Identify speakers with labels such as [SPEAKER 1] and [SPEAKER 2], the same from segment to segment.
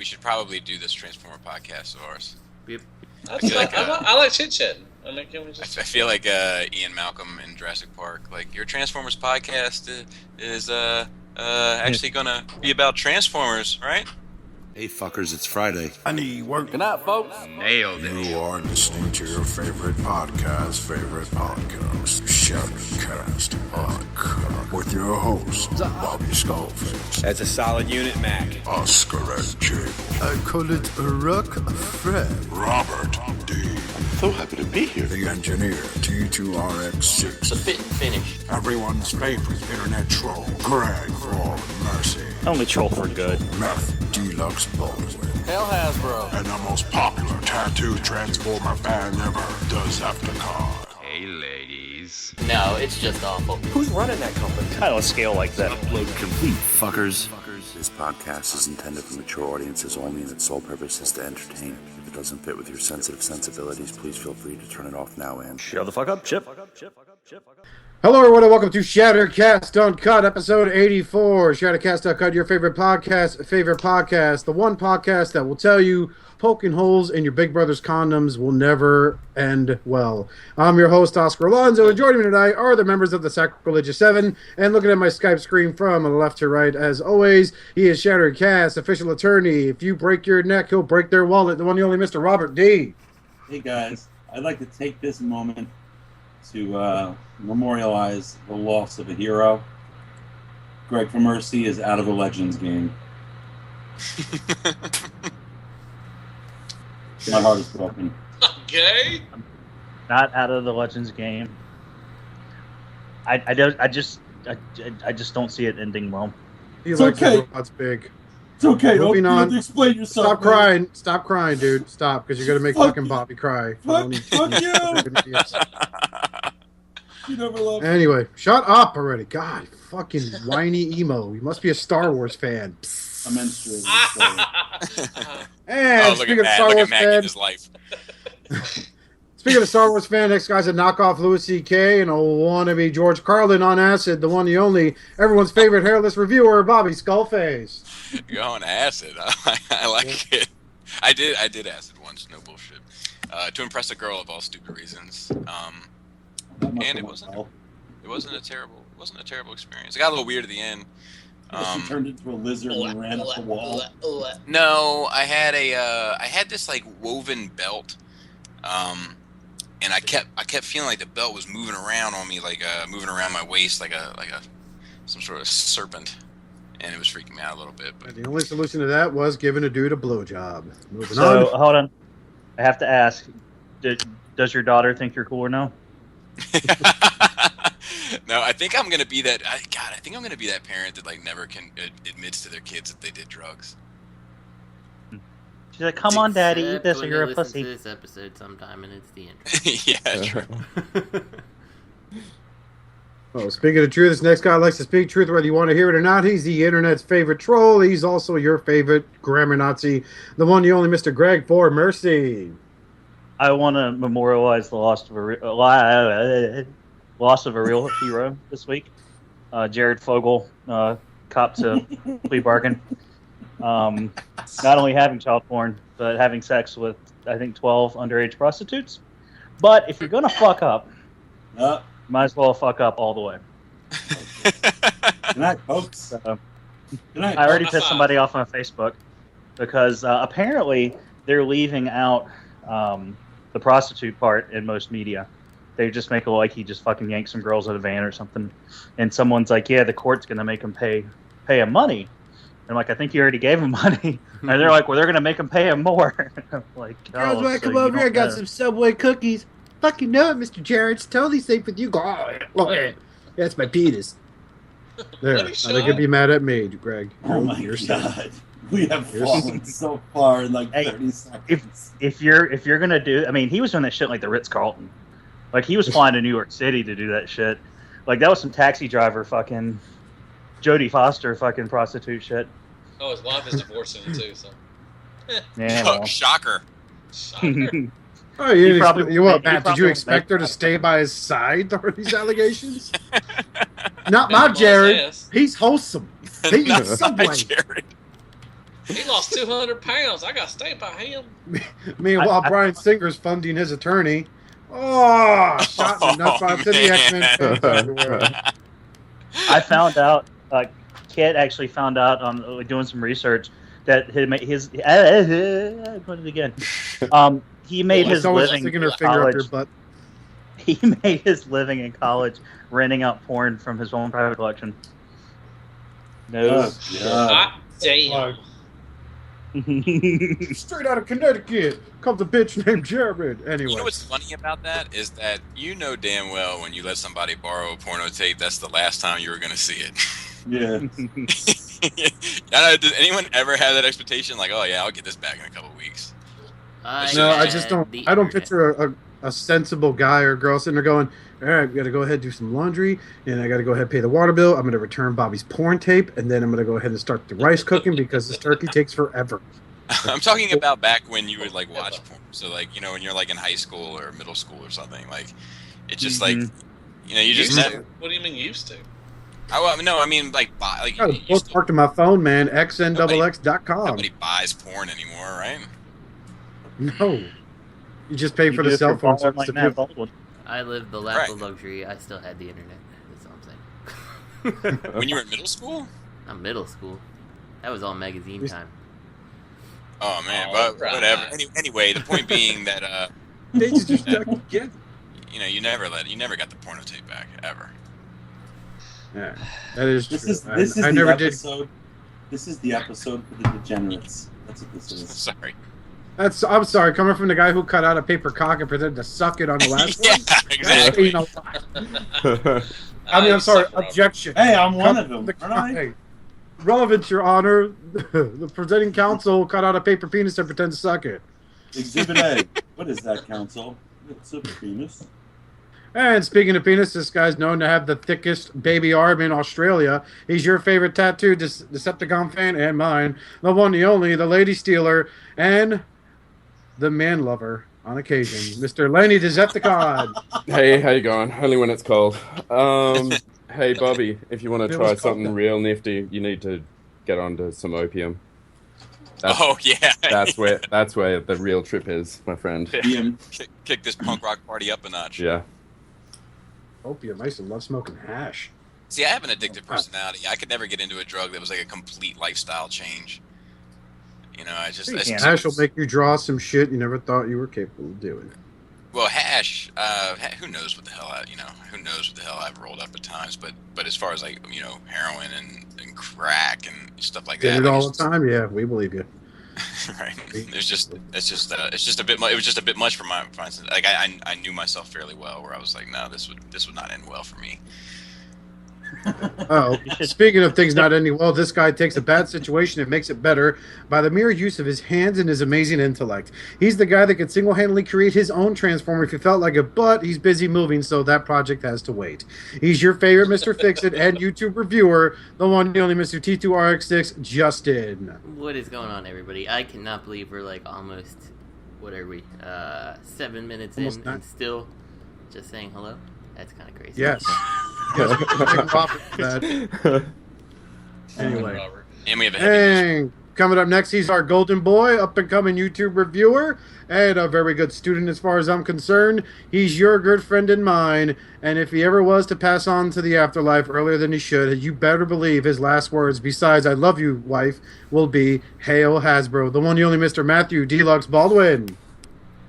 [SPEAKER 1] we should probably do this Transformer podcast of ours.
[SPEAKER 2] Yep.
[SPEAKER 3] I like chit chatting.
[SPEAKER 1] I feel like Ian Malcolm in Jurassic Park. Like, your Transformers podcast is actually gonna be about Transformers, right?
[SPEAKER 4] Hey fuckers, it's Friday.
[SPEAKER 5] I need work.
[SPEAKER 2] Good night, folks.
[SPEAKER 1] Nailed it.
[SPEAKER 5] You are listening to your favorite podcast, Shattercast Uncut, with your host, Bobby Skullface.
[SPEAKER 4] That's a solid unit, Mac.
[SPEAKER 5] Oscar and Jake.
[SPEAKER 6] I call it a rock of Fred.
[SPEAKER 5] Robert D.
[SPEAKER 6] So happy to be here.
[SPEAKER 5] The engineer, T2RX6.
[SPEAKER 2] It's a fit and finish.
[SPEAKER 5] Everyone's favorite internet troll, Greg for Mercy.
[SPEAKER 7] Only troll for good.
[SPEAKER 5] Meth Deluxe Baldwin.
[SPEAKER 2] Hell Hasbro.
[SPEAKER 5] And the most popular tattoo transformer band ever, the Zepticon.
[SPEAKER 1] Hey, ladies.
[SPEAKER 2] No, it's just awful. Who's running that company?
[SPEAKER 7] I don't scale like that.
[SPEAKER 4] Upload complete, fuckers. This podcast is intended for mature audiences only, and its sole purpose is to entertain. If it doesn't fit with your sensitive sensibilities, please feel free to turn it off now and
[SPEAKER 7] Shut the fuck up, Chip.
[SPEAKER 8] Hello, everyone, and welcome to Shattercast Uncut, episode 84. Shattercast Uncut, your favorite podcast, the one podcast that will tell you poking holes in your big brother's condoms will never end well. I'm your host, Oscar Alonso, and joining me tonight are the members of the Sacrilegious Seven, and looking at my Skype screen from left to right, as always, he is Shattercast official attorney. If you break your neck, he'll break their wallet, the one and only Mr. Robert D.
[SPEAKER 9] Hey guys, I'd like to take this moment to memorialize the loss of a hero. Greg for Mercy is out of the Legends game. My heart is broken.
[SPEAKER 3] Okay.
[SPEAKER 7] Not out of the Legends game. I just don't see it ending well.
[SPEAKER 8] He likes
[SPEAKER 9] okay.
[SPEAKER 8] robots big.
[SPEAKER 9] It's okay,
[SPEAKER 8] Moving on.
[SPEAKER 9] Have to explain yourself.
[SPEAKER 8] Stop crying. Stop crying, dude. Stop, because you're going to make fucking Bobby cry.
[SPEAKER 9] Fuck you! You never loved me.
[SPEAKER 8] Anyway, shut up already. God, fucking whiny emo. You must be a Star Wars fan.
[SPEAKER 9] I'm menstruating.
[SPEAKER 8] And speaking of Star Wars fan,
[SPEAKER 1] his life.
[SPEAKER 8] speaking of Star Wars fan, next guy's a knockoff Louis C.K. and a wannabe George Carlin on acid, the one, the only, everyone's favorite hairless reviewer, Bobby Skullface.
[SPEAKER 1] You're on acid. I like it. I did acid once. No bullshit. To impress a girl of all stupid reasons. And it wasn't a terrible experience. It got a little weird at the end.
[SPEAKER 9] She turned into a lizard and ran up the wall.
[SPEAKER 1] No, I had this like woven belt, and I kept feeling like the belt was moving around on me, like moving around my waist, like some sort of serpent, and it was freaking me out a little bit. But
[SPEAKER 8] the only solution to that was giving a dude a blowjob. Moving
[SPEAKER 7] So,
[SPEAKER 8] on.
[SPEAKER 7] hold on. I have to ask, does your daughter think you're cooler now?
[SPEAKER 1] No, I think I'm gonna be that. I think I'm gonna be that parent that like never admits to their kids that they did drugs.
[SPEAKER 7] She's like, "Come on, Daddy, eat this, or
[SPEAKER 2] When
[SPEAKER 7] you're
[SPEAKER 2] you
[SPEAKER 7] a
[SPEAKER 2] listen
[SPEAKER 7] pussy."
[SPEAKER 2] to this episode sometime, and it's the end.
[SPEAKER 1] Yeah, true.
[SPEAKER 8] Oh, speaking of truth, this next guy likes to speak truth whether you want to hear it or not. He's the internet's favorite troll. He's also your favorite grammar Nazi, the one, the only Mr. Greg for Mercy.
[SPEAKER 7] I want to memorialize the loss of a real hero this week. Jared Fogle copped to plea bargain. Not only having child porn, but having sex with, I think, 12 underage prostitutes. But if you're going to fuck up, might as well fuck up all the way.
[SPEAKER 9] Good night, folks. Good night.
[SPEAKER 7] I already pissed somebody off on Facebook because apparently they're leaving out the prostitute part in most media. They just make it like he just fucking yanked some girls out of a van or something. And someone's like, yeah, the court's going to make him pay him money. And I'm like, I think you already gave him money. And they're like, well, they're going to make him pay him more. I'm like,
[SPEAKER 8] Girls, when I come over here, I got some Subway cookies. Fucking know it, Mr. Jared. It's totally safe with you. That's my penis. There. Now they could be mad at me, Greg.
[SPEAKER 9] Oh my God. We have fallen so far in like 30 seconds.
[SPEAKER 7] If you're gonna do, I mean, he was doing that shit like the Ritz-Carlton. Like he was flying to New York City to do that shit. Like that was some taxi driver fucking Jodie Foster fucking prostitute shit.
[SPEAKER 3] Oh, his wife is divorcing him too. So.
[SPEAKER 7] Yeah. Well.
[SPEAKER 1] Shocker.
[SPEAKER 8] Oh, did you expect her to stay by his side for these allegations? Not my Jared. He's wholesome. He eats Subway.
[SPEAKER 3] He lost 200 pounds. I got to stay by him.
[SPEAKER 8] Meanwhile, Bryan Singer's funding his attorney. Oh, shot in the nuts by to the X-Men fans everywhere.
[SPEAKER 7] I found out, Kit actually found out on doing some research that his put it again. He made his living in college. He made his living in college renting out porn from his own private collection. No.
[SPEAKER 3] Damn.
[SPEAKER 8] Straight out of Connecticut comes a bitch named Jared. Anyway,
[SPEAKER 1] you know what's funny about that is that you know damn well when you let somebody borrow a porno tape, that's the last time you were going to see it.
[SPEAKER 9] Yeah.
[SPEAKER 1] Does anyone ever have that expectation? Like, oh yeah, I'll get this back in a couple weeks.
[SPEAKER 8] No, I just don't. I don't picture a sensible guy or girl sitting there going, all right, we got to go ahead and do some laundry, and I got to go ahead and pay the water bill. I'm going to return Bobby's porn tape, and then I'm going to go ahead and start the rice cooking because this turkey takes forever.
[SPEAKER 1] I'm talking about back when you would like watch porn. So like, you know, when you're like in high school or middle school or something, like it's just like, you know, you just never.
[SPEAKER 3] What do you mean used to?
[SPEAKER 1] No, I mean like
[SPEAKER 8] I was marked on my phone, man. xnxx.com.
[SPEAKER 1] Nobody buys porn anymore, right?
[SPEAKER 8] No, you just pay for the cell phone service.
[SPEAKER 2] I lived the life of luxury. I still had the internet. That's all I'm saying.
[SPEAKER 1] When you were in middle school?
[SPEAKER 2] Not middle school. That was all magazine time.
[SPEAKER 1] Oh man, but whatever. Anyway, the point being that
[SPEAKER 8] they just get.
[SPEAKER 1] You know, you never got the porno tape back ever.
[SPEAKER 8] Yeah, that is true.
[SPEAKER 9] This is
[SPEAKER 8] I
[SPEAKER 9] the
[SPEAKER 8] never
[SPEAKER 9] episode.
[SPEAKER 8] did.
[SPEAKER 9] This is the episode for the degenerates. That's what this is.
[SPEAKER 1] Sorry.
[SPEAKER 8] I'm sorry, coming from the guy who cut out a paper cock and pretended to suck it on the last one.
[SPEAKER 1] Exactly.
[SPEAKER 8] I mean, I'm sorry. Objection.
[SPEAKER 9] Hey, I'm one of them.
[SPEAKER 8] Hey, relevant, Your Honor. The presenting counsel cut out a paper penis and pretended to suck it.
[SPEAKER 9] Exhibit A. What is that, counsel? It's a penis.
[SPEAKER 8] And speaking of penis, this guy's known to have the thickest baby arm in Australia. He's your favorite tattooed Decepticon fan and mine. The one, the only, the lady stealer, and the man lover on occasion, Mr. Lenny Decepticon.
[SPEAKER 10] Hey, how you going? Only when it's cold. Hey, Bobby, if you want to try something real nifty, you need to get onto some opium. That's where the real trip is, my friend.
[SPEAKER 1] Kick this punk rock party up a notch.
[SPEAKER 10] Yeah.
[SPEAKER 8] Opium. I used to love smoking hash.
[SPEAKER 1] See, I have an addictive personality. I could never get into a drug that was like a complete lifestyle change. You know,
[SPEAKER 8] hash will make you draw some shit you never thought you were capable of doing.
[SPEAKER 1] Well, hash, who knows what the hell I've rolled up at times, but as far as like, you know, heroin and crack and stuff like that.
[SPEAKER 8] Did it all the time? Yeah, we believe you.
[SPEAKER 1] Right. It was just a bit much. It was just a bit much for instance. Like I knew myself fairly well, where I was like, no, this would not end well for me.
[SPEAKER 8] Oh, speaking of things not ending well, this guy takes a bad situation and makes it better by the mere use of his hands and his amazing intellect. He's the guy that could single-handedly create his own Transformer if he felt like it, but he's busy moving, so that project has to wait. He's your favorite Mr. Fix-It and YouTube reviewer, the one and only Mr. T2RX6, Justin.
[SPEAKER 2] What is going on, everybody? I cannot believe we're like almost, what are we, 7 minutes almost in, and still just saying hello? That's kind of crazy.
[SPEAKER 8] Yes. Anyway.
[SPEAKER 1] And we have a heavy
[SPEAKER 8] coming up next, he's our golden boy, up-and-coming YouTube reviewer, and a very good student as far as I'm concerned. He's your good friend and mine, and if he ever was to pass on to the afterlife earlier than he should, you better believe his last words, besides "I love you, wife," will be "Hail Hasbro," the one and only Mr. Matthew Deluxe Baldwin.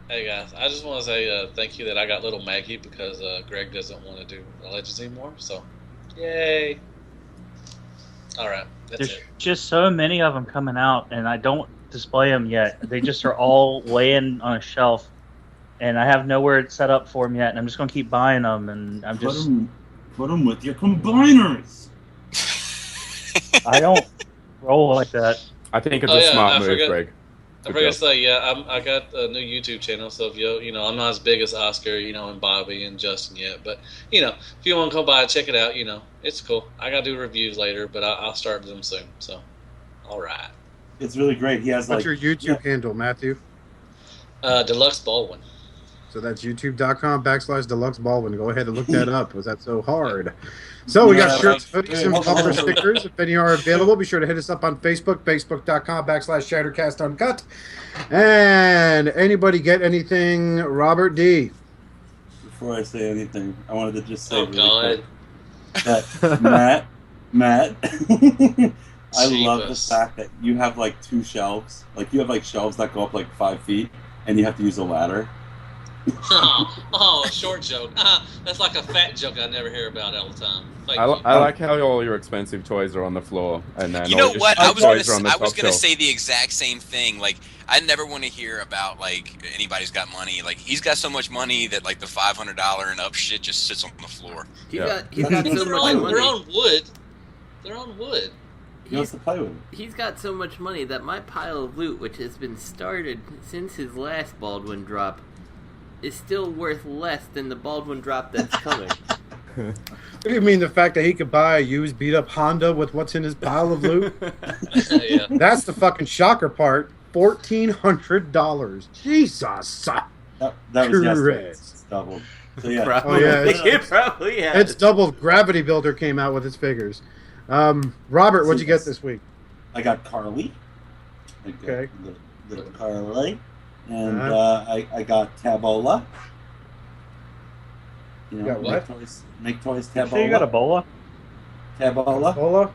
[SPEAKER 3] Hey guys, I just want to say thank you that I got little Maggie because Greg doesn't want to do Legends anymore, so yay. Alright, that's
[SPEAKER 7] There's just so many of them coming out, and I don't display them yet. They just are all laying on a shelf, and I have nowhere set up for them yet, and I'm just going to keep buying them, and I'm just...
[SPEAKER 9] Put them with your combiners!
[SPEAKER 7] I don't roll like that.
[SPEAKER 10] I think it's a smart move, Greg.
[SPEAKER 3] I forgot to say, I got a new YouTube channel, so if you know, I'm not as big as Oscar, and Bobby and Justin yet, but, if you want to come by and check it out, it's cool. I got to do reviews later, but I'll start them soon, so, all right.
[SPEAKER 9] It's really great. He has
[SPEAKER 8] What's your YouTube handle, Matthew?
[SPEAKER 3] Deluxe Baldwin.
[SPEAKER 8] So that's youtube.com/Deluxe Baldwin. Go ahead and look that up. Was that so hard? So we got shirts, hoodies, and bumper stickers. If any are available, be sure to hit us up on Facebook, facebook.com/Shattercast Uncut. And anybody get anything, Robert D?
[SPEAKER 9] Before I say anything, I wanted to just say
[SPEAKER 3] God.
[SPEAKER 9] that Matt, I love the fact that you have like 2 shelves. Like you have like shelves that go up like 5 feet, and you have to use a ladder.
[SPEAKER 3] A short joke. That's like a fat joke I never hear about all the time.
[SPEAKER 10] I like how all your expensive toys are on the floor, and then
[SPEAKER 1] you know what? I was gonna
[SPEAKER 10] shelf.
[SPEAKER 1] say the exact same thing. Like, I never want to hear about like anybody's got money. Like, he's got so much money that like the $500 and up shit just sits on the floor.
[SPEAKER 2] He's got so much money.
[SPEAKER 3] They're on wood. They're on wood.
[SPEAKER 9] He wants to play with it.
[SPEAKER 2] He's got so much money that my pile of loot, which has been started since his last Baldwin drop, is still worth less than the Baldwin drop that's coming.
[SPEAKER 8] What do you mean, the fact that he could buy a used beat-up Honda with what's in his pile of loot?
[SPEAKER 3] Yeah.
[SPEAKER 8] That's the fucking shocker part. $1,400. Jesus.
[SPEAKER 9] That was yesterday. It's doubled. So yeah.
[SPEAKER 2] Probably, it probably has.
[SPEAKER 8] It's doubled. Gravity Builder came out with its figures. Robert, what'd you get this week?
[SPEAKER 9] I got Carly.
[SPEAKER 8] Okay.
[SPEAKER 9] Little Carly. And I got Tabola. You know,
[SPEAKER 8] got what?
[SPEAKER 9] Maketoys Tabola.
[SPEAKER 7] So you got a bola?
[SPEAKER 9] Tabola.
[SPEAKER 8] Bola?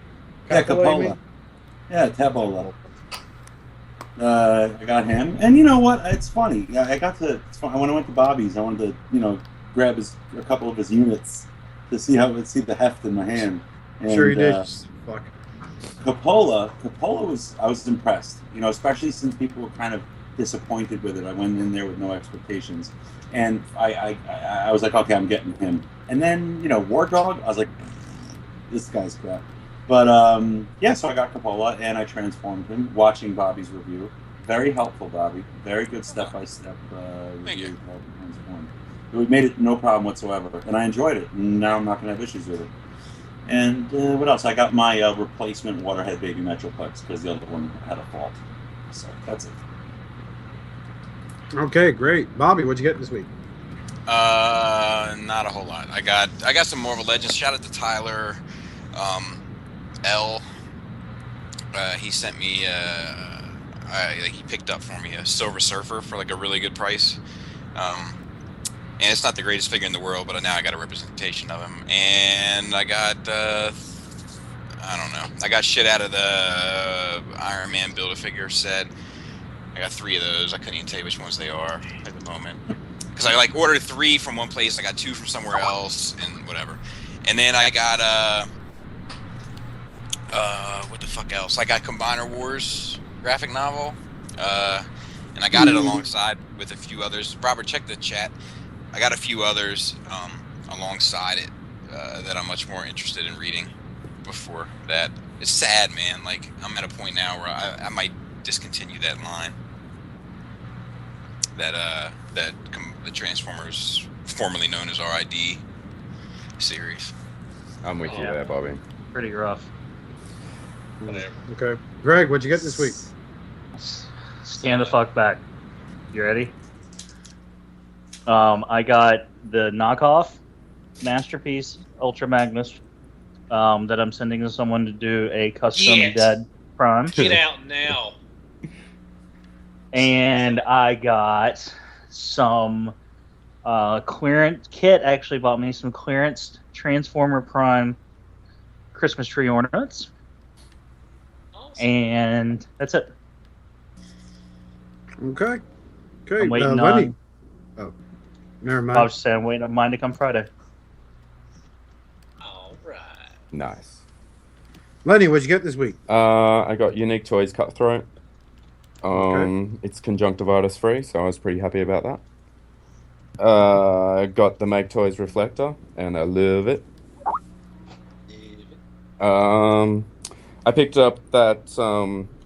[SPEAKER 9] Yeah, Capola. Yeah, Tabola. I got him, and you know what? It's funny. I got to. It's fun. When I went to Bobby's, I wanted to, grab a couple of his units to see the heft in my hand. And,
[SPEAKER 8] Sure you did. Fuck.
[SPEAKER 9] Capola I was impressed. Especially since people were kind of disappointed with it. I went in there with no expectations, and I was like, okay, I'm getting him. And then War Dog, I was like, this guy's crap. But so I got Capola and I transformed him. Watching Bobby's review, very helpful, Bobby. Very good step-by-step review. We made it no problem whatsoever, and I enjoyed it. And now I'm not going to have issues with it. And what else? I got my replacement Waterhead Baby Metroplex because the other one had a fault. So that's it.
[SPEAKER 8] Okay, great. Bobby, what'd you get this week?
[SPEAKER 1] Not a whole lot. I got some Marvel Legends. Shout out to Tyler L. He sent me he picked up for me a Silver Surfer for like a really good price. And it's not the greatest figure in the world, but now I got a representation of him. And I got I don't know. I got shit out of the Iron Man Build-A-Figure set. I got 3 of those. I couldn't even tell you which ones they are at the moment. Because I ordered 3 from one place, I got 2 from somewhere else, and whatever. And then I got what the fuck else? I got Combiner Wars graphic novel. And I got it alongside with a few others. Robert, check the chat. I got a few others alongside it that I'm much more interested in reading before that. It's sad, man. Like, I'm at a point now where I might discontinue that line. The Transformers, formerly known as RID series.
[SPEAKER 10] I'm with you there, Bobby.
[SPEAKER 7] Pretty rough.
[SPEAKER 3] Whatever.
[SPEAKER 8] Okay. Greg, what'd you get this week?
[SPEAKER 7] Stand the fuck back. You ready? I got the knockoff Masterpiece Ultra Magnus that I'm sending to someone to do a custom Dead Prime.
[SPEAKER 3] Get out now.
[SPEAKER 7] And I got some clearance. Kit actually bought me some clearance Transformer Prime Christmas tree ornaments. Awesome. And that's it.
[SPEAKER 8] Okay.
[SPEAKER 7] I'm waiting
[SPEAKER 8] Lenny. Oh, never mind.
[SPEAKER 7] I was saying, waiting on mine to come Friday.
[SPEAKER 3] All right.
[SPEAKER 10] Nice.
[SPEAKER 8] Lenny, what'd you get this week?
[SPEAKER 10] I got Unique Toys Cutthroat.
[SPEAKER 8] Okay.
[SPEAKER 10] It's conjunctivitis free, so I was pretty happy about that. I got the Maketoys Reflector, and I love it. I picked up that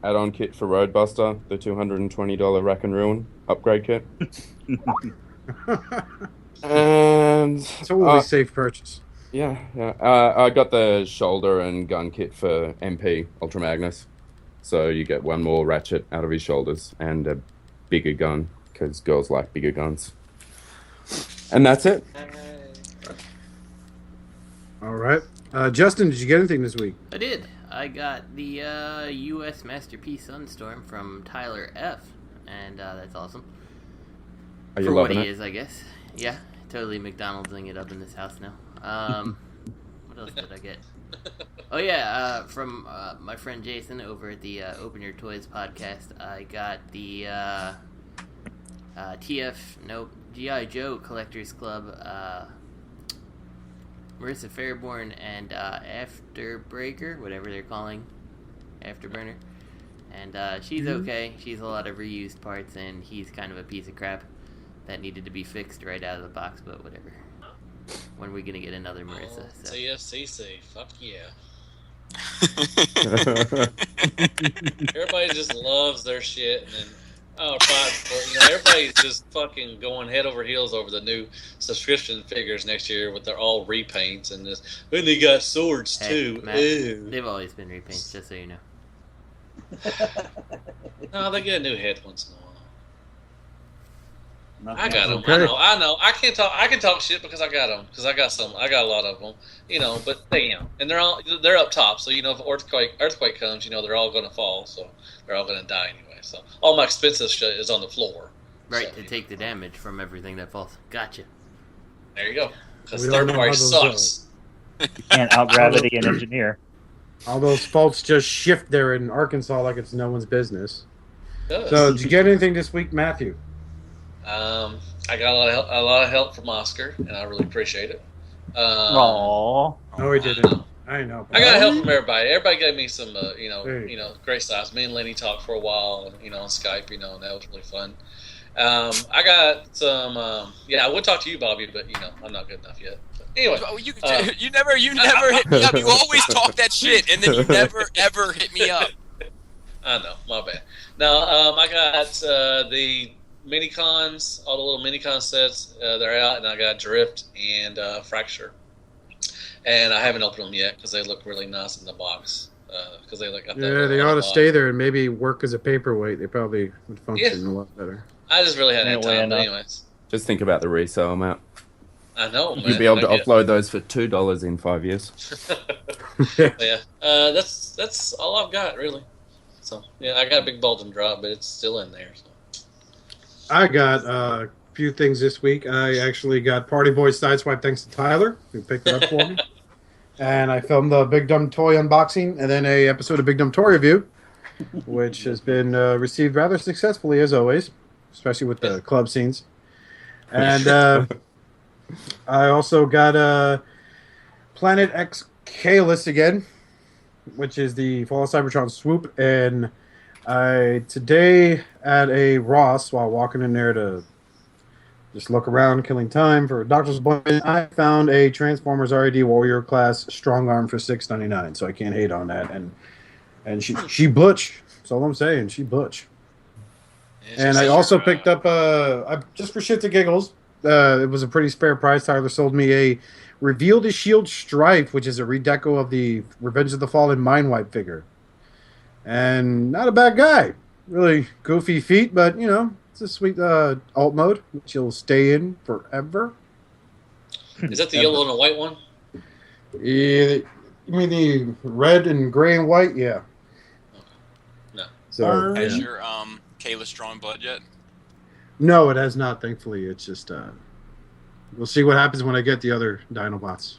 [SPEAKER 10] add-on kit for Roadbuster, the $220 Rack and Ruin upgrade kit. And
[SPEAKER 8] it's a really safe purchase.
[SPEAKER 10] Yeah. I got the shoulder and gun kit for MP Ultra Magnus. So you get one more ratchet out of his shoulders and a bigger gun, because girls like bigger guns. And that's it.
[SPEAKER 8] All right. Justin, did you get anything this week?
[SPEAKER 2] I did. I got the U.S. Masterpiece Sunstorm from Tyler F. And that's awesome.
[SPEAKER 10] Are you
[SPEAKER 2] For what
[SPEAKER 10] loving
[SPEAKER 2] he
[SPEAKER 10] it?
[SPEAKER 2] is, I guess. Yeah, totally McDonald'sing it up in this house now. What else did I get? Oh yeah, from my friend Jason over at the Open Your Toys podcast, I got the G.I. Joe Collectors Club, Marissa Fairborn and Afterbreaker, whatever they're calling Afterburner. And she's okay. She's a lot of reused parts, and he's kind of a piece of crap that needed to be fixed right out of the box, but whatever. When are we going to get another Marissa? So.
[SPEAKER 3] TFCC, fuck yeah. Everybody just loves their shit, and then everybody's just fucking going head over heels over the new subscription figures next year with their all repaints and this. And they got swords too.
[SPEAKER 2] Matt, they've always been repaints, just so you know.
[SPEAKER 3] No, they get a new head once in a while.
[SPEAKER 9] Nothing
[SPEAKER 3] I got them.
[SPEAKER 8] Okay.
[SPEAKER 3] I know. I can talk shit because I got them. Because I got some. I got a lot of them. But damn, and they're up top. So if earthquake comes, they're all going to fall. So they're all going to die anyway. So all my expensive shit is on the floor.
[SPEAKER 2] Right,
[SPEAKER 3] so,
[SPEAKER 2] to take the damage from everything that falls. Gotcha.
[SPEAKER 3] There you go. Because
[SPEAKER 8] We don't
[SPEAKER 3] third
[SPEAKER 8] know
[SPEAKER 3] party
[SPEAKER 8] how those
[SPEAKER 3] sucks.
[SPEAKER 7] You can't out gravity an engineer.
[SPEAKER 8] All those faults just shift there in Arkansas like it's no one's business.
[SPEAKER 3] Does.
[SPEAKER 8] So, did you get anything this week, Matthew?
[SPEAKER 3] I got a lot of help from Oscar, and I really appreciate it.
[SPEAKER 7] Aww.
[SPEAKER 8] No, he didn't. I know.
[SPEAKER 3] I got help from everybody. Everybody gave me some,
[SPEAKER 8] Hey.
[SPEAKER 3] great stuff. Me and Lenny talked for a while, on Skype, and that was really fun. I got some. I would talk to you, Bobby, but I'm not good enough yet. But anyway,
[SPEAKER 1] You never hit me up. You always talk that shit, and then you never ever hit me up.
[SPEAKER 3] I know, my bad. Now, I got the mini-cons, all the little mini-con sets. They're out, and I got Drift and Fracture. And I haven't opened them yet because they look really nice in the box. Because they look.
[SPEAKER 8] Yeah, they ought to stay there and maybe work as a paperweight. They probably would function a lot better.
[SPEAKER 3] I just really hadn't had time. But anyways,
[SPEAKER 10] Just think about the resale amount.
[SPEAKER 3] I know, man.
[SPEAKER 10] You'll be able to upload those for $2 in 5 years.
[SPEAKER 3] Yeah, that's all I've got really. So I got a big bulge and drop, but it's still in there. So.
[SPEAKER 8] I got a few things this week. I actually got Party Boys Sideswipe thanks to Tyler, who picked it up for me. And I filmed the Big Dumb Toy unboxing and then a episode of Big Dumb Toy Review, which has been received rather successfully as always, especially with the club scenes. And I also got Planet X Kalis again, which is the Fall of Cybertron Swoop. And I today at a Ross, while walking in there to just look around, killing time for a doctor's appointment, I found a Transformers RAD Warrior class strong arm for $6.99. So I can't hate on that. And she butch. That's all I'm saying. She butch. And I also picked up just for shits and giggles. It was a pretty spare price. Tyler sold me a Reveal the Shield Strife, which is a redeco of the Revenge of the Fallen Mindwipe figure. And not a bad guy. Really goofy feet, but it's a sweet alt mode, which you'll stay in forever.
[SPEAKER 3] Is that the yellow and the white one?
[SPEAKER 8] Yeah, you mean the red and gray and white? Yeah.
[SPEAKER 3] No.
[SPEAKER 8] So,
[SPEAKER 1] Has your Kalis drawn blood yet?
[SPEAKER 8] no, it has not, thankfully. It's just, we'll see what happens when I get the other Dinobots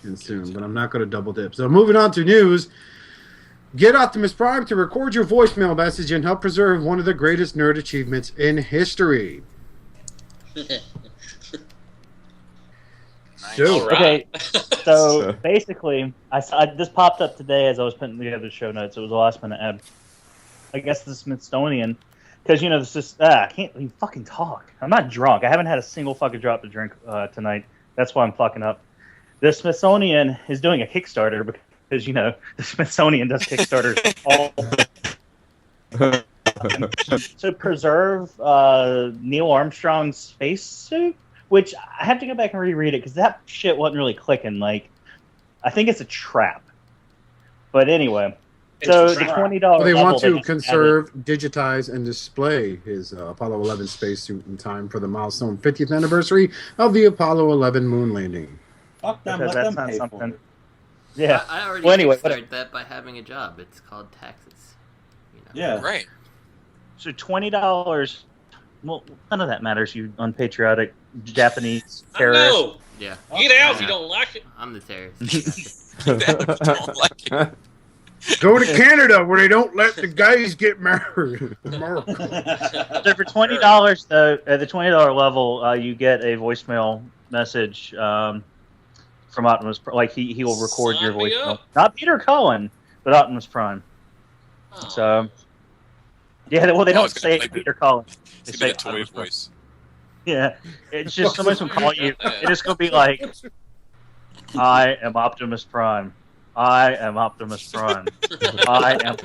[SPEAKER 8] in soon, but I'm not going to double dip. So moving on to news. Get Optimus Prime to record your voicemail message and help preserve one of the greatest nerd achievements in history. So,
[SPEAKER 7] Okay, so basically, this popped up today as I was putting together the show notes. It was a last minute ad. I guess the Smithsonian, because this is I can't even fucking talk. I'm not drunk. I haven't had a single fucking drop to drink tonight. That's why I'm fucking up. The Smithsonian is doing a Kickstarter because the Smithsonian does Kickstarters all to preserve Neil Armstrong's spacesuit. Which I have to go back and reread it because that shit wasn't really clicking. Like, I think it's a trap. But anyway, so the $20.
[SPEAKER 8] They want to conserve, digitize, and display his Apollo 11 spacesuit in time for the milestone 50th anniversary of the Apollo 11 moon landing.
[SPEAKER 9] Fuck them,
[SPEAKER 7] Because
[SPEAKER 9] let
[SPEAKER 7] that's
[SPEAKER 9] them
[SPEAKER 7] not
[SPEAKER 9] pay for
[SPEAKER 7] something.
[SPEAKER 9] it.
[SPEAKER 7] Yeah.
[SPEAKER 2] I already
[SPEAKER 7] Well, anyway,
[SPEAKER 2] started that by having a job. It's called taxes. You know?
[SPEAKER 9] Yeah.
[SPEAKER 1] Right.
[SPEAKER 7] So $20. Well, none of that matters. You unpatriotic Japanese terrorist.
[SPEAKER 3] No.
[SPEAKER 2] Yeah.
[SPEAKER 3] Get out if you don't like it.
[SPEAKER 2] I'm the terrorist.
[SPEAKER 1] Don't like it.
[SPEAKER 8] Go to Canada where they don't let the guys get married.
[SPEAKER 7] So for $20, though, at the $20 level, you get a voicemail message from Optimus. Like he will record your
[SPEAKER 3] Sign me
[SPEAKER 7] voicemail.
[SPEAKER 3] up.
[SPEAKER 7] Not Peter Cullen, but Optimus Prime.
[SPEAKER 3] Oh.
[SPEAKER 7] So yeah, well they don't
[SPEAKER 1] it's gonna
[SPEAKER 7] say
[SPEAKER 1] play
[SPEAKER 7] Peter Cullen. They
[SPEAKER 1] It's
[SPEAKER 7] say
[SPEAKER 1] gonna be a toy
[SPEAKER 7] Optimus Prime.
[SPEAKER 1] voice.
[SPEAKER 7] Yeah, it's just someone's gonna call you. And it's gonna be like, I am Optimus Prime. I am Optimus Prime. I am.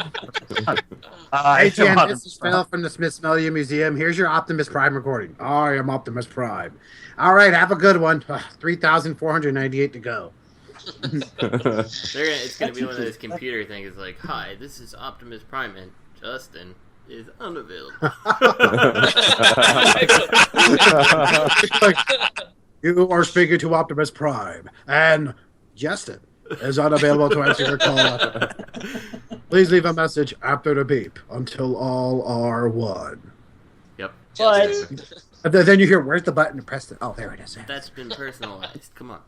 [SPEAKER 7] I
[SPEAKER 8] Hey,
[SPEAKER 7] am
[SPEAKER 8] Jen, this
[SPEAKER 7] Optimus
[SPEAKER 8] is
[SPEAKER 7] Prime.
[SPEAKER 8] Phil from the Smithsonian Museum. Here's your Optimus Prime recording. I am Optimus Prime. All right, have a good one. 3,498 to go.
[SPEAKER 2] It's gonna be one of those computer things. It's like, hi, this is Optimus Prime, and Justin is unavailable.
[SPEAKER 8] Like, you are speaking to Optimus Prime, and Justin is unavailable to answer your call. Please leave a message after the beep until all are one.
[SPEAKER 2] Yep.
[SPEAKER 8] And then you hear, where's the button to press it? Oh, there it is.
[SPEAKER 2] That's been personalized. Come on.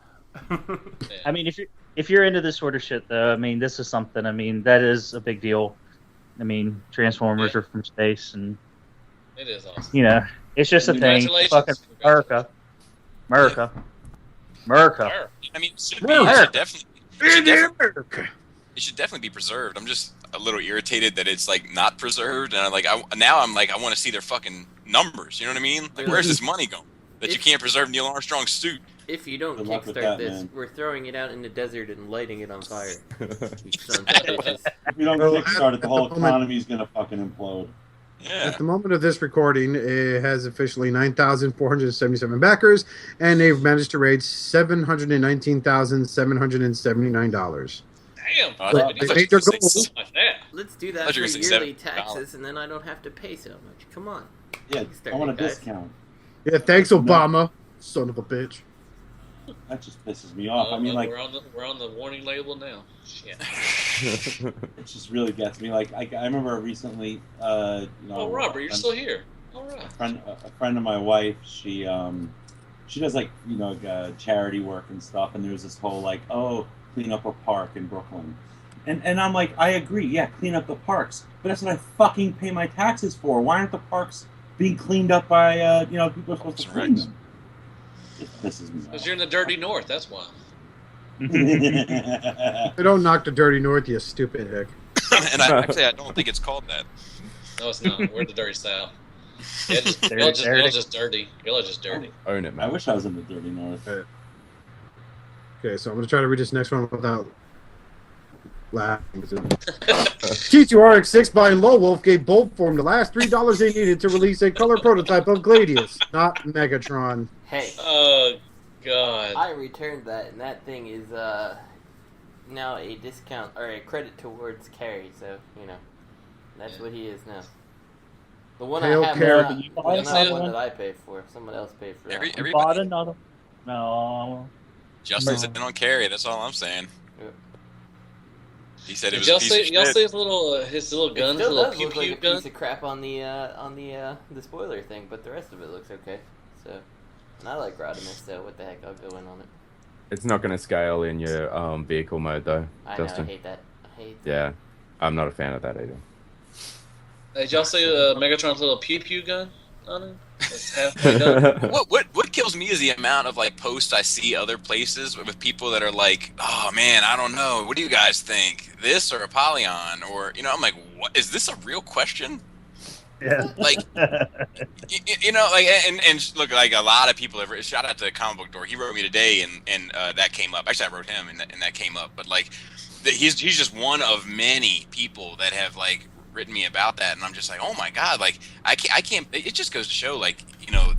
[SPEAKER 7] I mean, if you're into this sort of shit, though, I mean, this is something. I mean, that is a big deal. I mean, Transformers are from space, and
[SPEAKER 3] It is awesome.
[SPEAKER 7] you know, it's just a thing.
[SPEAKER 3] Congratulations.
[SPEAKER 7] Fucking America.
[SPEAKER 1] I mean, it should
[SPEAKER 8] America.
[SPEAKER 1] definitely. It should definitely be preserved. I'm just a little irritated that it's like not preserved, and I want to see their fucking numbers. You know what I mean? Like, where's this money going? That you can't preserve Neil Armstrong's suit.
[SPEAKER 2] If you don't
[SPEAKER 9] Good luck with
[SPEAKER 2] kickstart
[SPEAKER 9] that,
[SPEAKER 2] this,
[SPEAKER 9] man.
[SPEAKER 2] we're throwing it out in the desert and lighting it on fire. You sons of bitches.
[SPEAKER 9] If we don't
[SPEAKER 8] Well,
[SPEAKER 9] kickstart it, the whole
[SPEAKER 8] at the moment-
[SPEAKER 9] economy's gonna fucking implode.
[SPEAKER 1] Yeah.
[SPEAKER 8] At the moment of this recording, it has officially 9,477 backers, and they've managed to raise $719,779.
[SPEAKER 3] Damn.
[SPEAKER 1] Oh,
[SPEAKER 8] Well,
[SPEAKER 1] I
[SPEAKER 8] they
[SPEAKER 1] thought
[SPEAKER 8] made
[SPEAKER 1] you
[SPEAKER 8] their
[SPEAKER 1] were gonna
[SPEAKER 8] goal.
[SPEAKER 1] say
[SPEAKER 3] Like that.
[SPEAKER 2] Let's do
[SPEAKER 1] I
[SPEAKER 2] that
[SPEAKER 1] thought
[SPEAKER 2] for
[SPEAKER 1] you were gonna say
[SPEAKER 2] yearly
[SPEAKER 1] $7.
[SPEAKER 2] taxes, and then I don't have to pay so much. Come on.
[SPEAKER 9] Yeah,
[SPEAKER 2] Kickstarter,
[SPEAKER 9] I want a
[SPEAKER 2] guys.
[SPEAKER 9] discount.
[SPEAKER 8] Yeah, thanks, Obama. Son of a bitch.
[SPEAKER 9] That just pisses me off. I mean, like,
[SPEAKER 3] we're on the warning label now. Shit.
[SPEAKER 9] it just really gets me. Like, I remember recently, you know,
[SPEAKER 3] Oh, Robert, you're still here. All right.
[SPEAKER 9] a friend of my wife, she does, like, you know, charity work and stuff, and there was this whole, like, oh, clean up a park in Brooklyn. And I'm like, I agree, yeah, clean up the parks, but that's what I fucking pay my taxes for. Why aren't the parks being cleaned up by, you know, people are supposed to clean them? It pisses me
[SPEAKER 3] Because
[SPEAKER 9] off.
[SPEAKER 3] you're in the dirty north, that's why.
[SPEAKER 8] They don't knock the dirty north, you stupid hick.
[SPEAKER 1] And I don't think it's called that.
[SPEAKER 3] No, it's not. We're the dirty south. Yeah,
[SPEAKER 7] Dirty,
[SPEAKER 3] y'all
[SPEAKER 7] dirty.
[SPEAKER 3] just dirty. Y'all are just dirty.
[SPEAKER 10] Own it,
[SPEAKER 9] I
[SPEAKER 10] man.
[SPEAKER 9] wish I was in the dirty north.
[SPEAKER 8] Okay, so I'm going to try to read this next one without laughing. T2RX6 by Low Wolf gave Bolt Form the last $3 they needed to release a color prototype of Gladius, not Megatron.
[SPEAKER 2] Hey,
[SPEAKER 3] Oh, God.
[SPEAKER 2] I returned that, and that thing is now a discount or a credit towards carry. So you know, that's what he is now. The one
[SPEAKER 8] Hail
[SPEAKER 2] I have
[SPEAKER 8] Carry.
[SPEAKER 2] is not,
[SPEAKER 7] You buy
[SPEAKER 2] is not
[SPEAKER 7] another
[SPEAKER 2] one
[SPEAKER 7] one?
[SPEAKER 2] that I paid for. Someone else paid for that.
[SPEAKER 7] You bought
[SPEAKER 1] Everybody,
[SPEAKER 7] another? No.
[SPEAKER 1] Justin's in on carry. That's all I'm saying.
[SPEAKER 2] Yeah.
[SPEAKER 1] He said it
[SPEAKER 3] Did
[SPEAKER 1] was
[SPEAKER 3] y'all
[SPEAKER 1] a piece
[SPEAKER 3] see
[SPEAKER 1] of
[SPEAKER 3] y'all
[SPEAKER 1] shit.
[SPEAKER 3] see his little gun,
[SPEAKER 2] It
[SPEAKER 3] his
[SPEAKER 2] still
[SPEAKER 3] little
[SPEAKER 2] does
[SPEAKER 3] pew
[SPEAKER 2] look like
[SPEAKER 3] pew
[SPEAKER 2] a
[SPEAKER 3] gun?
[SPEAKER 2] piece of crap on the spoiler thing, but the rest of it looks okay. So, and I like Rodimus, so what the heck, I'll go in on it.
[SPEAKER 10] It's not going to scale in your vehicle mode, though,
[SPEAKER 2] I know, I
[SPEAKER 10] Justin.
[SPEAKER 2] hate that. I hate that.
[SPEAKER 10] Yeah, I'm not a fan of that either.
[SPEAKER 3] Did y'all see Megatron's little pew pew gun on him? It's halfway done.
[SPEAKER 1] What kills me is the amount of like posts I see other places with people that are like, oh man, I don't know, what do you guys think, this or Apollyon, or you know, I'm like, what is this a real question?
[SPEAKER 7] Yeah.
[SPEAKER 1] Like, you know, like, and look, like a lot of people have shout out to Comic Book Door. He wrote me today, and that came up. Actually, I wrote him, and that came up. But like, he's just one of many people that have like written me about that, and I'm just like, oh my god, like I can't. It just goes to show, like, you know,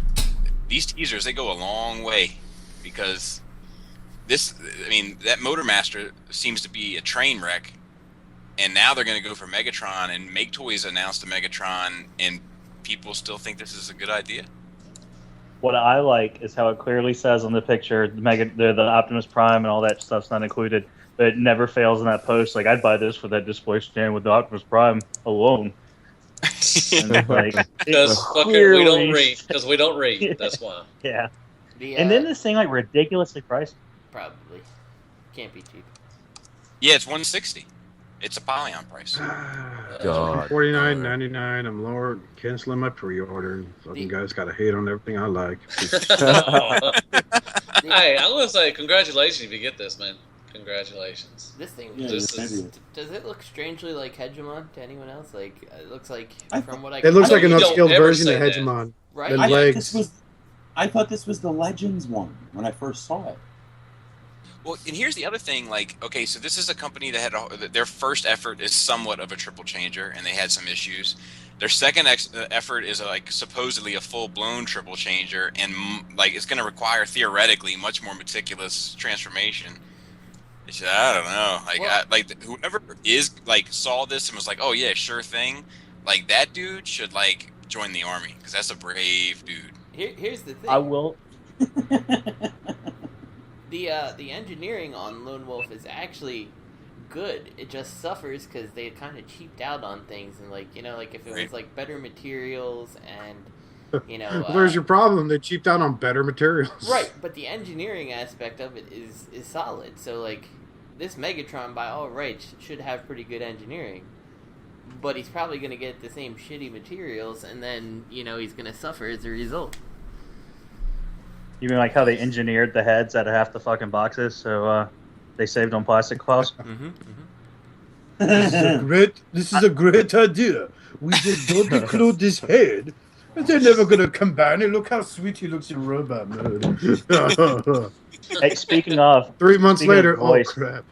[SPEAKER 1] these teasers, they go a long way, because this, I mean, that Motormaster seems to be a train wreck. And now they're going to go for Megatron, and Maketoys announced a Megatron, and people still think this is a good idea.
[SPEAKER 7] What I like is how it clearly says on the picture, the Optimus Prime and all that stuff's not included. but it never fails in that post. Like, I'd buy this for that display stand with the Optimus Prime alone. And like,
[SPEAKER 3] Because
[SPEAKER 7] clearly...
[SPEAKER 3] we don't read. That's why.
[SPEAKER 7] Yeah. And then this thing like ridiculously priced.
[SPEAKER 2] Probably can't be cheap.
[SPEAKER 1] Yeah, it's $160. It's a Polyon price.
[SPEAKER 10] God.
[SPEAKER 8] $49.99. I'm lower, canceling my pre-order. Fucking guys got to hate on everything I like.
[SPEAKER 3] Hey, I want to say congratulations if you get this, man. Congratulations.
[SPEAKER 2] This thing,
[SPEAKER 9] does
[SPEAKER 2] it look strangely like Hegemon to anyone else? Like, it looks like, from what I
[SPEAKER 8] It looks like an
[SPEAKER 3] don't
[SPEAKER 8] upscaled
[SPEAKER 3] ever
[SPEAKER 8] version
[SPEAKER 3] say
[SPEAKER 8] of
[SPEAKER 3] that.
[SPEAKER 8] Hegemon.
[SPEAKER 2] Right?
[SPEAKER 8] The
[SPEAKER 9] I
[SPEAKER 8] legs.
[SPEAKER 9] thought this was the Legends one when I first saw it.
[SPEAKER 1] Well, and here's the other thing. Like, okay, so this is a company that had their first effort is somewhat of a triple changer, and they had some issues. Their second effort is like supposedly a full-blown triple changer, and like it's going to require theoretically much more meticulous transformation. I don't know. Like, whoever saw this and was like, "Oh yeah, sure thing," like that dude should like join the army because that's a brave dude.
[SPEAKER 2] Here's the thing.
[SPEAKER 7] I will.
[SPEAKER 2] The engineering on Lone Wolf is actually good. It just suffers because they kind of cheaped out on things, and like if it was like better materials and
[SPEAKER 8] Where's your problem? They cheaped out on better materials.
[SPEAKER 2] Right, but the engineering aspect of it is solid. So like this Megatron by all rights should have pretty good engineering, but he's probably going to get the same shitty materials, and then he's going to suffer as a result.
[SPEAKER 7] You mean like how they engineered the heads out of half the fucking boxes, so they saved on plastic cloths?
[SPEAKER 8] This is a great idea. We just don't include this head. But they're never gonna combine it. Look how sweet he looks in robot mode.
[SPEAKER 7] Hey, speaking of
[SPEAKER 8] 3 months later, oh
[SPEAKER 7] voice,
[SPEAKER 8] crap.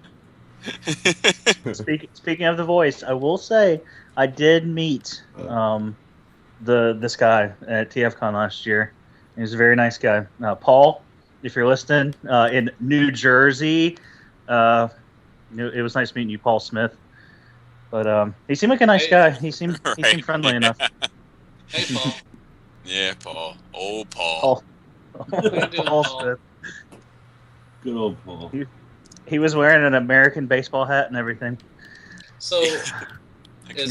[SPEAKER 7] Speaking of the voice, I will say I did meet this guy at TFCon last year. He was a very nice guy. Paul, if you're listening, in New Jersey. It was nice meeting you, Paul Smith. But he seemed like a nice guy. He seemed friendly enough.
[SPEAKER 3] Hey, Paul.
[SPEAKER 1] Yeah, Paul. Old Paul.
[SPEAKER 7] Paul Smith.
[SPEAKER 9] Good old Paul.
[SPEAKER 7] He was wearing an American baseball hat and everything.
[SPEAKER 3] So, is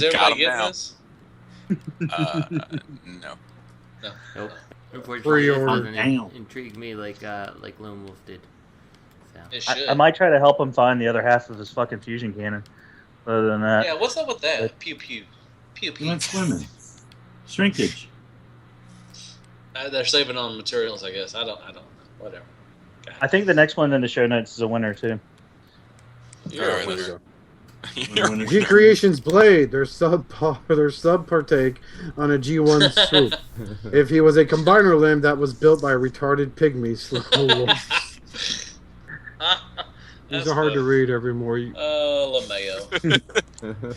[SPEAKER 3] everybody getting this?
[SPEAKER 1] No.
[SPEAKER 2] Nope. Unfortunately, it doesn't
[SPEAKER 9] Damn.
[SPEAKER 2] intrigue me like Lone Wolf did. So.
[SPEAKER 3] It should.
[SPEAKER 7] I might try to help him find the other half of his fucking fusion cannon. Other than that,
[SPEAKER 3] Yeah, what's up with that? Pew pew. Pew
[SPEAKER 9] He
[SPEAKER 3] pew.
[SPEAKER 9] went swimming. Shrinkage.
[SPEAKER 3] They're saving on materials, I guess. I don't know. Whatever. God.
[SPEAKER 7] I think the next one in the show notes is a winner too.
[SPEAKER 3] You're a
[SPEAKER 1] There we
[SPEAKER 3] winner.
[SPEAKER 1] go.
[SPEAKER 8] GCreations Blade, their sub partake on a G1 Swoop. If he was a combiner limb that was built by a retarded pygmy slow. These are hard to read every more.
[SPEAKER 3] Oh, LeMayo.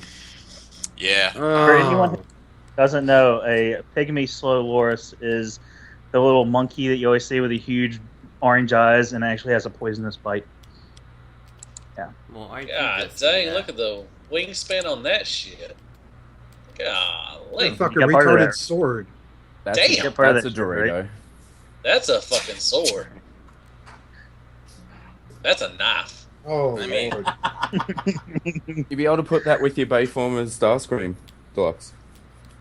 [SPEAKER 1] Yeah.
[SPEAKER 7] For anyone who doesn't know, a pygmy slow loris is the little monkey that you always see with the huge orange eyes and actually has a poisonous bite. Yeah.
[SPEAKER 2] Well, I
[SPEAKER 3] God dang, look at the wingspan on that shit. Golly.
[SPEAKER 8] That fucking
[SPEAKER 7] You got part of
[SPEAKER 8] retarded
[SPEAKER 7] that.
[SPEAKER 8] sword.
[SPEAKER 10] That's
[SPEAKER 3] Damn.
[SPEAKER 10] that's a Dorito.
[SPEAKER 3] That's a fucking sword. That's a knife.
[SPEAKER 8] Oh,
[SPEAKER 1] I mean-
[SPEAKER 8] Lord.
[SPEAKER 10] You'd be able to put that with your Bayformers Starscream Deluxe.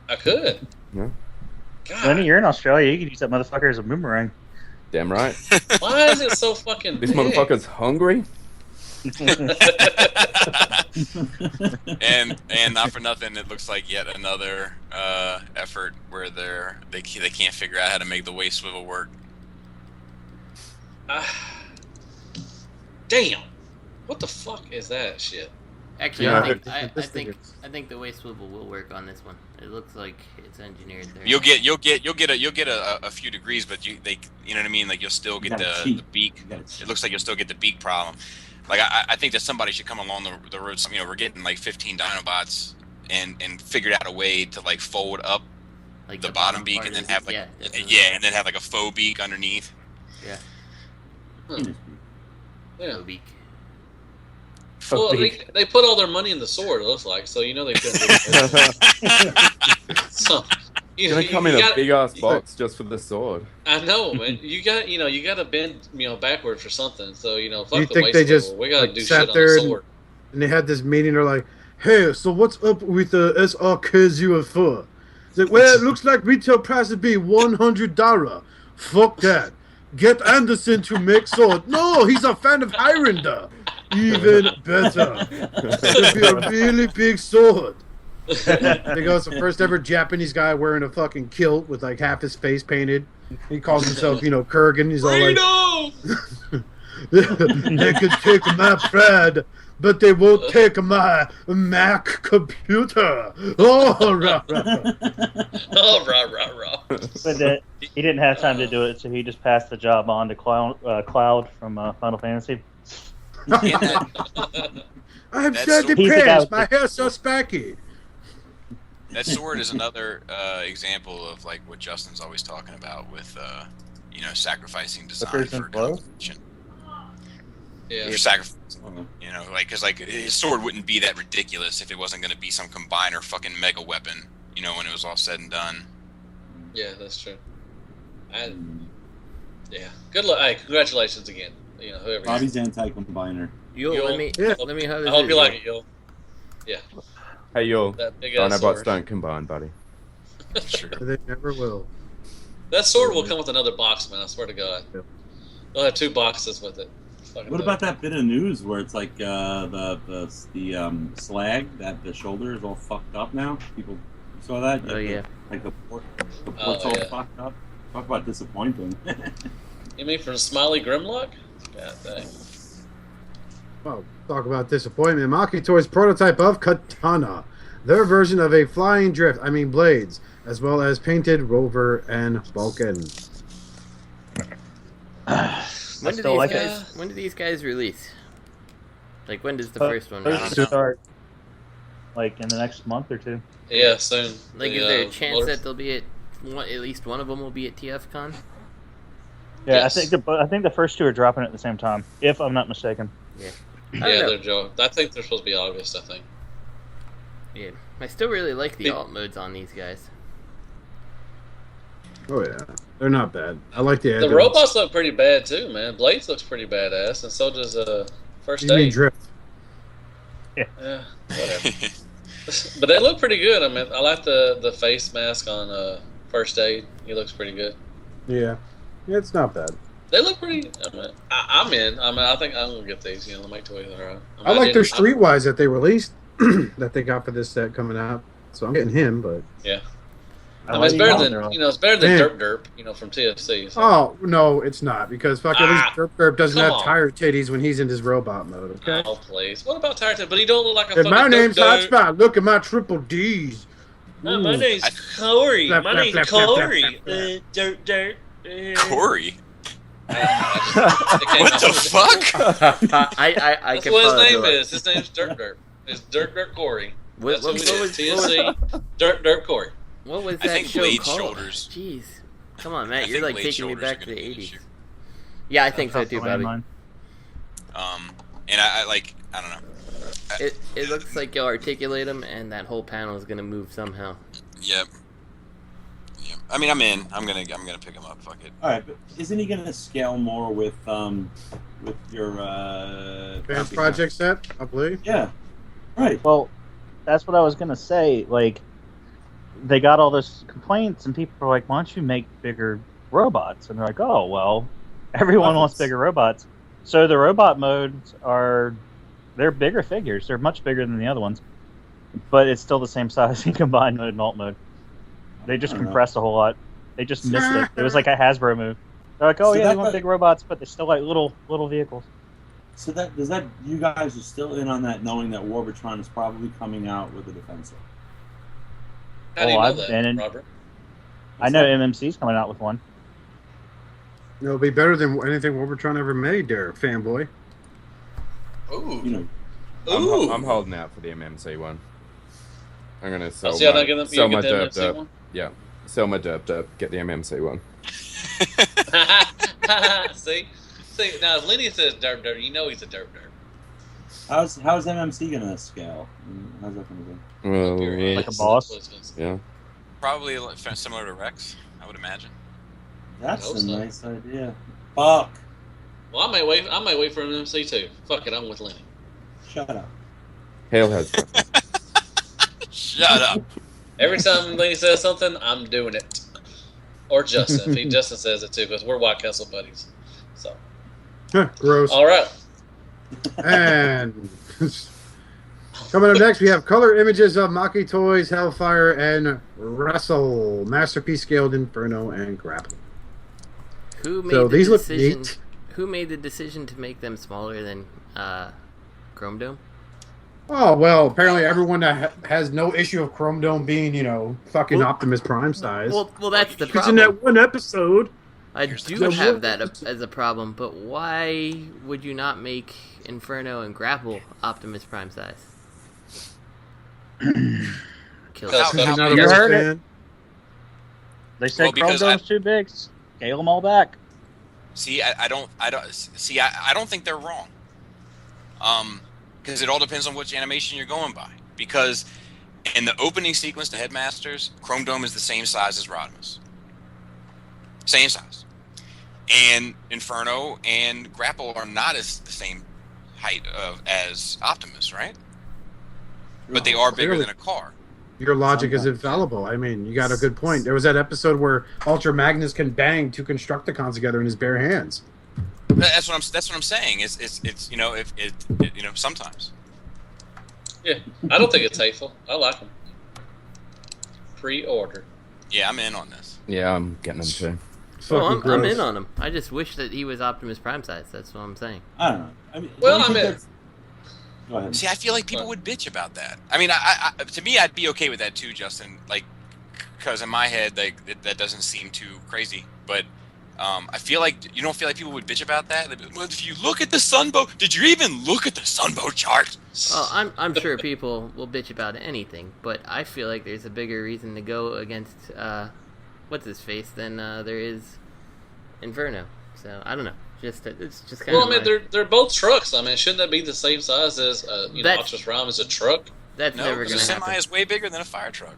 [SPEAKER 3] I could.
[SPEAKER 10] Yeah.
[SPEAKER 7] Lenny,
[SPEAKER 3] God,
[SPEAKER 7] you're in Australia. You could use that motherfucker as a boomerang.
[SPEAKER 10] Damn right.
[SPEAKER 3] why is it so fucking
[SPEAKER 10] This
[SPEAKER 3] big?
[SPEAKER 10] motherfucker's hungry.
[SPEAKER 1] and not for nothing, it looks like yet another effort where they can't figure out how to make the waist swivel work.
[SPEAKER 3] Damn. What the fuck is that shit?
[SPEAKER 2] Actually,
[SPEAKER 7] Yeah.
[SPEAKER 2] I think the waist swivel will work on this one. It looks like it's engineered there.
[SPEAKER 1] You'll get a few degrees, but you know what I mean. Like you'll still get the beak. It looks like you'll still get the beak problem. Like I think that somebody should come along the road. You know, we're getting like 15 Dinobots and figured out a way to like fold up
[SPEAKER 2] like
[SPEAKER 1] the bottom beak
[SPEAKER 2] part
[SPEAKER 1] and then
[SPEAKER 2] is-
[SPEAKER 1] have like
[SPEAKER 2] definitely.
[SPEAKER 1] and then have like a faux beak underneath.
[SPEAKER 2] Yeah.
[SPEAKER 3] Yeah.
[SPEAKER 2] Beak.
[SPEAKER 3] Well, they put all their money in the sword, it looks like, so you know they couldn't do it. So, You
[SPEAKER 10] It's gonna come in a
[SPEAKER 3] gotta-
[SPEAKER 10] big ass box just for the sword.
[SPEAKER 3] I know, man. You got to bend, backwards for something. So fuck
[SPEAKER 8] You
[SPEAKER 3] the
[SPEAKER 8] think
[SPEAKER 3] waist
[SPEAKER 8] they just
[SPEAKER 3] level. We gotta
[SPEAKER 8] like,
[SPEAKER 3] do
[SPEAKER 8] sat
[SPEAKER 3] shit on
[SPEAKER 8] there
[SPEAKER 3] the
[SPEAKER 8] and-
[SPEAKER 3] sword.
[SPEAKER 8] And they had this meeting. They're like, "Hey, so what's up with the SRKs UFO?" It's like, well, it looks like retail price would be $100. Fuck that. Get Anderson to make sword. No, he's a fan of Highlander. Even better. It'll be a really big sword. They go, it's the first ever Japanese guy wearing a fucking kilt with like half his face painted. He calls himself, Kurgan. He's all like, they could take my pride, but they won't take my Mac computer. Oh, rah, rah.
[SPEAKER 3] Oh, rah.
[SPEAKER 7] But he didn't have time to do it, so he just passed the job on to Cloud from Final Fantasy.
[SPEAKER 8] I have
[SPEAKER 1] That's
[SPEAKER 8] dirty
[SPEAKER 7] He's the guy
[SPEAKER 8] pants.
[SPEAKER 7] with
[SPEAKER 8] My
[SPEAKER 7] the-
[SPEAKER 8] hair's so spiky.
[SPEAKER 1] That sword is another example of like what Justin's always talking about with sacrificing design
[SPEAKER 7] Hookers
[SPEAKER 1] for
[SPEAKER 7] and blows?
[SPEAKER 1] competition.
[SPEAKER 3] Yeah.
[SPEAKER 1] You're sacrificing, because his sword wouldn't be that ridiculous if it wasn't going to be some combiner fucking mega weapon. When it was all said and done.
[SPEAKER 3] Yeah, that's true. Yeah. Good luck. Hey, congratulations again. Whoever.
[SPEAKER 9] Bobby's anti-combiner.
[SPEAKER 2] Let me
[SPEAKER 3] I hope you like it, yo. Yeah.
[SPEAKER 10] Hey, y'all.
[SPEAKER 3] That big ass
[SPEAKER 10] Dinobots
[SPEAKER 3] sword.
[SPEAKER 10] don't combine, buddy.
[SPEAKER 1] Sure.
[SPEAKER 8] They never will.
[SPEAKER 3] That sword will come with another box, man. I swear to God.
[SPEAKER 8] Yep.
[SPEAKER 3] They'll have 2 boxes with it.
[SPEAKER 9] What about that bit of news where it's like the slag that the shoulder is all fucked up now? People saw that?
[SPEAKER 2] Oh, yeah.
[SPEAKER 9] Like the port's
[SPEAKER 3] Oh,
[SPEAKER 9] all
[SPEAKER 3] yeah.
[SPEAKER 9] fucked up. Talk about disappointing.
[SPEAKER 3] You mean from Smiley Grimlock? God dang.
[SPEAKER 8] Well, talk about disappointment. Maketoys prototype of Katana, their version of a flying blades, as well as painted Rover and Vulcan.
[SPEAKER 2] When do these guys release? Like, when does the first one
[SPEAKER 7] Those
[SPEAKER 2] release?
[SPEAKER 7] should start like in the next month or two.
[SPEAKER 3] Yeah, soon.
[SPEAKER 2] Like, is there a chance that they'll be at least one of them will be at TFCon?
[SPEAKER 7] Yeah,
[SPEAKER 3] Yes.
[SPEAKER 7] I think the first two are dropping at the same time, if I'm not mistaken.
[SPEAKER 2] Yeah.
[SPEAKER 3] Yeah, they're Joe. I think they're supposed to be August. I think.
[SPEAKER 2] Yeah, I still really like the alt modes on these guys.
[SPEAKER 8] Oh yeah, they're not bad. I like the.
[SPEAKER 3] The
[SPEAKER 8] add-ons.
[SPEAKER 3] robots look pretty bad too, man. Blades looks pretty badass, and so does First
[SPEAKER 8] You mean
[SPEAKER 3] Aid.
[SPEAKER 8] drift?
[SPEAKER 3] Yeah, whatever. But they look pretty good. I mean, I like the face mask on First Aid. He looks pretty good.
[SPEAKER 8] Yeah, it's not bad.
[SPEAKER 3] They look pretty. I'm in. I think I'm gonna get these. The Maketoys are.
[SPEAKER 8] I like their Streetwise that they released that they got for this set coming out. So I'm getting him, but
[SPEAKER 3] Yeah.
[SPEAKER 7] I
[SPEAKER 3] It's
[SPEAKER 7] like
[SPEAKER 3] better
[SPEAKER 7] them.
[SPEAKER 3] than it's better than
[SPEAKER 8] Man.
[SPEAKER 3] Derp, from TFC. So.
[SPEAKER 8] oh no, it's not because fuck at least Derp doesn't
[SPEAKER 3] come
[SPEAKER 8] have
[SPEAKER 3] on.
[SPEAKER 8] tire titties when he's in his robot mode. Okay.
[SPEAKER 3] Oh please! What about Tyrant? But he don't look like a
[SPEAKER 8] And
[SPEAKER 3] fucking
[SPEAKER 8] my name's
[SPEAKER 3] Derp.
[SPEAKER 8] Hotspot. Look at my triple D's.
[SPEAKER 3] No, my
[SPEAKER 8] Ooh.
[SPEAKER 3] name's Corey.
[SPEAKER 8] Flap,
[SPEAKER 3] My
[SPEAKER 8] flap,
[SPEAKER 3] name's
[SPEAKER 8] flap, flap,
[SPEAKER 3] Corey.
[SPEAKER 8] flap, flap,
[SPEAKER 3] Dirt.
[SPEAKER 1] Corey.
[SPEAKER 3] What
[SPEAKER 1] What the fuck?
[SPEAKER 2] I
[SPEAKER 3] That's
[SPEAKER 2] can
[SPEAKER 3] what his
[SPEAKER 2] follow
[SPEAKER 3] name
[SPEAKER 2] the-
[SPEAKER 3] is. His name's Dirt. It's Dirt Corey.
[SPEAKER 2] What,
[SPEAKER 3] That's
[SPEAKER 2] what,
[SPEAKER 3] who
[SPEAKER 2] what
[SPEAKER 3] it
[SPEAKER 2] was,
[SPEAKER 3] is. TFC. Dirt Corey.
[SPEAKER 2] what was
[SPEAKER 1] I
[SPEAKER 2] that
[SPEAKER 1] think
[SPEAKER 2] show
[SPEAKER 1] Blade
[SPEAKER 2] called?
[SPEAKER 1] Shoulders.
[SPEAKER 2] Jeez, come on,
[SPEAKER 1] I
[SPEAKER 2] Matt, you're
[SPEAKER 1] think
[SPEAKER 2] like
[SPEAKER 1] Blade
[SPEAKER 2] taking me
[SPEAKER 1] Shoulders are
[SPEAKER 2] back to
[SPEAKER 1] gonna
[SPEAKER 2] the
[SPEAKER 1] be this
[SPEAKER 2] 80s.
[SPEAKER 1] year.
[SPEAKER 2] Yeah, I think so
[SPEAKER 7] That's
[SPEAKER 2] too,
[SPEAKER 7] the one in
[SPEAKER 2] Bobby.
[SPEAKER 7] mind.
[SPEAKER 1] And I don't know.
[SPEAKER 2] It looks like you'll articulate them, and that whole panel is gonna move somehow.
[SPEAKER 1] Yep. I mean, I'm in. I'm gonna pick him up. Fuck it.
[SPEAKER 9] All right, but isn't he going to scale more with your
[SPEAKER 8] Advanced project set, I believe.
[SPEAKER 9] Yeah, right.
[SPEAKER 7] Well, that's what I was gonna say. Like, they got all those complaints, and people are like, "Why don't you make bigger robots?" And they're like, "Oh, well, everyone wants bigger robots." So the robot modes they're bigger figures. They're much bigger than the other ones, but it's still the same size in combined mode and alt mode. They just
[SPEAKER 9] I don't know.
[SPEAKER 7] compressed a whole lot. They just missed it. It was like a Hasbro move. They're like, "Oh
[SPEAKER 9] So
[SPEAKER 7] yeah,
[SPEAKER 9] that-
[SPEAKER 7] we want big robots, but they're still like little vehicles."
[SPEAKER 9] So does that you guys are still in on that, knowing that Warbotron is probably coming out with a defensor?
[SPEAKER 3] How do you
[SPEAKER 7] Oh,
[SPEAKER 3] know
[SPEAKER 7] I've
[SPEAKER 3] that,
[SPEAKER 7] been in-
[SPEAKER 3] Robert?
[SPEAKER 7] I know MMC's coming out with one.
[SPEAKER 8] It'll be better than anything Warbotron ever made, there, fanboy.
[SPEAKER 3] Ooh.
[SPEAKER 9] You know,
[SPEAKER 3] Ooh.
[SPEAKER 10] I'm holding out for the MMC one. I'm gonna sell
[SPEAKER 3] So you're
[SPEAKER 10] my,
[SPEAKER 3] not gonna
[SPEAKER 10] sell
[SPEAKER 3] you
[SPEAKER 10] my
[SPEAKER 3] get the
[SPEAKER 10] derp
[SPEAKER 3] MMC
[SPEAKER 10] derp.
[SPEAKER 3] one?
[SPEAKER 10] Yeah, sell my derp, get the MMC one.
[SPEAKER 3] See, now if Lenny says Dirt, you know he's a Dirt.
[SPEAKER 9] how's MMC going to scale? How's that going to be?
[SPEAKER 10] Well,
[SPEAKER 3] Your
[SPEAKER 7] Like a
[SPEAKER 3] ass.
[SPEAKER 7] boss?
[SPEAKER 3] That's what it's
[SPEAKER 10] yeah.
[SPEAKER 1] probably similar to Rex, I would imagine.
[SPEAKER 9] That's a nice idea. Fuck.
[SPEAKER 3] Well, I might wait for an MC too. Fuck it, I'm with Lenny.
[SPEAKER 9] Shut up.
[SPEAKER 10] Hale has.
[SPEAKER 1] Shut up.
[SPEAKER 3] Every time Lenny says something, I'm doing it. Or Justin. Justin says it too, because we're White Castle buddies. So.
[SPEAKER 8] Gross.
[SPEAKER 3] All right.
[SPEAKER 8] And coming up next, we have color images of Maketoys, Hellfire, and Wrestle. Masterpiece scaled Inferno and Grapple.
[SPEAKER 2] Who made
[SPEAKER 8] So
[SPEAKER 2] the
[SPEAKER 8] these look
[SPEAKER 2] decision?
[SPEAKER 8] neat.
[SPEAKER 2] Who made the decision to make them smaller than Chrome Dome?
[SPEAKER 8] Oh, well, apparently everyone that has no issue of Chrome Dome being, fucking Optimus Prime size.
[SPEAKER 2] Well, that's the
[SPEAKER 8] Because in
[SPEAKER 2] problem.
[SPEAKER 8] that one episode...
[SPEAKER 2] I do have that as a problem, but why would you not make Inferno and Grapple Optimus Prime size? Kill
[SPEAKER 7] You heard it. They said
[SPEAKER 1] Well,
[SPEAKER 7] Chrome
[SPEAKER 1] because
[SPEAKER 7] Dome's too big. Scale them all back.
[SPEAKER 1] See, I don't think they're wrong. Because it all depends on which animation you're going by. Because in the opening sequence to Headmasters, Chrome Dome is the same size as Rodimus. Same size. And Inferno and Grapple are not the same height as Optimus, right? But they are bigger than a car.
[SPEAKER 8] Your logic is infallible. I mean, you got a good point. There was that episode where Ultra Magnus can bang two Constructicons together in his bare hands.
[SPEAKER 1] That's what I'm saying. It's sometimes.
[SPEAKER 3] Yeah, I don't think it's hateful. I like them. Pre-order.
[SPEAKER 1] Yeah, I'm in on this.
[SPEAKER 10] Yeah, I'm getting them too.
[SPEAKER 2] Oh, I'm in on him. I just wish that he was Optimus Prime size. That's what I'm saying.
[SPEAKER 9] I don't know. I mean,
[SPEAKER 3] well, I mean,
[SPEAKER 9] go ahead.
[SPEAKER 1] See, I feel like people would bitch about that. I mean, I to me, I'd be okay with that too, Justin. Like, because in my head, like that doesn't seem too crazy. But I feel like you don't feel like people would bitch about that. Well, if you look at the Sunbow, did you even look at the Sunbow chart?
[SPEAKER 2] Well, I'm sure people will bitch about anything, but I feel like there's a bigger reason to go against what's his face than there is Inferno. So I don't know. It's just kind of.
[SPEAKER 3] Well, I mean, they're both trucks. I mean, shouldn't that be the same size as Optimus Prime is a truck?
[SPEAKER 2] That's never going to happen.
[SPEAKER 1] A semi is way bigger than a fire truck.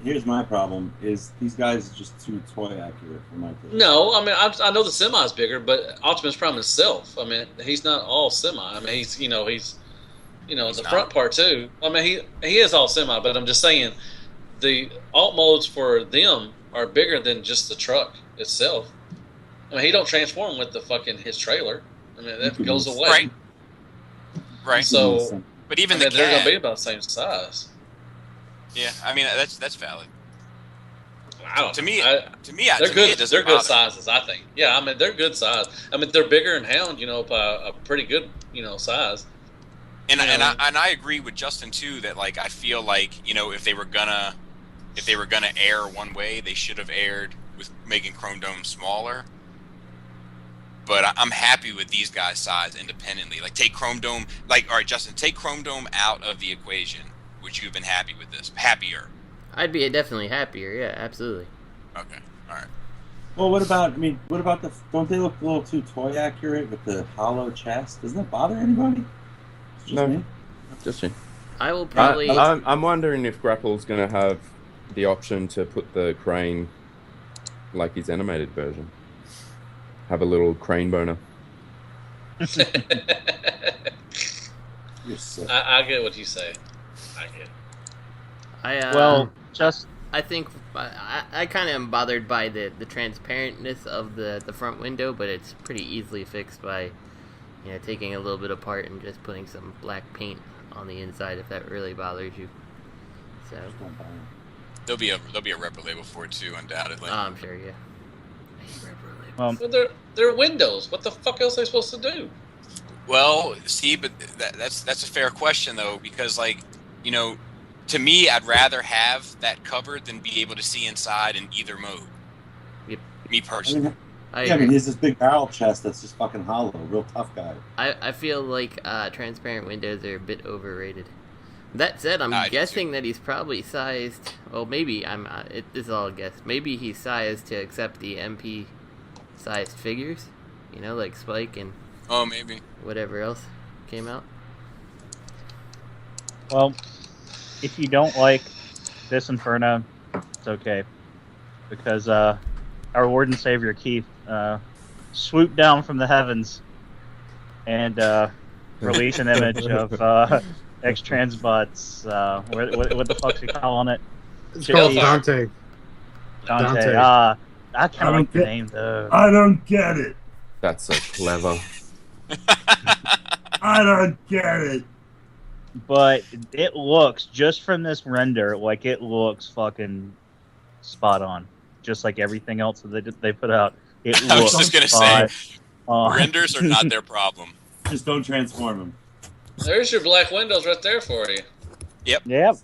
[SPEAKER 9] Here's my problem: is these guys are just too toy accurate for my taste.
[SPEAKER 3] No, I mean I know the semi is bigger, but Optimus Prime himself, I mean, he's not all semi. I mean, he's the front part too. I mean, he is all semi, but I'm just saying the alt modes for them are bigger than just the truck itself. I mean, he don't transform with his trailer. I mean, that goes away.
[SPEAKER 1] Right.
[SPEAKER 3] So,
[SPEAKER 1] but even
[SPEAKER 3] they're going to be about the same size.
[SPEAKER 1] Yeah, I mean that's valid.
[SPEAKER 3] I don't.
[SPEAKER 1] To me,
[SPEAKER 3] they're good. They're good sizes, I think. Yeah, I mean they're good size. I mean they're bigger in Hound, by a pretty good, size.
[SPEAKER 1] And I agree with Justin too that like I feel like if they were gonna err one way, they should have erred with making Chrome Dome smaller. But I'm happy with these guys' size independently. Like take Chrome Dome. Like all right, Justin, take Chrome Dome out of the equation. Would you have been happy with this? Happier?
[SPEAKER 2] I'd be definitely happier. Yeah, absolutely.
[SPEAKER 1] Okay, all right.
[SPEAKER 9] Well, what about the? Don't they look a little too toy accurate with the hollow chest? Doesn't that bother anybody? It's just me.
[SPEAKER 10] Just me.
[SPEAKER 2] I will probably.
[SPEAKER 10] I'm wondering if Grapple's going to have the option to put the crane like his animated version. Have a little crane boner.
[SPEAKER 9] You're sick.
[SPEAKER 3] I get what you say. I get.
[SPEAKER 2] I think I kind of am bothered by the transparentness of the front window, but it's pretty easily fixed by taking a little bit apart and just putting some black paint on the inside if that really bothers you. So
[SPEAKER 1] there'll be a repro label for it too, undoubtedly.
[SPEAKER 2] I'm sure, yeah.
[SPEAKER 3] Well, they're windows. What the fuck else are they supposed to do?
[SPEAKER 1] Well, see, but that's a fair question though, because to me, I'd rather have that covered than be able to see inside in either mode.
[SPEAKER 2] Yep.
[SPEAKER 1] Me personally.
[SPEAKER 9] I mean, he's this big barrel chest that's just fucking hollow, real tough guy.
[SPEAKER 2] I feel like transparent windows are a bit overrated. That said, I'm guessing that he's probably sized. Well, maybe this is all a guess. Maybe he's sized to accept the MP-sized figures, like Spike and
[SPEAKER 1] maybe
[SPEAKER 2] whatever else came out.
[SPEAKER 7] Well, if you don't like this Inferno, it's okay. Because our Lord and Savior Keith swooped down from the heavens and released an image of Xtransbots. What the fuck's he calling it?
[SPEAKER 8] It's called Dante.
[SPEAKER 7] Dante. I kind of like the name though.
[SPEAKER 6] I don't get it.
[SPEAKER 10] That's so clever.
[SPEAKER 6] I don't get it.
[SPEAKER 7] But it looks, just from this render, like it looks fucking spot on. Just like everything else that they put out. It
[SPEAKER 1] I was just gonna say,
[SPEAKER 7] on.
[SPEAKER 1] renders are not their problem.
[SPEAKER 9] Just don't transform them.
[SPEAKER 3] There's your black windows right there for you.
[SPEAKER 7] Yep.
[SPEAKER 8] Yeah,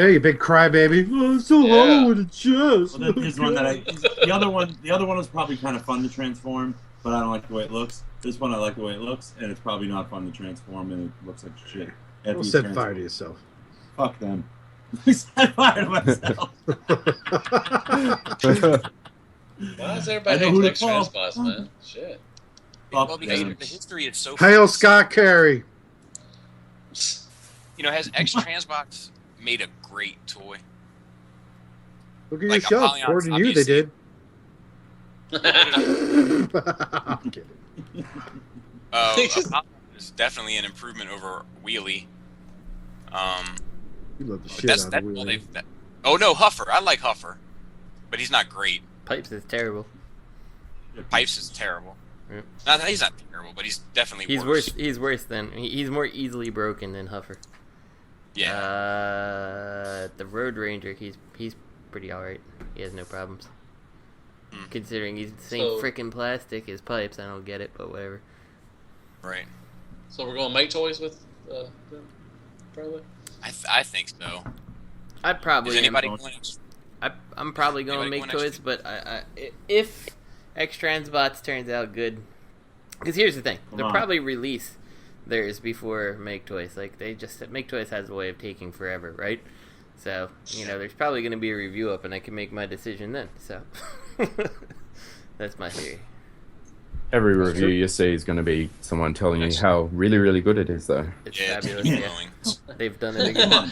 [SPEAKER 8] you big crybaby. Oh, it's so hollow with a chest.
[SPEAKER 9] Well, there's one that the other one was probably kind of fun to transform, but I don't like the way it looks. This one I like the way it looks, and it's probably not fun to transform, and it looks like shit.
[SPEAKER 8] Don't set fire to yourself.
[SPEAKER 9] Fuck them. I set fire to myself.
[SPEAKER 3] Why is everybody hating Xtransbots, man? Shit.
[SPEAKER 1] Well, because the history is so.
[SPEAKER 8] Hail Scott Carey.
[SPEAKER 1] You know, has Xtransbots made a great toy?
[SPEAKER 8] Look at
[SPEAKER 1] Like
[SPEAKER 8] your shelf.
[SPEAKER 1] Apollyon,
[SPEAKER 8] More than you, they did. I'm kidding.
[SPEAKER 1] Apollyon is definitely an improvement over Wheelie.
[SPEAKER 8] You love the shit out of the wheel.
[SPEAKER 1] Oh no, Huffer. I like Huffer, but he's not great.
[SPEAKER 2] Pipes is terrible.
[SPEAKER 1] Pipes is terrible.
[SPEAKER 2] Yeah.
[SPEAKER 1] He's not terrible, but he's definitely
[SPEAKER 2] He's
[SPEAKER 1] worse.
[SPEAKER 2] He's worse than. He's more easily broken than Huffer.
[SPEAKER 1] Yeah.
[SPEAKER 2] The Road Ranger, he's pretty alright. He has no problems. Considering he's the same frickin' plastic as Pipes, I don't get it, but whatever.
[SPEAKER 1] Right.
[SPEAKER 3] So we're going Maketoys with them, probably?
[SPEAKER 1] I think so.
[SPEAKER 2] I probably
[SPEAKER 1] Is anybody
[SPEAKER 2] am.
[SPEAKER 1] going?
[SPEAKER 2] I'm probably going to Maketoys, but if Xtransbots turns out good, because here's the thing, they'll probably release theirs before Maketoys. Like Maketoys has a way of taking forever, right? So there's probably going to be a review up, and I can make my decision then. So that's my theory.
[SPEAKER 10] Every review you see is going to be someone telling you how really, really good it is, though.
[SPEAKER 2] It's fabulous. Yeah. They've done it again.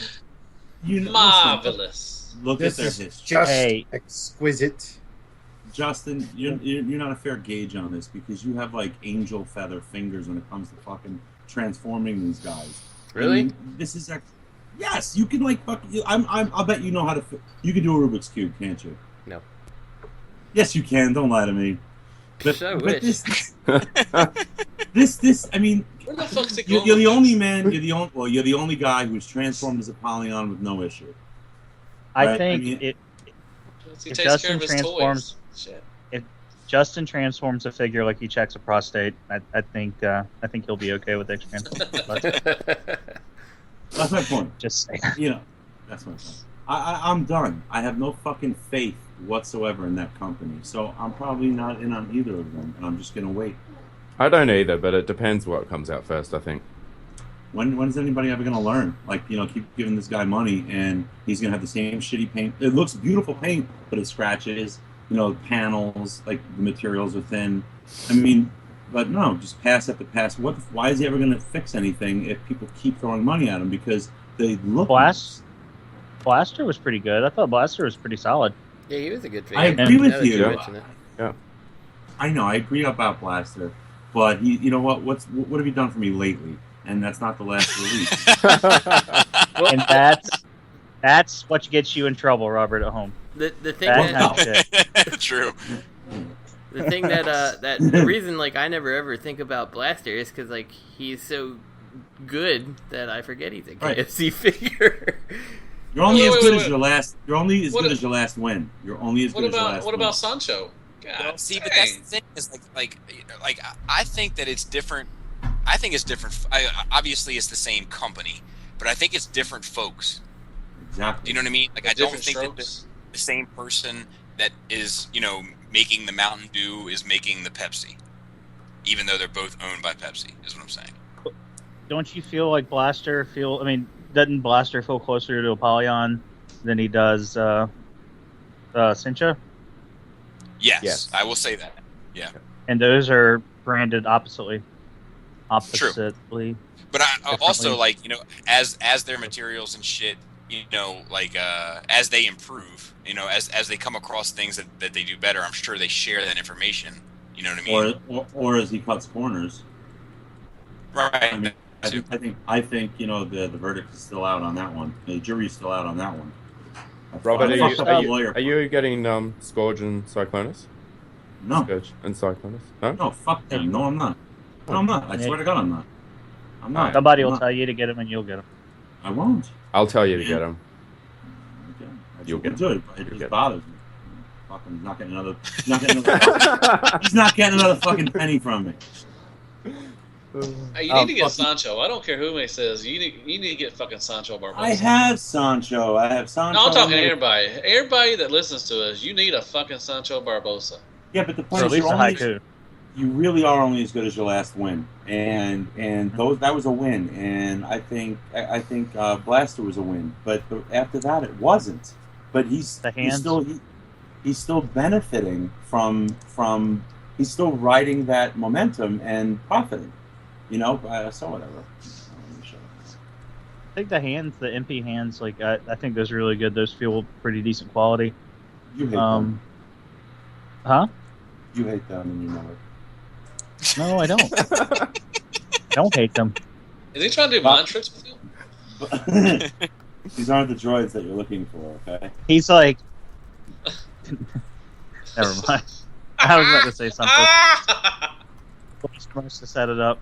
[SPEAKER 3] Marvelous.
[SPEAKER 9] Look at their history.
[SPEAKER 8] Just exquisite.
[SPEAKER 9] Justin, you're not a fair gauge on this because you have like angel feather fingers when it comes to fucking transforming these guys.
[SPEAKER 2] Really?
[SPEAKER 9] I mean, this is yes, you can like fuck. I'll bet you know how to. You can do a Rubik's cube, can't you?
[SPEAKER 2] No.
[SPEAKER 9] Yes, you can. Don't lie to me. But
[SPEAKER 2] wish.
[SPEAKER 9] This. I mean,
[SPEAKER 3] where the fuck's it going?
[SPEAKER 9] You're the only man. You're the only guy who's transformed as Apollyon with no issue.
[SPEAKER 7] I think if Justin transforms, if Justin transforms a figure like he checks a prostate, I think he'll be okay with Xtransbots.
[SPEAKER 9] That's my point.
[SPEAKER 7] Just saying.
[SPEAKER 9] That's my point. I'm done. I have no fucking faith whatsoever in that company, so I'm probably not in on either of them, and I'm just gonna wait.
[SPEAKER 10] I don't either, but it depends what comes out first, I think.
[SPEAKER 9] When is anybody ever gonna learn? Like, keep giving this guy money, and he's gonna have the same shitty paint. It looks beautiful paint, but it scratches. Panels, like the materials are thin. I mean, but no, just pass after pass. Why is he ever gonna fix anything if people keep throwing money at him because they look?
[SPEAKER 7] Blaster was pretty good. I thought Blaster was pretty solid.
[SPEAKER 2] Yeah, he was a good figure.
[SPEAKER 9] I agree with you.
[SPEAKER 10] Yeah.
[SPEAKER 9] I know. I agree about Blaster, but you know what? What have you done for me lately? And that's not the last release.
[SPEAKER 7] And that's what gets you in trouble, Robert, at home.
[SPEAKER 2] The thing that
[SPEAKER 1] true.
[SPEAKER 2] The thing that the reason I never ever think about Blaster is because he's so good that I forget he's a KFC figure.
[SPEAKER 9] You're only as good as your last. You're only as good as your last win. You're only as good as your last win.
[SPEAKER 3] What about Sancho? God,
[SPEAKER 1] see, but that's the thing is I think that it's different. I think it's different. Obviously, it's the same company, but I think it's different folks.
[SPEAKER 9] Exactly.
[SPEAKER 1] Do you know what I mean? I don't think that the same person that is making the Mountain Dew is making the Pepsi, even though they're both owned by Pepsi. Is what I'm saying.
[SPEAKER 7] Don't you feel like Blaster doesn't Blaster feel closer to Apollyon than he does Cincha?
[SPEAKER 1] Yes, I will say that. Yeah.
[SPEAKER 7] And those are branded oppositely.
[SPEAKER 1] True. But I also as their materials and shit like as they improve, as they come across things that they do better, I'm sure they share that information. You know what I mean?
[SPEAKER 9] Or as he cuts corners.
[SPEAKER 1] Right.
[SPEAKER 9] I mean, I think the verdict is still out on that one. The jury's still out on that one.
[SPEAKER 10] Robert, are you getting Scourge and Cyclonus?
[SPEAKER 9] No.
[SPEAKER 10] Scourge and Cyclonus? Huh?
[SPEAKER 9] No, fuck them. No, I'm not. No, I'm not. I swear to God, I'm not. I'm not.
[SPEAKER 7] Somebody will tell you to get them, and you'll get them.
[SPEAKER 9] I won't.
[SPEAKER 10] I'll tell you to get them.
[SPEAKER 9] Okay.
[SPEAKER 10] You'll get
[SPEAKER 9] do it. It just bothers me. Fucking not getting another. He's not getting another fucking penny from me.
[SPEAKER 3] You need to get Sancho. I don't care who may says. You need to get fucking Sancho Barbosa.
[SPEAKER 9] I have Sancho.
[SPEAKER 3] No, I'm talking to everybody. Everybody that listens to us, you need a fucking Sancho Barbosa.
[SPEAKER 9] Yeah, but the point is, you really are only as good as your last win, and that was a win, and I think Blaster was a win, but after that it wasn't. But he's still benefiting from he's still riding that momentum and profiting. So whatever.
[SPEAKER 7] I think the MP hands, like I think those are really good. Those feel pretty decent quality.
[SPEAKER 9] You hate them.
[SPEAKER 7] Huh?
[SPEAKER 9] You hate them, and you know it.
[SPEAKER 7] No, I don't. I don't hate them.
[SPEAKER 3] Is he trying to do mind tricks with you?
[SPEAKER 9] These aren't the droids that you're looking for, okay?
[SPEAKER 7] He's like... Never mind. I was about to say something. Let's to set it up.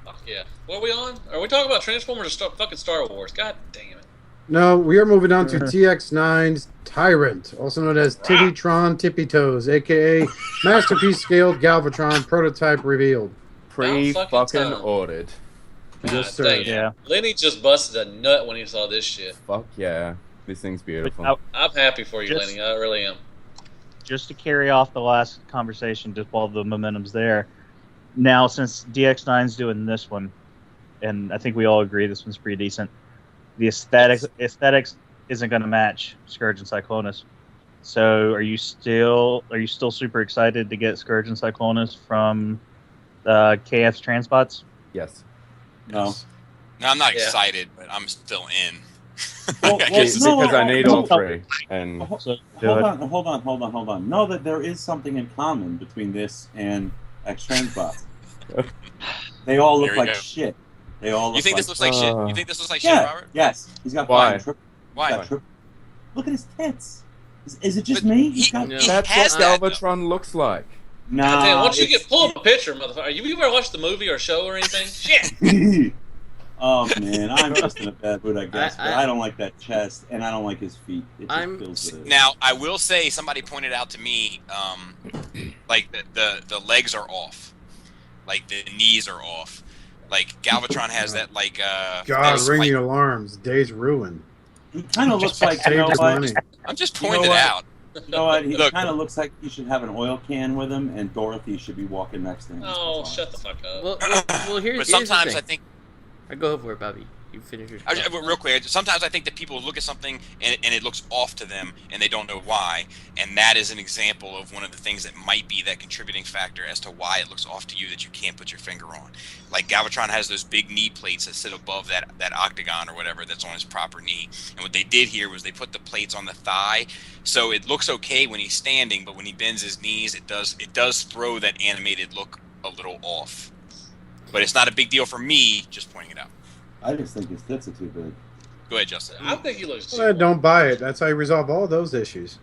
[SPEAKER 3] Fuck yeah. What are we on? Are we talking about Transformers or fucking Star Wars? God damn it.
[SPEAKER 8] No, we are moving on to Dx9's Tyrant, also known as Titty Tron Tippy Toes, a.k.a. Masterpiece Scaled Galvatron Prototype Revealed.
[SPEAKER 10] Pre-fucking ordered.
[SPEAKER 8] Yes, sir.
[SPEAKER 7] Yeah.
[SPEAKER 3] Lenny just busted a nut when he saw this shit.
[SPEAKER 10] Fuck yeah. This thing's beautiful.
[SPEAKER 3] I'm happy for you, Lenny. I really am.
[SPEAKER 7] Just to carry off the last conversation, just while the momentum's there. Now, since DX9's doing this one, and I think we all agree this one's pretty decent, the aesthetics isn't going to match Scourge and Cyclonus. So, are you still super excited to get Scourge and Cyclonus from KF's Transbots?
[SPEAKER 10] Yes.
[SPEAKER 9] No.
[SPEAKER 1] No, I'm not excited, but I'm still in.
[SPEAKER 10] Because I need all three. And
[SPEAKER 9] hold on. Know that there is something in common between this and Xtransbots. They all look like shit. They all.
[SPEAKER 1] You think this looks like shit? You think this looks like shit, Robert?
[SPEAKER 9] Yes. He's got
[SPEAKER 1] Why?
[SPEAKER 9] Why? Look at his tits. Is it just me?
[SPEAKER 10] That's what Galvatron looks like.
[SPEAKER 3] Nah. Damn, once you pull up a picture, motherfucker. You ever watched the movie or show or anything? Shit.
[SPEAKER 9] Oh man, I'm just in a bad mood, I guess. But I don't like that chest, and I don't like his feet. It just feels good.
[SPEAKER 1] Now, I will say, somebody pointed out to me, like the legs are off, like the knees are off. Like Galvatron has that, like
[SPEAKER 8] God, ringing alarms. Day's ruined.
[SPEAKER 9] He kind of looks like
[SPEAKER 1] I'm just pointing it out.
[SPEAKER 9] You know what? He kind of looks like he should have an oil can with him, and Dorothy should be walking next to him.
[SPEAKER 3] Oh, shut the fuck up.
[SPEAKER 2] Well, here's
[SPEAKER 1] but sometimes
[SPEAKER 2] the thing.
[SPEAKER 1] I think.
[SPEAKER 2] I go for it, Bobby. You finish your.
[SPEAKER 1] Real quick. Sometimes I think that people look at something and it looks off to them, and they don't know why. And that is an example of one of the things that might be that contributing factor as to why it looks off to you that you can't put your finger on. Like Galvatron has those big knee plates that sit above that octagon or whatever that's on his proper knee. And what they did here was they put the plates on the thigh, so it looks okay when he's standing, but when he bends his knees, it does throw that animated look a little off. But it's not a big deal for me, just pointing it out.
[SPEAKER 9] I just think his tits are too big.
[SPEAKER 1] Go ahead, Justin.
[SPEAKER 3] I think he looks
[SPEAKER 8] Well, don't buy it. That's how you resolve all those issues.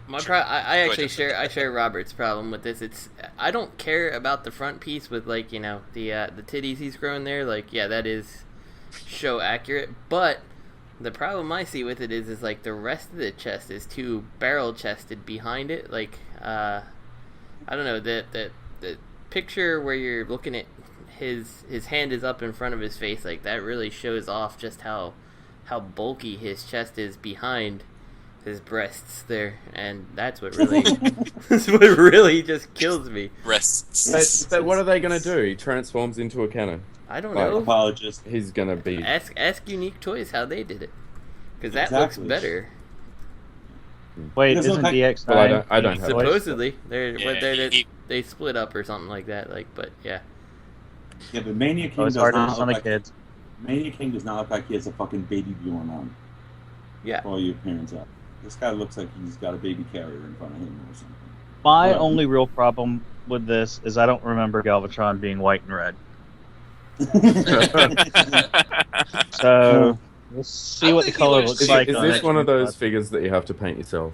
[SPEAKER 2] I actually share Robert's problem with this. I don't care about the front piece with, like, the titties he's growing there. Like, yeah, that is show accurate. But the problem I see with it is like the rest of the chest is too barrel chested behind it. Like, I don't know, the picture where you're looking at his hand is up in front of his face, like that really shows off just how bulky his chest is behind his breasts there, and that's what really just kills me.
[SPEAKER 1] Breasts.
[SPEAKER 10] But what are they gonna do? He transforms into a cannon.
[SPEAKER 2] I don't know.
[SPEAKER 9] Apologist.
[SPEAKER 10] He's gonna be.
[SPEAKER 2] Ask Unique Toys how they did it, because that looks better.
[SPEAKER 7] Wait, isn't DX9?
[SPEAKER 10] Well, I don't have.
[SPEAKER 2] Supposedly, they split up or something like that. Like, but yeah.
[SPEAKER 9] Yeah, but Mania King
[SPEAKER 7] it's harder on the kids.
[SPEAKER 9] Mania King does not look like he has a fucking baby Bjorn on.
[SPEAKER 2] Yeah.
[SPEAKER 9] For all your appearance out. This guy looks like he's got a baby carrier in front of him or something.
[SPEAKER 7] My only real problem with this is I don't remember Galvatron being white and red. So we'll see what the color looks like.
[SPEAKER 10] Is this one of those figures that you have to paint yourself?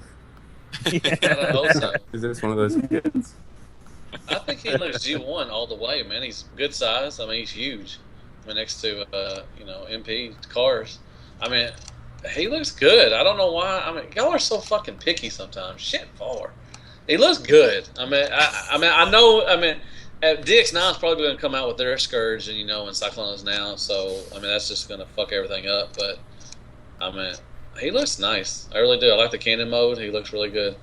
[SPEAKER 3] I hope so.
[SPEAKER 10] Is this one of those figures?
[SPEAKER 3] I think he looks G1 all the way, man. He's good size. I mean, he's huge. I mean, next to MP cars. I mean, he looks good. I don't know why. I mean, y'all are so fucking picky sometimes. Shit, far. He looks good. I mean, I know. I mean, DX9 is probably going to come out with their Scourge and and Cyclones now. So I mean, that's just going to fuck everything up. But I mean, he looks nice. I really do. I like the cannon mode. He looks really good.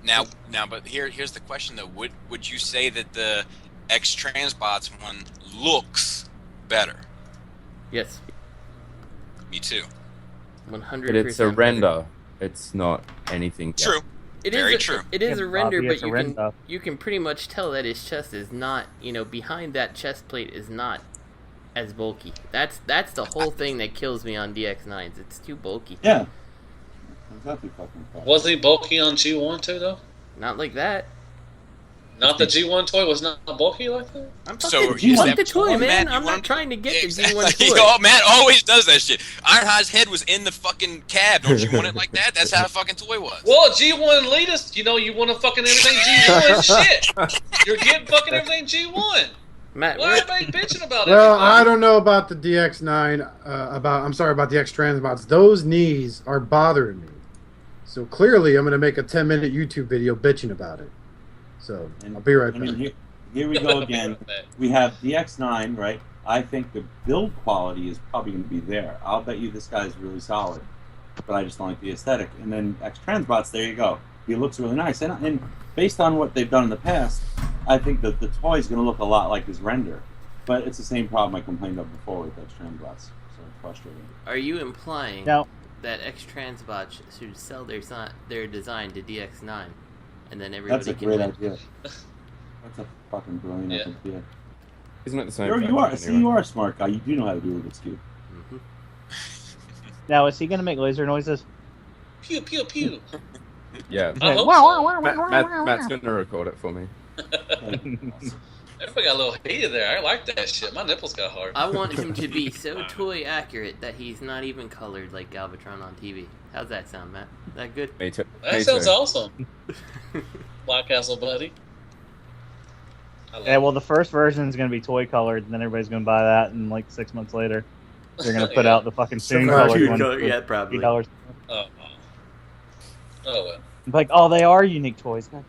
[SPEAKER 1] Now, but here's the question though. Would you say that the Xtransbots one looks better?
[SPEAKER 2] Yes.
[SPEAKER 1] Me too.
[SPEAKER 2] 100%.
[SPEAKER 10] But it's a render. It's not anything.
[SPEAKER 1] True.
[SPEAKER 10] Yet.
[SPEAKER 2] It
[SPEAKER 1] Very
[SPEAKER 2] is
[SPEAKER 1] true.
[SPEAKER 2] It is a render,
[SPEAKER 7] Bobby,
[SPEAKER 2] but
[SPEAKER 7] it's a render.
[SPEAKER 2] you can pretty much tell that his chest is not, behind that chest plate is not as bulky. That's the whole thing that kills me on DX9s. It's too bulky.
[SPEAKER 9] Yeah. Exactly fucking fun.
[SPEAKER 3] Was he bulky on G1 too, though?
[SPEAKER 2] Not like that.
[SPEAKER 3] Not the G1 toy was not bulky like that?
[SPEAKER 2] I'm
[SPEAKER 1] So
[SPEAKER 2] talking
[SPEAKER 1] is
[SPEAKER 2] like
[SPEAKER 1] that
[SPEAKER 2] the toy,
[SPEAKER 1] G1,
[SPEAKER 2] man.
[SPEAKER 1] Matt?
[SPEAKER 2] I'm not trying to get the
[SPEAKER 1] Exactly.
[SPEAKER 2] G1 toy.
[SPEAKER 1] Oh, Matt always does that shit. Ironhide's head was in the fucking cab. Don't you want it like that? That's how the fucking toy was.
[SPEAKER 3] Well, G1 elitist, you want to fucking everything G1 shit. You're getting fucking everything G1.
[SPEAKER 2] Matt,
[SPEAKER 3] Why are they bitching about it?
[SPEAKER 8] Well, I don't know about the DX9. I'm sorry about the Xtransbots. Those knees are bothering me. So clearly, I'm going to make a 10-minute YouTube video bitching about it. So I'll be right back.
[SPEAKER 9] Here we go again. We have DX9, right? I think the build quality is probably going to be there. I'll bet you this guy's really solid, but I just don't like the aesthetic. And then Xtransbots, there you go. He looks really nice. And based on what they've done in the past, I think that the toy is going to look a lot like his render. But it's the same problem I complained of before with Xtransbots. So frustrating.
[SPEAKER 2] are you implying
[SPEAKER 7] Now,
[SPEAKER 2] that Xtransbots should sell their design to DX9, and then everybody
[SPEAKER 9] That's a
[SPEAKER 2] can
[SPEAKER 9] great
[SPEAKER 2] win?
[SPEAKER 9] idea. That's a fucking brilliant idea.
[SPEAKER 10] Isn't it the same?
[SPEAKER 9] You are.
[SPEAKER 10] thing
[SPEAKER 9] See,
[SPEAKER 10] anyway?
[SPEAKER 9] you are a smart guy. You do know how to do a Rubik's Cube.
[SPEAKER 2] Mm-hmm.
[SPEAKER 7] now is he going to make laser noises?
[SPEAKER 3] Pew, pew, pew.
[SPEAKER 10] Yeah.
[SPEAKER 3] I hope so.
[SPEAKER 10] Matt's going to record it for me.
[SPEAKER 3] Everybody got a little heated there. I like that shit. My nipples got hard.
[SPEAKER 2] I want him to be so toy accurate that he's not even colored like Galvatron on TV. How's that sound, Matt? Is that good?
[SPEAKER 10] Me too.
[SPEAKER 3] That sounds awesome. Black Castle buddy.
[SPEAKER 7] Yeah, well, the first version is going to be toy colored, and then everybody's going to buy that, and like 6 months later, they're going to put
[SPEAKER 3] Yeah.
[SPEAKER 7] out the fucking soon colored one. for
[SPEAKER 2] Yeah, probably.
[SPEAKER 7] $50.
[SPEAKER 3] Oh well.
[SPEAKER 7] Like, oh, they are unique toys. God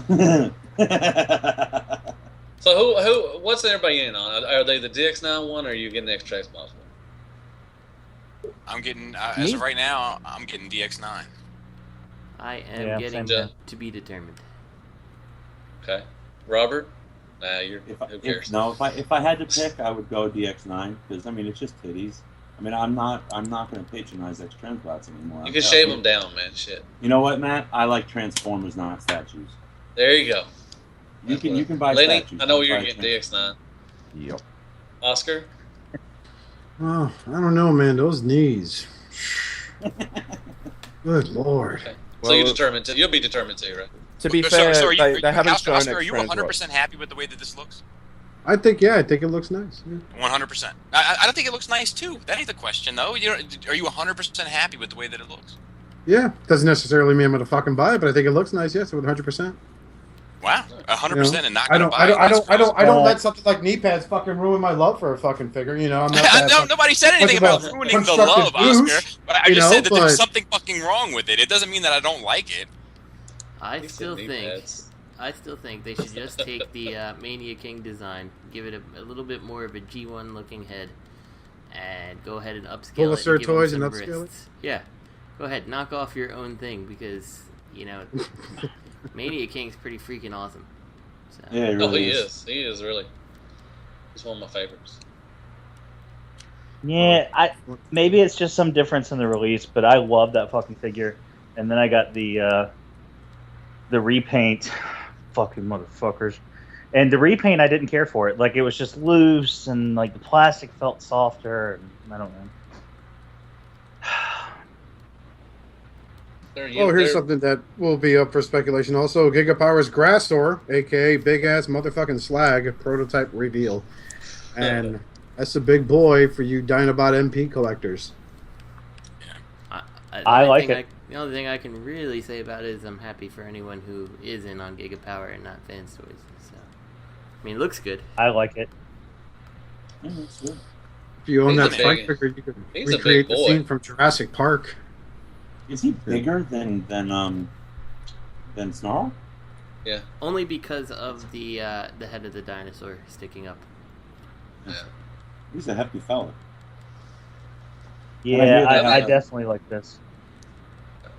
[SPEAKER 7] damn it.
[SPEAKER 3] So who? What's everybody in on? Are they the DX9 one, or are you getting the Xtransbots one?
[SPEAKER 1] I'm getting, as of right now, I'm getting DX9.
[SPEAKER 2] I am
[SPEAKER 7] Yeah,
[SPEAKER 2] getting
[SPEAKER 7] same
[SPEAKER 2] to be determined.
[SPEAKER 3] Okay, Robert. You're.
[SPEAKER 9] If
[SPEAKER 3] Who cares?
[SPEAKER 9] if I had to pick, I would go DX9 because I mean it's just titties. I mean I'm not going to patronize Xtransbots anymore.
[SPEAKER 3] You can shave them down, man. Shit.
[SPEAKER 9] You know what, Matt? I like Transformers, not statues.
[SPEAKER 3] There you go.
[SPEAKER 9] You can buy
[SPEAKER 3] Lenny,
[SPEAKER 9] statues.
[SPEAKER 3] I know
[SPEAKER 9] you
[SPEAKER 3] you're
[SPEAKER 9] can
[SPEAKER 3] getting
[SPEAKER 9] buy
[SPEAKER 3] DX9.
[SPEAKER 10] Yep.
[SPEAKER 3] Oscar.
[SPEAKER 8] Oh, I don't know, man. Those knees. Good lord.
[SPEAKER 3] Okay. So
[SPEAKER 10] Well,
[SPEAKER 3] you're determined to. You'll be determined to, right?
[SPEAKER 10] To be fair,
[SPEAKER 1] so
[SPEAKER 10] they haven't shown
[SPEAKER 1] Oscar, are you
[SPEAKER 10] Xtransbots.
[SPEAKER 1] 100% happy with the way that this looks?
[SPEAKER 8] I think it looks nice. Yeah.
[SPEAKER 1] 100%. I don't think it looks nice too. That ain't the question though. Are you 100% happy with the way that it looks?
[SPEAKER 8] Yeah, doesn't necessarily mean I'm gonna fucking buy it, but I think it looks nice. Yes, with 100%.
[SPEAKER 1] Wow, 100% and not
[SPEAKER 8] I
[SPEAKER 1] gonna
[SPEAKER 8] don't.
[SPEAKER 1] buy
[SPEAKER 8] I don't.
[SPEAKER 1] it.
[SPEAKER 8] I
[SPEAKER 1] That's
[SPEAKER 8] don't. I don't let something like knee pads fucking ruin my love for a fucking figure. You know, I'm not. that
[SPEAKER 1] nobody said anything
[SPEAKER 8] much of
[SPEAKER 1] about
[SPEAKER 8] a
[SPEAKER 1] ruining the
[SPEAKER 8] constructive
[SPEAKER 1] love,
[SPEAKER 8] douche,
[SPEAKER 1] Oscar. But I just said that
[SPEAKER 8] but
[SPEAKER 1] there's something fucking wrong with it. It doesn't mean that I don't like it.
[SPEAKER 2] I
[SPEAKER 3] He said
[SPEAKER 2] still
[SPEAKER 3] knee
[SPEAKER 2] think
[SPEAKER 3] pads.
[SPEAKER 2] they should just take the Mania King design, give it a little bit more of a G1 looking head, and go ahead and upscale
[SPEAKER 8] Pull
[SPEAKER 2] it.
[SPEAKER 8] a Sir
[SPEAKER 2] and give 'em
[SPEAKER 8] Toys
[SPEAKER 2] some
[SPEAKER 8] and upscale it?
[SPEAKER 2] wrists. Yeah, go ahead, knock off your own thing because Mania King's pretty freaking awesome. So.
[SPEAKER 9] Yeah, he
[SPEAKER 3] Oh,
[SPEAKER 9] really
[SPEAKER 3] he
[SPEAKER 9] is.
[SPEAKER 3] is. He is really. He's one of my favorites.
[SPEAKER 7] Yeah, maybe it's just some difference in the release, but I love that fucking figure. And then I got the repaint, fucking motherfuckers. And the repaint, I didn't care for it. Like, it was just loose, and like the plastic felt softer. And I don't know.
[SPEAKER 8] Here's something that will be up for speculation. Also, Gigapower's Grassor, aka Big Ass Motherfucking Slag, prototype reveal, and that's a big boy for you Dinobot MP collectors.
[SPEAKER 7] I like it.
[SPEAKER 2] The only thing I can really say about it is I'm happy for anyone who is in on Gigapower and not Fanstoys. So, I mean, it looks good.
[SPEAKER 7] I like it.
[SPEAKER 8] If you own that fight figure, you can recreate the scene from Jurassic Park.
[SPEAKER 9] Is he bigger than Snarl?
[SPEAKER 3] Yeah.
[SPEAKER 2] Only because of the head of the dinosaur sticking up.
[SPEAKER 3] Yeah.
[SPEAKER 9] He's a hefty fella.
[SPEAKER 7] Yeah, I definitely like this.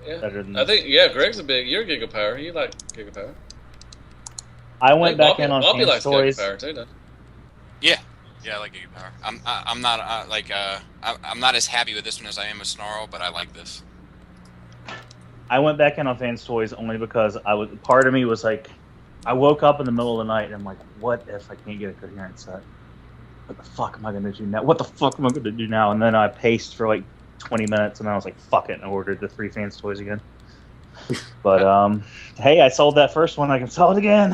[SPEAKER 3] Yeah.
[SPEAKER 7] Better than
[SPEAKER 3] I think, Greg's you're Gigapower. You like Gigapower.
[SPEAKER 7] I went back in on
[SPEAKER 3] Bobby likes
[SPEAKER 7] Fanstoys.
[SPEAKER 3] Gigapower too, though.
[SPEAKER 1] Yeah, I like Gigapower. I'm not I'm not as happy with this one as I am with Snarl, but I like this.
[SPEAKER 7] I went back in on Fanstoys only because part of me was like, I woke up in the middle of the night and I'm like, what if I can't get a coherent set? What the fuck am I going to do now? What the fuck am I going to do now? And then I paced for like 20 minutes and I was like, fuck it, and I ordered the 3 Fanstoys again. But, hey, I sold that first one. I can sell it again.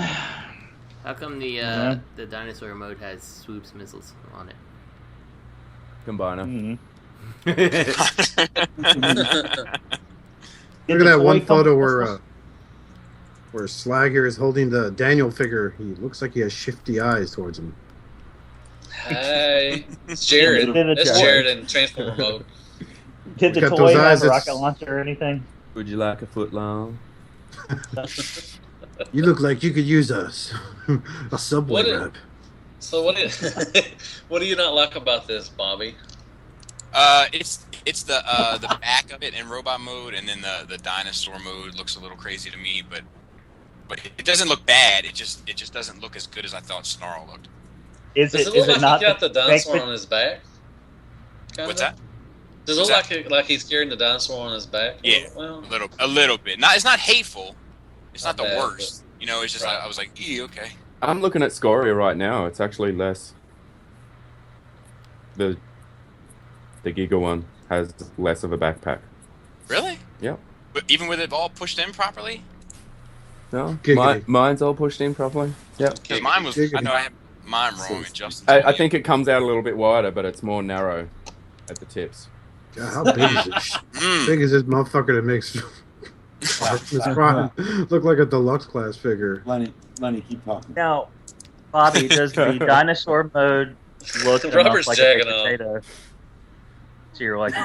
[SPEAKER 2] How come the dinosaur mode has swoops missiles on it?
[SPEAKER 10] Combiner.
[SPEAKER 8] Look at that one photo where Slag here is holding the Daniel figure. He looks like he has shifty eyes towards him.
[SPEAKER 3] Hey, it's Jared. It's Jared in Transformer mode.
[SPEAKER 7] Did the toy have a rocket launcher or anything?
[SPEAKER 10] Would you like a foot long?
[SPEAKER 8] You look like you could use a subway wrap.
[SPEAKER 3] So what do you not like about this, Bobby?
[SPEAKER 1] It's the back of it in robot mode, and then the dinosaur mode looks a little crazy to me, but it doesn't look bad. It just doesn't look as good as I thought Snarl looked.
[SPEAKER 3] Does it look like he got the dinosaur on his back? Kinda?
[SPEAKER 1] What's that?
[SPEAKER 3] Does it look like he's carrying the dinosaur on his back?
[SPEAKER 1] Yeah,
[SPEAKER 3] well,
[SPEAKER 1] a little bit. It's not hateful. It's not the
[SPEAKER 3] bad,
[SPEAKER 1] worst. You know, it's just I was like, okay.
[SPEAKER 10] I'm looking at Scoria right now. It's actually less. The Giga one has less of a backpack.
[SPEAKER 1] Really?
[SPEAKER 10] Yeah.
[SPEAKER 1] But even with it all pushed in properly?
[SPEAKER 10] No, mine's all pushed in properly. Yeah.
[SPEAKER 1] Because mine was. I know I have mine wrong. And Justin.
[SPEAKER 10] I think it comes out a little bit wider, but it's more narrow at the tips.
[SPEAKER 8] God, how big is it? How big is this motherfucker that makes Optimus Prime look like a deluxe class figure?
[SPEAKER 9] Lenny, keep talking.
[SPEAKER 7] Now, Bobby, does the dinosaur mode look enough like a potato to your liking?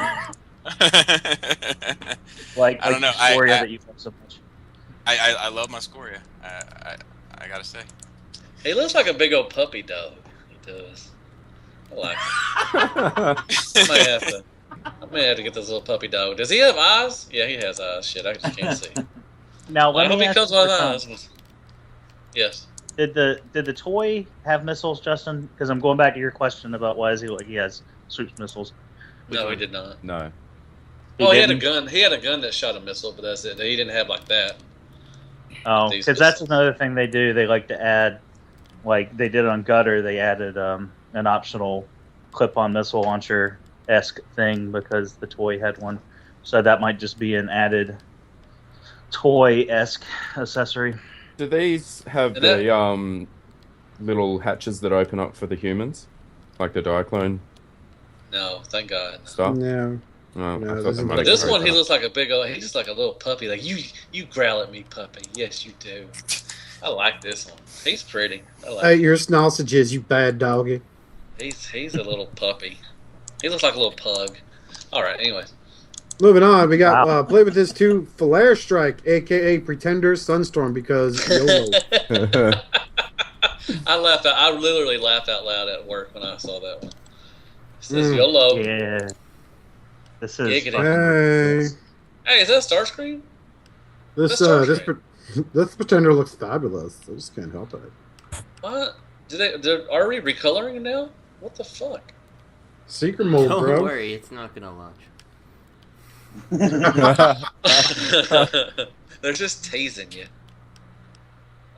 [SPEAKER 7] Like
[SPEAKER 1] I don't know.
[SPEAKER 7] Scoria that you love so much.
[SPEAKER 1] I love my Scoria. I gotta say.
[SPEAKER 3] He looks like a big old puppy dog. He does. I like it. I may have to get this little puppy dog. Does he have eyes? Yeah, he has eyes. Shit, I just can't see.
[SPEAKER 7] Now,
[SPEAKER 3] I hope he comes with eyes. Yes.
[SPEAKER 7] Did the toy have missiles, Justin? Because I'm going back to your question about why is he like he has swoops missiles.
[SPEAKER 3] No, he did not.
[SPEAKER 10] No.
[SPEAKER 3] He had a gun. He had a gun that shot a missile, but that's it. He didn't have like that.
[SPEAKER 7] Oh, because that's another thing they do. They like to add, like they did on Gutter. They added an optional clip-on missile launcher-esque thing because the toy had one. So that might just be an added toy-esque accessory.
[SPEAKER 10] Do these have the little hatches that open up for the humans, like the Diaclone?
[SPEAKER 3] No, thank God.
[SPEAKER 10] Stuff?
[SPEAKER 8] No.
[SPEAKER 3] But this one, he looks like a big old. He's just like a little puppy. Like you growl at me, puppy. Yes, you do. I like this one. He's pretty. I like
[SPEAKER 8] Hey, your sausages, you bad doggy.
[SPEAKER 3] He's a little puppy. He looks like a little pug. All right. Anyways.
[SPEAKER 8] Moving on, we got play with this too. Flare Strike, aka Pretender Sunstorm, because YOLO.
[SPEAKER 3] I literally laughed out loud at work when I saw that one. It says YOLO.
[SPEAKER 7] Yeah. This is.
[SPEAKER 8] Hey,
[SPEAKER 3] is that Starscream?
[SPEAKER 8] This Pretender looks fabulous. I just can't help it.
[SPEAKER 3] What? Are we recoloring it now? What the fuck?
[SPEAKER 8] Secret mode, bro.
[SPEAKER 2] Don't worry, it's not gonna launch.
[SPEAKER 3] They're just tasing you.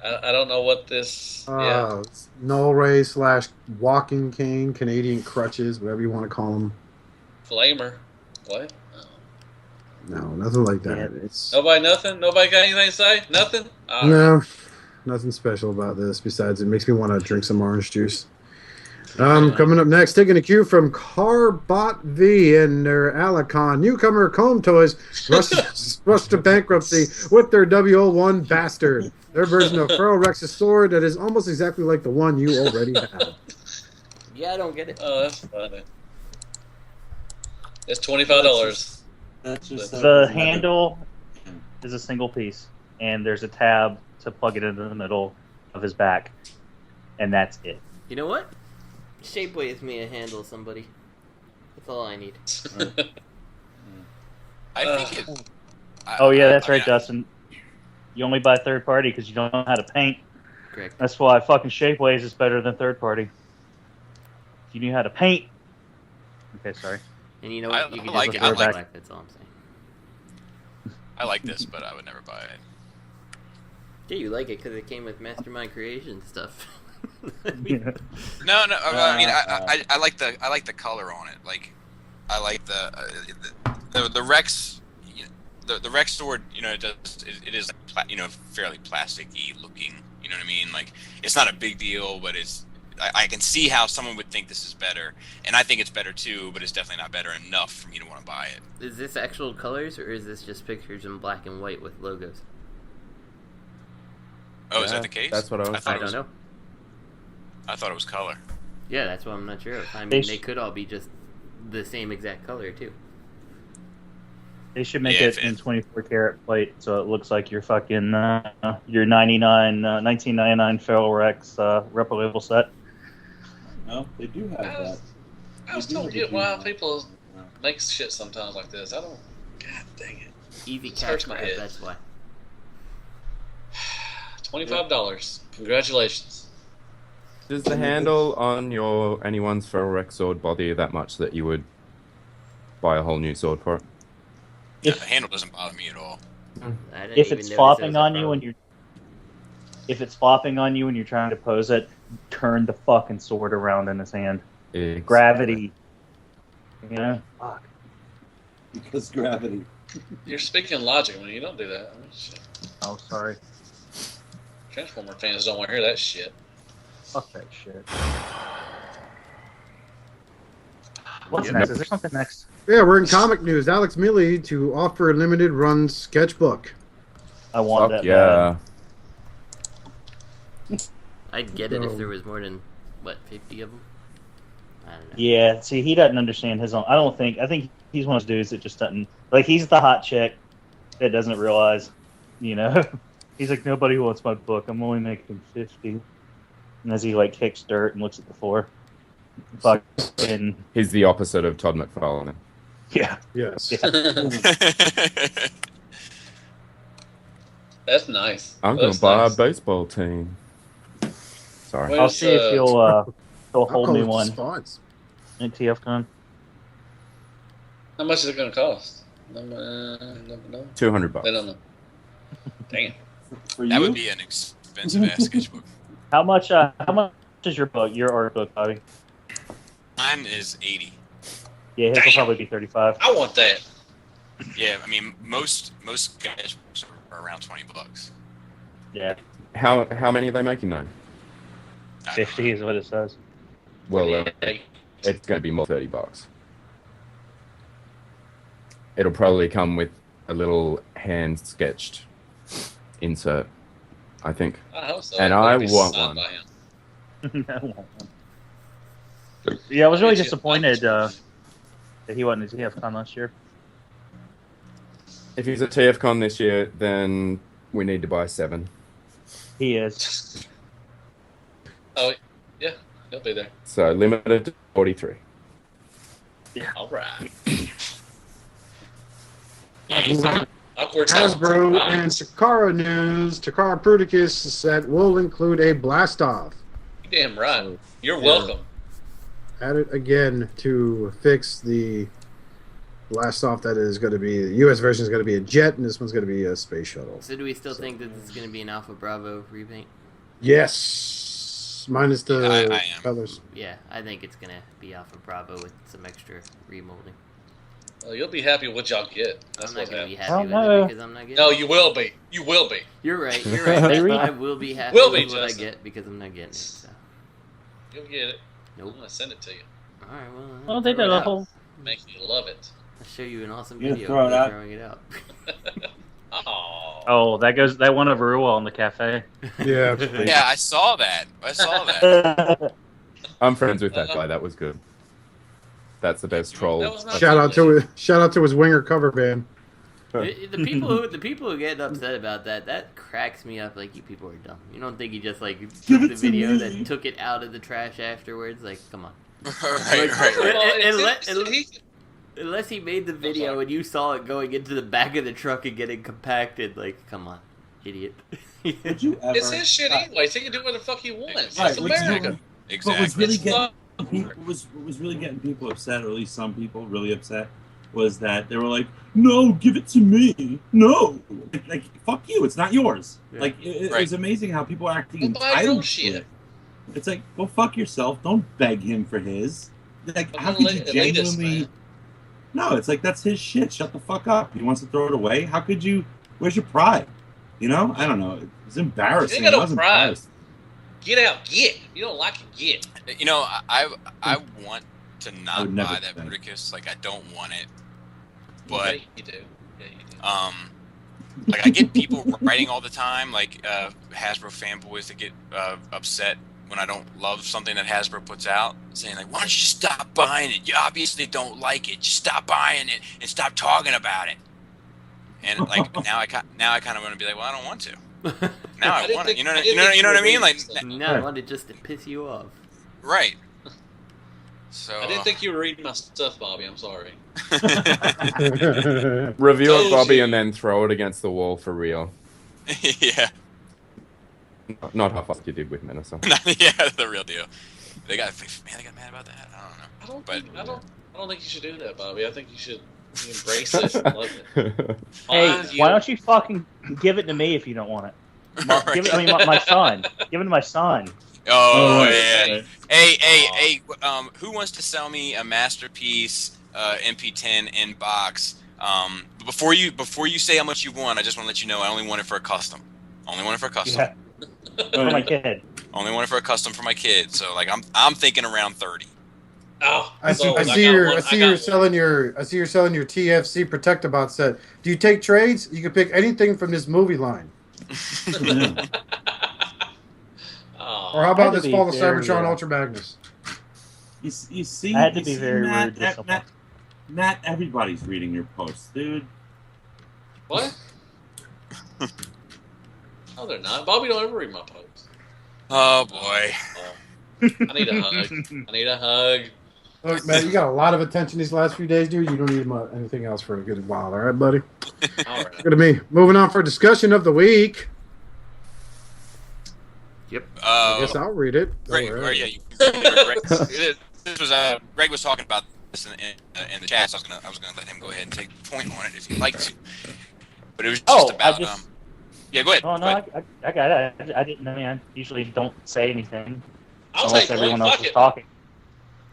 [SPEAKER 3] I don't know what this. Yeah.
[SPEAKER 8] Null Ray / walking cane, Canadian crutches, whatever you want to call them.
[SPEAKER 3] Flamer. What? Oh.
[SPEAKER 8] No, nothing like that.
[SPEAKER 7] Yeah.
[SPEAKER 8] It's
[SPEAKER 3] Nothing? Nobody got anything to say? Nothing? All right.
[SPEAKER 8] no, nothing special about this besides it makes me want to drink some orange juice. Coming up next, taking a cue from Carbot V and their Alicon. Newcomer Comb Toys rush to bankruptcy with their WO1 Bastard. Their version of Feral Rex's sword that is almost exactly like the one you already have.
[SPEAKER 2] Yeah, I don't get it.
[SPEAKER 3] Oh, that's funny. It's $25.
[SPEAKER 9] That's just
[SPEAKER 7] The handle is a single piece, and there's a tab to plug it into the middle of his back, and that's it.
[SPEAKER 2] You know what? Shapeways me a handle, somebody. That's all I need.
[SPEAKER 1] I think it.
[SPEAKER 7] Oh yeah, that's right, Dustin. You only buy third party because you don't know how to paint.
[SPEAKER 2] Correct.
[SPEAKER 7] That's why fucking Shapeways is better than third party. If you knew how to paint. Okay, sorry.
[SPEAKER 2] And you know what?
[SPEAKER 1] I
[SPEAKER 2] You can
[SPEAKER 1] like
[SPEAKER 2] just
[SPEAKER 1] it. I
[SPEAKER 2] look
[SPEAKER 1] like
[SPEAKER 2] back. That's all I'm saying.
[SPEAKER 1] I like this, but I would never buy it.
[SPEAKER 2] Yeah, you like it because it came with Mastermind Creation stuff.
[SPEAKER 7] Yeah.
[SPEAKER 1] No. I mean, I like the color on it. Like, I like the Rex. You know, the Rex sword. You know, it is like, fairly plasticky looking. You know what I mean? Like, it's not a big deal, but it's. I can see how someone would think this is better, and I think it's better too. But it's definitely not better enough for me to want to buy it.
[SPEAKER 2] Is this actual colors, or is this just pictures in black and white with logos?
[SPEAKER 1] Oh, is that the case?
[SPEAKER 10] That's what I was.
[SPEAKER 2] I don't know.
[SPEAKER 1] I thought it was color.
[SPEAKER 2] Yeah, that's what I'm not sure of. I mean, they could all be just the same exact color, too.
[SPEAKER 7] They should make it in 24 karat plate so it looks like your fucking your 1999 Feral Rex replicable set.
[SPEAKER 9] No, they do have that.
[SPEAKER 3] I just don't get why people make shit sometimes like this. I don't. God dang it.
[SPEAKER 2] Easy
[SPEAKER 3] It
[SPEAKER 2] catch
[SPEAKER 3] hurts my
[SPEAKER 2] grab,
[SPEAKER 3] head.
[SPEAKER 2] that's why.
[SPEAKER 3] $25. Congratulations.
[SPEAKER 10] Does the handle on your anyone's Feral Rex sword bother you that much that you would buy a whole new sword for it?
[SPEAKER 1] Yeah, the handle doesn't bother me at all.
[SPEAKER 2] I didn't
[SPEAKER 7] If
[SPEAKER 2] even
[SPEAKER 7] it's
[SPEAKER 2] notice
[SPEAKER 7] flopping
[SPEAKER 2] it was a
[SPEAKER 7] on you
[SPEAKER 2] problem.
[SPEAKER 7] when you're trying to pose it, turn the fucking sword around in his hand.
[SPEAKER 10] Exactly.
[SPEAKER 7] Gravity. You know? Fuck.
[SPEAKER 9] Because gravity.
[SPEAKER 3] You're speaking logic when you don't do that. Oh, shit.
[SPEAKER 7] Oh, sorry.
[SPEAKER 3] Transformer fans don't want to hear that shit.
[SPEAKER 7] Fuck that shit. What's next? Is there something next?
[SPEAKER 8] Yeah, we're in comic news. Alex Milley to offer a limited run sketchbook.
[SPEAKER 7] I want
[SPEAKER 10] Fuck
[SPEAKER 7] that.
[SPEAKER 10] yeah.
[SPEAKER 2] I'd get it if there was more than, 50 of them? I don't know.
[SPEAKER 7] Yeah, see, he doesn't understand his own. I think he's one of those dudes that just doesn't. Like, he's the hot chick that doesn't realize, He's like, nobody wants my book. I'm only making 50. And as he, kicks dirt and looks at the floor. Fucking.
[SPEAKER 10] He's the opposite of Todd McFarlane.
[SPEAKER 7] Yeah.
[SPEAKER 8] Yes.
[SPEAKER 7] Yeah.
[SPEAKER 3] That's nice.
[SPEAKER 10] I'm going
[SPEAKER 3] That's
[SPEAKER 10] to buy
[SPEAKER 3] nice.
[SPEAKER 10] a baseball team. Sorry.
[SPEAKER 3] Wait.
[SPEAKER 7] I'll see if he'll hold me
[SPEAKER 8] Oh,
[SPEAKER 7] one
[SPEAKER 8] spots.
[SPEAKER 7] at TFCon.
[SPEAKER 3] How much is it going to cost? No.
[SPEAKER 10] $200.
[SPEAKER 3] They don't know. Damn.
[SPEAKER 9] For
[SPEAKER 1] That
[SPEAKER 9] you?
[SPEAKER 1] would be an expensive ass sketchbook.
[SPEAKER 7] How much is your book, your art book, Bobby?
[SPEAKER 1] Mine is 80.
[SPEAKER 7] Yeah, his will
[SPEAKER 3] Damn.
[SPEAKER 7] probably be 35.
[SPEAKER 3] I want that.
[SPEAKER 1] Yeah, I mean most sketchbooks are around $20.
[SPEAKER 7] Yeah,
[SPEAKER 10] How many are they making now?
[SPEAKER 7] 50 is what it says.
[SPEAKER 10] Well, it's going to be more than $30. It'll probably come with a little hand sketched insert, I think.
[SPEAKER 3] I hope so.
[SPEAKER 10] And
[SPEAKER 3] It'll
[SPEAKER 10] I
[SPEAKER 3] be
[SPEAKER 10] want
[SPEAKER 3] signed
[SPEAKER 10] one.
[SPEAKER 3] by him.
[SPEAKER 7] Yeah, I was really disappointed that he wasn't at TFCon last year.
[SPEAKER 10] If he's at TFCon this year, then we need to buy 7.
[SPEAKER 7] He is.
[SPEAKER 3] Oh, yeah. He'll be there.
[SPEAKER 10] So limited to 43.
[SPEAKER 3] All right.
[SPEAKER 8] Hasbro
[SPEAKER 3] Awkward.
[SPEAKER 8] and Takara news. Takara Prudicus said will include a blast-off.
[SPEAKER 3] Damn right. You're welcome.
[SPEAKER 8] Added again to fix the Blast off. That is going to be the U.S. version is going to be a jet, and this one's going to be a space shuttle.
[SPEAKER 2] So do we still think that this is going to be an Alpha Bravo repaint?
[SPEAKER 8] Yes, minus the
[SPEAKER 1] I am.
[SPEAKER 8] colors.
[SPEAKER 2] Yeah, I think it's going to be Alpha Bravo with some extra remolding.
[SPEAKER 3] Well, you'll be happy with what y'all get. That's
[SPEAKER 2] I'm not
[SPEAKER 3] what
[SPEAKER 2] going to be
[SPEAKER 3] happens.
[SPEAKER 2] happy with it because I'm not getting
[SPEAKER 3] No,
[SPEAKER 2] it.
[SPEAKER 3] you will be. You will be.
[SPEAKER 2] You're right. You're right. I will be happy
[SPEAKER 3] Will be,
[SPEAKER 2] with what I
[SPEAKER 3] Justin.
[SPEAKER 2] get because I'm not getting it. So.
[SPEAKER 3] You'll get it.
[SPEAKER 2] Nope.
[SPEAKER 3] I'm gonna send it to you.
[SPEAKER 2] All right. Well,
[SPEAKER 7] Well, they
[SPEAKER 2] throw
[SPEAKER 7] did
[SPEAKER 2] it
[SPEAKER 7] a
[SPEAKER 2] out.
[SPEAKER 7] whole.
[SPEAKER 3] Make you love it.
[SPEAKER 2] I'll show you an awesome
[SPEAKER 9] Yeah,
[SPEAKER 2] video
[SPEAKER 9] throw it
[SPEAKER 2] of
[SPEAKER 9] out.
[SPEAKER 2] throwing it out.
[SPEAKER 3] Oh.
[SPEAKER 7] Oh, that went over real well in the cafe.
[SPEAKER 8] Yeah.
[SPEAKER 1] Yeah, I saw that.
[SPEAKER 10] I'm friends with that guy. That was good. That's the best troll.
[SPEAKER 3] That was not
[SPEAKER 8] Shout out to his winger cover band.
[SPEAKER 2] The people who get upset about that cracks me up. Like, you people are dumb. You don't think he just like
[SPEAKER 9] Give
[SPEAKER 2] took
[SPEAKER 9] it
[SPEAKER 2] the
[SPEAKER 9] to
[SPEAKER 2] video
[SPEAKER 9] me.
[SPEAKER 2] then took it out of the trash afterwards? Like, come on.
[SPEAKER 1] right.
[SPEAKER 2] Unless he made the video and you saw it going into the back of the truck and getting compacted, like, come on, idiot.
[SPEAKER 9] Would you ever?
[SPEAKER 3] It's his shit anyway. He can do what the fuck he wants.
[SPEAKER 9] Right,
[SPEAKER 3] It's
[SPEAKER 9] which is-
[SPEAKER 3] America.
[SPEAKER 1] Exactly.
[SPEAKER 9] But what's really
[SPEAKER 3] It's
[SPEAKER 9] getting people, was really getting people upset, or at least some people really upset, was that they were like, "No, give it to me. No, like fuck you. It's not yours."
[SPEAKER 2] Yeah.
[SPEAKER 9] Like it
[SPEAKER 1] Right.
[SPEAKER 9] was amazing how people are acting
[SPEAKER 3] Go buy your own
[SPEAKER 9] entitled to
[SPEAKER 3] shit.
[SPEAKER 9] it. It's like, go fuck yourself. Don't beg him for his. Like,
[SPEAKER 3] I'm
[SPEAKER 9] how
[SPEAKER 3] an
[SPEAKER 9] could you
[SPEAKER 3] elitist,
[SPEAKER 9] genuinely?
[SPEAKER 3] man.
[SPEAKER 9] No, it's like that's his shit. Shut the fuck up. He wants to throw it away. How could you? Where's your pride? You know, I don't know. It's embarrassing.
[SPEAKER 3] You ain't got no
[SPEAKER 9] I was
[SPEAKER 3] pride.
[SPEAKER 9] embarrassed.
[SPEAKER 3] Get out. Get. If you don't like it, get.
[SPEAKER 1] You know, I want to
[SPEAKER 9] I
[SPEAKER 1] not
[SPEAKER 9] would never
[SPEAKER 1] buy that
[SPEAKER 9] do that.
[SPEAKER 1] Bruticus. Like, I don't want it.
[SPEAKER 3] Yeah,
[SPEAKER 1] But
[SPEAKER 3] you do. Yeah, you do.
[SPEAKER 1] like, I get people writing all the time, like Hasbro fanboys that get upset when I don't love something that Hasbro puts out, saying like, "Why don't you stop buying it? You obviously don't like it. Just stop buying it and stop talking about it." And like now I kind of want to be like, "Well, I don't want to." Now I
[SPEAKER 3] didn't
[SPEAKER 1] want
[SPEAKER 3] think-
[SPEAKER 1] it. You know
[SPEAKER 3] I
[SPEAKER 1] what
[SPEAKER 3] didn't
[SPEAKER 1] I
[SPEAKER 3] think you were
[SPEAKER 1] mean? Like,
[SPEAKER 3] reading stuff.
[SPEAKER 2] No, I wanted just to piss you off.
[SPEAKER 1] right. So
[SPEAKER 3] I didn't think you were reading my stuff, Bobby. I'm sorry.
[SPEAKER 10] Reveal
[SPEAKER 3] Told
[SPEAKER 10] Bobby
[SPEAKER 3] you.
[SPEAKER 10] and then throw it against the wall for real.
[SPEAKER 1] yeah,
[SPEAKER 10] Not how fast you did with Menacor.
[SPEAKER 1] yeah, the real deal. They got mad about that. I don't know.
[SPEAKER 3] I don't.
[SPEAKER 1] But-
[SPEAKER 3] Think, I don't think you should do that, Bobby. I think you should embrace it and love it.
[SPEAKER 7] Hey,
[SPEAKER 3] Find
[SPEAKER 7] why
[SPEAKER 3] you-
[SPEAKER 7] don't you fucking give it to me if you don't want it? Give it, I mean, my son. Give it to my son.
[SPEAKER 1] Oh,
[SPEAKER 9] right,
[SPEAKER 1] yeah.
[SPEAKER 9] right.
[SPEAKER 1] Hey, who wants to sell me a masterpiece MP10 in box? Before you say how much you want, I just want to let you know I only want it for a custom. Only want it for a custom.
[SPEAKER 7] Yeah. For my kid.
[SPEAKER 1] Only want it for a custom for my kid. So like I'm thinking around 30.
[SPEAKER 3] Oh,
[SPEAKER 8] I see
[SPEAKER 3] sold.
[SPEAKER 8] you're
[SPEAKER 3] got one.
[SPEAKER 8] selling your TFC Protectabot set. Do you take trades? You can pick anything from this movie line.
[SPEAKER 3] Oh.
[SPEAKER 8] Or how
[SPEAKER 7] I
[SPEAKER 8] about
[SPEAKER 7] had to
[SPEAKER 8] this
[SPEAKER 7] be
[SPEAKER 8] Fall of
[SPEAKER 7] very,
[SPEAKER 8] Cybertron Ultra Magnus?
[SPEAKER 9] You see,
[SPEAKER 7] I had to
[SPEAKER 9] you
[SPEAKER 7] be
[SPEAKER 9] see,
[SPEAKER 7] very
[SPEAKER 9] Matt,
[SPEAKER 7] rude to someone.
[SPEAKER 9] Matt, everybody's reading your posts, dude.
[SPEAKER 3] What? No, they're not. Bobby don't ever read my posts.
[SPEAKER 1] Oh boy.
[SPEAKER 3] I need a hug. I need a hug.
[SPEAKER 8] Look, man, you got a lot of attention these last few days, dude. You don't need anything else for a good while, all right, buddy?
[SPEAKER 3] All right.
[SPEAKER 8] Good to me. Moving on for discussion of the week. I guess I'll read it.
[SPEAKER 1] Greg,
[SPEAKER 8] All
[SPEAKER 1] or,
[SPEAKER 8] right.
[SPEAKER 1] yeah, Greg, this was Greg was talking about this in the chat. So I was gonna let him go ahead and take the point on it if he'd like to. But it was just about yeah, go ahead.
[SPEAKER 7] Oh, no,
[SPEAKER 1] Go ahead.
[SPEAKER 7] I got it. I didn't. I mean, I usually don't say anything
[SPEAKER 3] I'll
[SPEAKER 7] unless
[SPEAKER 3] take
[SPEAKER 7] everyone
[SPEAKER 3] one.
[SPEAKER 7] else
[SPEAKER 3] Fuck
[SPEAKER 7] is
[SPEAKER 3] it.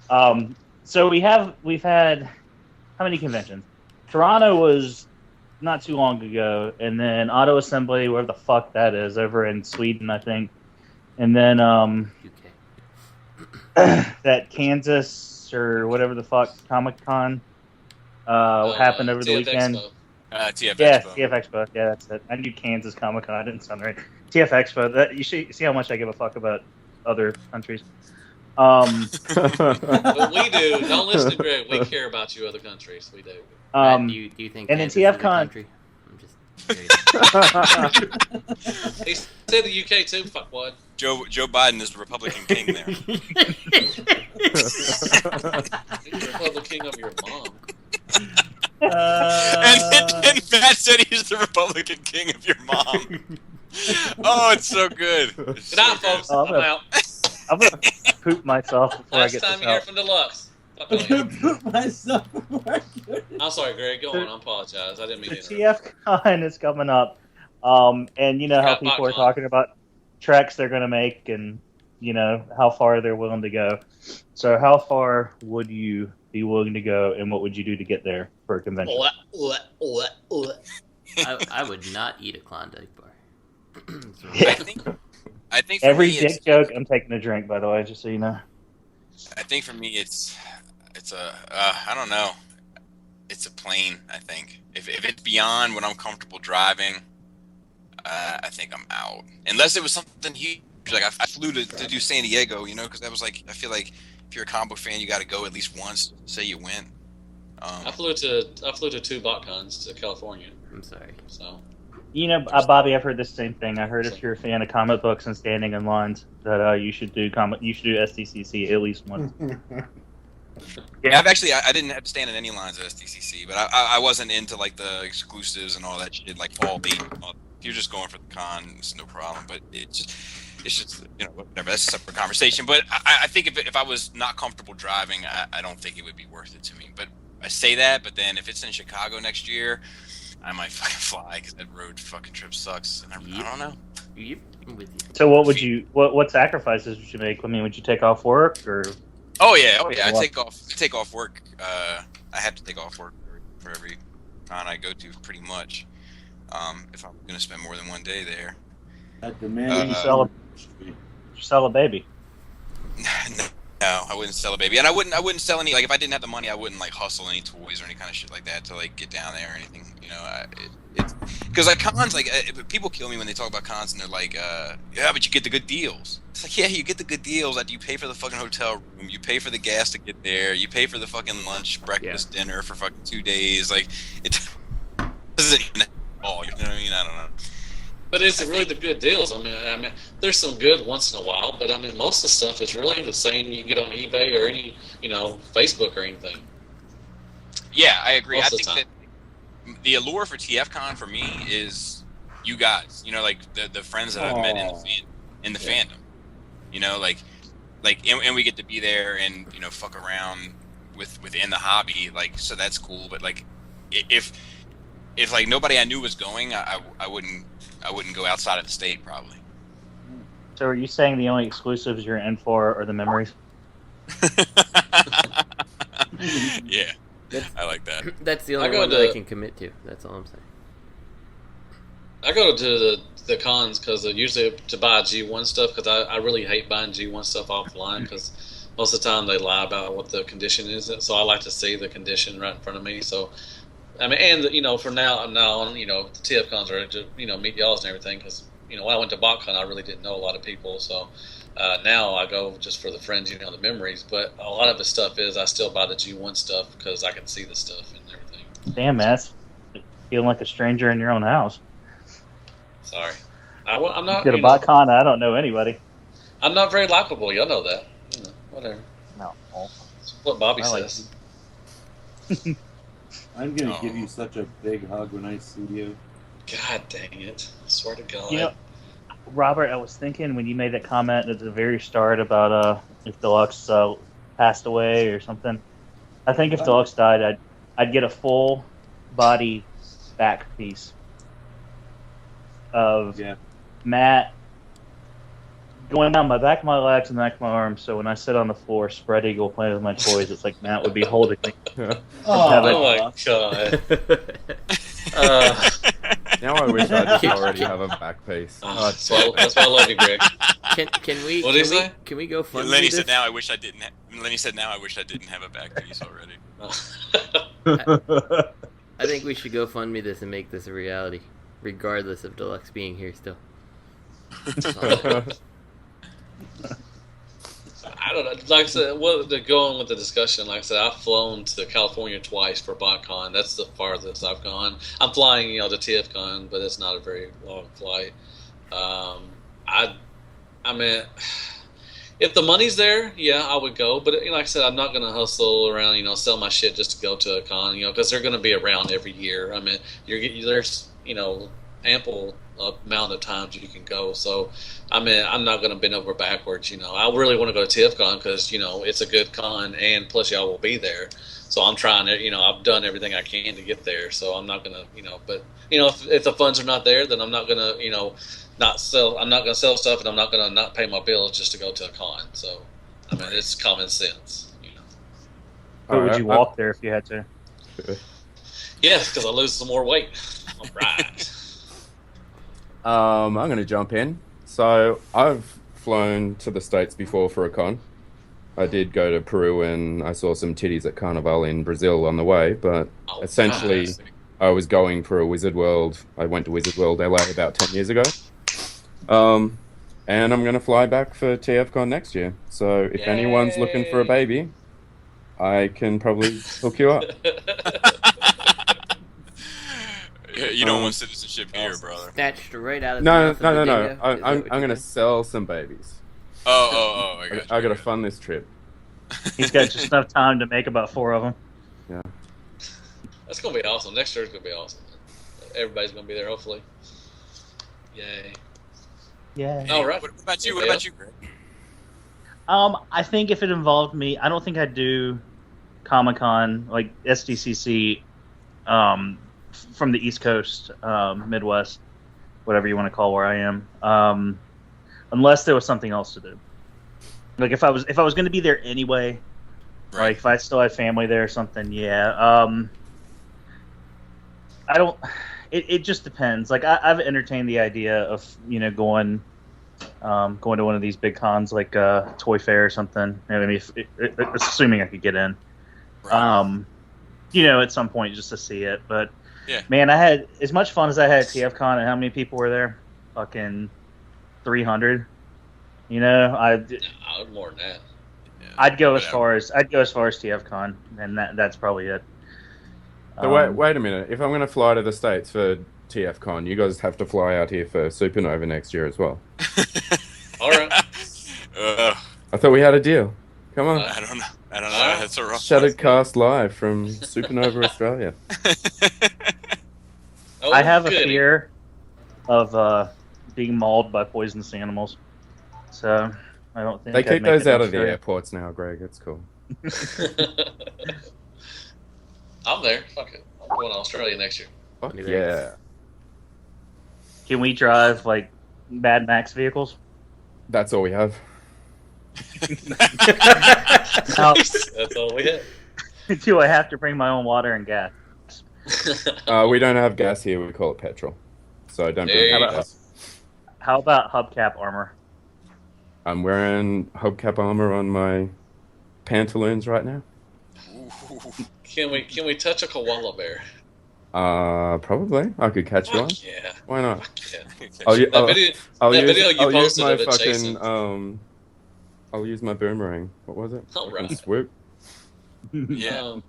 [SPEAKER 7] talking. So we've had how many conventions? Toronto was not too long ago, and then Auto Assembly, wherever the fuck that is, over in Sweden, I think, and then that Kansas or whatever the fuck Comic Con happened over the
[SPEAKER 3] TF
[SPEAKER 7] weekend.
[SPEAKER 3] Expo.
[SPEAKER 1] TF
[SPEAKER 7] Yeah,
[SPEAKER 1] Expo.
[SPEAKER 7] TF Expo. Yeah, that's it. I knew Kansas Comic Con. I didn't sound right. TF Expo. That you see how much I give a fuck about other countries.
[SPEAKER 3] But we do. Don't listen to Greg. We care about you, other countries. We do.
[SPEAKER 2] Do you think?
[SPEAKER 7] and then
[SPEAKER 2] Kansas is a
[SPEAKER 7] TFCon.
[SPEAKER 2] country? I'm just curious.
[SPEAKER 3] He said the UK too. Fuck what?
[SPEAKER 1] Joe Biden is the Republican king there.
[SPEAKER 3] He's the Republican king of your mom.
[SPEAKER 1] And then Matt said he's the Republican king of your mom. Oh, it's so good. It's
[SPEAKER 3] Good night,
[SPEAKER 1] so good.
[SPEAKER 3] folks. I'm out.
[SPEAKER 7] I'm gonna poop myself before I
[SPEAKER 3] Last
[SPEAKER 7] get
[SPEAKER 3] time
[SPEAKER 7] this
[SPEAKER 3] you hear
[SPEAKER 7] out.
[SPEAKER 3] from Deluxe.
[SPEAKER 9] I'm gonna poop myself.
[SPEAKER 3] I'm sorry, Greg. Go on. I apologize. I didn't mean
[SPEAKER 7] The
[SPEAKER 3] to interrupt.
[SPEAKER 7] TF Con is coming up, and you know how
[SPEAKER 3] Got
[SPEAKER 7] people are
[SPEAKER 3] BotCon.
[SPEAKER 7] talking about treks they're going to make, and you know how far they're willing to go. So, how far would you be willing to go, and what would you do to get there for a convention?
[SPEAKER 2] I would not eat a Klondike bar. So-
[SPEAKER 1] I think for
[SPEAKER 7] Every
[SPEAKER 1] me,
[SPEAKER 7] dick joke, I'm taking a drink, by the way, just so you know.
[SPEAKER 1] I think for me, it's a I don't know. It's a plane. I think if it's beyond what I'm comfortable driving, I think I'm out. Unless it was something huge, like I flew to do San Diego, you know, because that was like I feel like if you're a comic book fan, you got to go at least once. Say you went.
[SPEAKER 3] I flew to 2 BotCons to California.
[SPEAKER 2] I'm sorry.
[SPEAKER 3] So
[SPEAKER 7] You know, Bobby, I've heard the same thing. I heard if you're a fan of comic books and standing in lines, that you should do SDCC at least once.
[SPEAKER 1] Yeah, I didn't have to stand in any lines at SDCC, but I wasn't into like the exclusives and all that shit, like fall date. If you're just going for the con, it's no problem. But it's just you know whatever. That's a separate conversation. But I think if I was not comfortable driving, I don't think it would be worth it to me. But I say that, but then if it's in Chicago next year, I might fucking fly because that road fucking trip sucks. And I don't know.
[SPEAKER 2] Yep, I'm with you.
[SPEAKER 7] So what would you what sacrifices would you make? I mean, would you take off work or?
[SPEAKER 1] Oh yeah. I take off work. I have to take off work for every con I go to, pretty much. If I'm gonna spend more than one day there.
[SPEAKER 7] Would you sell a baby?
[SPEAKER 1] No, I wouldn't sell a baby, and I wouldn't sell any. Like if I didn't have the money, I wouldn't like hustle any toys or any kind of shit like that to like get down there or anything. You know, it's because like cons, like people kill me when they talk about cons and they're like, yeah, but you get the good deals. It's like, yeah, you get the good deals. That you pay for the fucking hotel room, you pay for the gas to get there, you pay for the fucking lunch, breakfast, dinner for fucking 2 days. Like it doesn't even all. You know what I mean? I don't know.
[SPEAKER 3] But is it really the good deals? I mean, there's some good once in a while, but I mean, most of the stuff is really the same you can get on eBay or any, Facebook or anything.
[SPEAKER 1] Yeah, I agree.
[SPEAKER 3] Most
[SPEAKER 1] I
[SPEAKER 3] of the
[SPEAKER 1] think that the allure for TFCon for me is you guys. You know, like the friends that I've met in the fandom. You know, and we get to be there and fuck around within the hobby. Like, so that's cool. But like, if like nobody I knew was going, I wouldn't go outside of the state probably.
[SPEAKER 7] So are you saying the only exclusives you're in for are the memories?
[SPEAKER 1] Yeah, I like that.
[SPEAKER 2] That's the only one that I can commit to. That's all I'm saying.
[SPEAKER 3] I go to the cons because usually to buy G1 stuff because I really hate buying G1 stuff offline because most of the time they lie about what the condition is. So I like to see the condition right in front of me. So I mean, and for now on, the TF cons are to meet y'all and everything because when I went to BotCon I really didn't know a lot of people. So now I go just for the friends, the memories. But a lot of the stuff is I still buy the G1 stuff because I can see the stuff and everything.
[SPEAKER 7] Damn, man, feeling like a stranger in your own house.
[SPEAKER 3] Sorry, I'm not.
[SPEAKER 7] Get a BotCon. I don't know anybody.
[SPEAKER 3] I'm not very likable. Y'all know that. Whatever.
[SPEAKER 7] No.
[SPEAKER 3] That's what Bobby says.
[SPEAKER 9] I'm going to give you such a big hug when I see you.
[SPEAKER 3] God dang it. I swear to God.
[SPEAKER 7] Robert, I was thinking when you made that comment at the very start about if Deluxe passed away or something, I think if Deluxe died, I'd get a full body back piece of Matt going down my back of my legs and back of my arms, so when I sit on the floor, spread eagle, playing with my toys, it's like Matt would be holding me.
[SPEAKER 3] Oh my God.
[SPEAKER 10] Now I wish I did already have a back piece.
[SPEAKER 3] That's why I love you, Greg.
[SPEAKER 2] Can we?
[SPEAKER 3] What did he say?
[SPEAKER 2] Can we go fund
[SPEAKER 1] Lenny
[SPEAKER 2] this?
[SPEAKER 1] said, "Now I wish I didn't." Lenny said, "Now I wish I didn't have a back piece already."
[SPEAKER 2] I think we should go fund me this and make this a reality, regardless of Deluxe being here still.
[SPEAKER 3] I don't know. Like I said, to go on with the discussion, like I said, I've flown to California twice for BotCon. That's the farthest I've gone. I'm flying, to TFCon, but it's not a very long flight. I mean, if the money's there, yeah, I would go. But like I said, I'm not going to hustle around, sell my shit just to go to a con, because they're going to be around every year. I mean, there's, ample amount of times you can go. So, I mean, I'm not going to bend over backwards. I really want to go to TFCon because it's a good con, and plus y'all will be there. So I'm trying to, I've done everything I can to get there. So I'm not going to, but if the funds are not there, then I'm not going to, not sell. I'm not going to sell stuff, and I'm not going to not pay my bills just to go to a con. So, I mean, it's common sense.
[SPEAKER 7] But would you walk there if you had to?
[SPEAKER 3] Yes, because I lose some more weight. All right.
[SPEAKER 10] I'm going to jump in. So I've flown to the States before for a con. I did go to Peru and I saw some titties at Carnival in Brazil on the way, but essentially I was going for a Wizard World. I went to Wizard World LA about 10 years ago. And I'm going to fly back for TFCon next year. So if anyone's looking for a baby, I can probably hook you up.
[SPEAKER 1] You don't want citizenship here, brother.
[SPEAKER 2] Snatched right out of
[SPEAKER 10] No.
[SPEAKER 2] the
[SPEAKER 10] I'm going to sell some babies.
[SPEAKER 1] Oh,
[SPEAKER 10] I got to fund this trip.
[SPEAKER 7] He's got just enough time to make about 4 of them.
[SPEAKER 10] Yeah.
[SPEAKER 3] That's going to be awesome. Next year's going to be awesome. Everybody's going to be there, hopefully. Yay.
[SPEAKER 7] Yeah.
[SPEAKER 3] All right.
[SPEAKER 1] What about you? What about you, Greg?
[SPEAKER 7] I think if it involved me, I don't think I'd do Comic-Con, like SDCC, from the East Coast, Midwest, whatever you want to call where I am, unless there was something else to do. Like if I was going to be there anyway,
[SPEAKER 1] Right.
[SPEAKER 7] like if I still had family there or something, yeah. I don't. It just depends. Like I've entertained the idea of going to one of these big cons like Toy Fair or something. I mean, assuming I could get in.
[SPEAKER 1] Right.
[SPEAKER 7] At some point just to see it. But
[SPEAKER 1] Yeah.
[SPEAKER 7] man, I had as much fun as I had at TFCon. And how many people were there? Fucking 300.
[SPEAKER 3] More than that.
[SPEAKER 1] Yeah,
[SPEAKER 7] I'd go as
[SPEAKER 1] whatever.
[SPEAKER 7] far as TFCon, and that's probably it.
[SPEAKER 10] So wait a minute. If I'm going to fly to the States for TFCon, you guys have to fly out here for Supernova next year as well.
[SPEAKER 3] All right.
[SPEAKER 10] I thought we had a deal. Come on.
[SPEAKER 1] I don't know. That's a rough.
[SPEAKER 10] Shattered Cast live from Supernova Australia.
[SPEAKER 3] Oh,
[SPEAKER 7] I have
[SPEAKER 3] goody.
[SPEAKER 7] a fear of being mauled by poisonous animals, so I don't think
[SPEAKER 10] They
[SPEAKER 7] I'd
[SPEAKER 10] keep
[SPEAKER 7] make
[SPEAKER 10] those
[SPEAKER 7] it
[SPEAKER 10] out of the
[SPEAKER 7] Australia.
[SPEAKER 10] airports now, Greg. It's cool.
[SPEAKER 3] I'm there. Fuck it. I'm going to Australia next year.
[SPEAKER 10] Fuck
[SPEAKER 2] Me
[SPEAKER 10] yeah.
[SPEAKER 7] Can we drive like Mad Max vehicles?
[SPEAKER 10] That's all we have.
[SPEAKER 7] Now,
[SPEAKER 3] That's all we have.
[SPEAKER 7] do I have to bring my own water and gas?
[SPEAKER 10] We don't have gas here. We call it petrol. So don't
[SPEAKER 3] There
[SPEAKER 10] bring
[SPEAKER 3] you
[SPEAKER 10] any
[SPEAKER 3] go.
[SPEAKER 10] gas.
[SPEAKER 7] How about hubcap armor?
[SPEAKER 10] I'm wearing hubcap armor on my pantaloons right now.
[SPEAKER 3] Can we touch a koala bear?
[SPEAKER 10] Probably. I could catch you on.
[SPEAKER 3] Fuck yeah.
[SPEAKER 10] Why not?
[SPEAKER 3] Yeah.
[SPEAKER 10] I'll
[SPEAKER 3] That video you
[SPEAKER 10] I'll use
[SPEAKER 3] posted
[SPEAKER 10] my
[SPEAKER 3] of it
[SPEAKER 10] fucking
[SPEAKER 3] chasing.
[SPEAKER 10] I'll use my boomerang. What was it?
[SPEAKER 3] All
[SPEAKER 10] Fucking
[SPEAKER 3] right.
[SPEAKER 10] Swoop.
[SPEAKER 1] Yeah.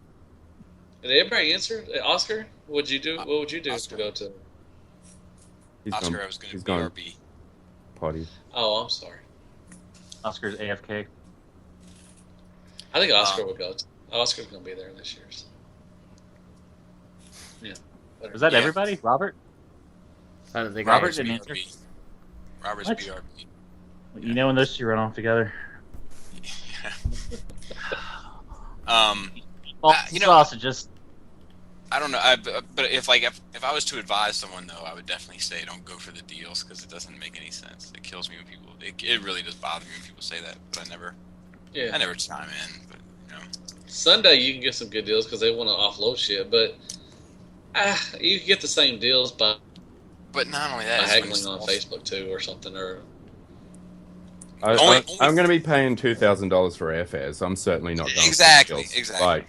[SPEAKER 3] Did everybody answer? Oscar, what would you do? What would you do
[SPEAKER 1] Oscar.
[SPEAKER 3] to go to?
[SPEAKER 10] He's
[SPEAKER 1] Oscar,
[SPEAKER 10] gone,
[SPEAKER 1] I was going to
[SPEAKER 10] he's
[SPEAKER 1] be
[SPEAKER 10] gone
[SPEAKER 1] RB.
[SPEAKER 10] potty.
[SPEAKER 3] Oh, I'm sorry.
[SPEAKER 7] Oscar's AFK.
[SPEAKER 3] I think Oscar would go. Oscar's gonna be there this year. So. Yeah.
[SPEAKER 7] Was that
[SPEAKER 1] Yeah.
[SPEAKER 7] everybody? Robert?
[SPEAKER 2] I don't think
[SPEAKER 1] Robert's
[SPEAKER 7] didn't answer.
[SPEAKER 1] BRB. Robert's
[SPEAKER 7] What?
[SPEAKER 1] BRB.
[SPEAKER 7] You know when those two run off together? Sausages.
[SPEAKER 1] I don't know. But if I was to advise someone though, I would definitely say don't go for the deals because it doesn't make any sense. It kills me when people. It really does bother me when people say that. But I never chime in. But
[SPEAKER 3] Sunday you can get some good deals because they want to offload shit, but you can get the same deals by
[SPEAKER 1] not only that, it's when
[SPEAKER 3] haggling on Facebook too or something. Or
[SPEAKER 10] I'm going to be paying $2,000 for airfares. So I'm certainly not going
[SPEAKER 1] Exactly,
[SPEAKER 10] for deals.
[SPEAKER 1] exactly.
[SPEAKER 10] Like,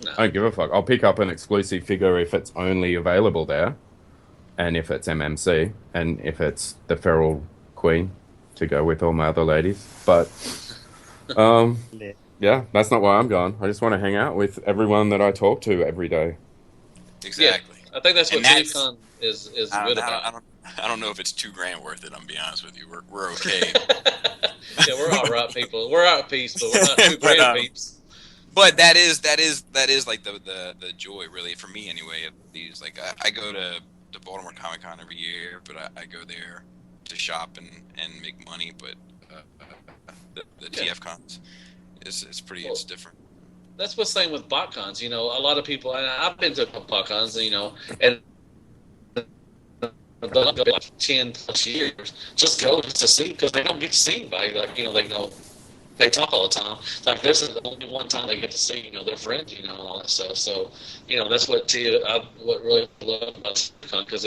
[SPEAKER 3] no.
[SPEAKER 10] I don't give a fuck. I'll pick up an exclusive figure if it's only available there, and if it's MMC, and if it's the Feral Queen to go with all my other ladies. But yeah, that's not why I'm going. I just want to hang out with everyone that I talk to every day.
[SPEAKER 1] Exactly.
[SPEAKER 3] Yeah, I think that's what
[SPEAKER 1] And that's-
[SPEAKER 3] TFCon is good about.
[SPEAKER 1] I don't know if it's $2,000 worth it. I'm gonna be honest with you. We're okay.
[SPEAKER 3] Yeah, we're all right people. We're out peace, but we're not too
[SPEAKER 1] But,
[SPEAKER 3] grand peeps.
[SPEAKER 1] But that is like the joy really for me anyway of these. Like I go to to Baltimore Comic Con every year, but I go there to shop and make money. But the TF cons, it's different.
[SPEAKER 3] That's what's saying with BotCons. You know, a lot of people. And I've been to a couple BotCons, you know, and they'll go like 10+ years just go to see because they don't get to see anybody. Like, you know, they talk all the time. Like, this is the only one time they get to see, you know, their friends, you know, and all that stuff. So, you know, that's what what really love about BotCon, because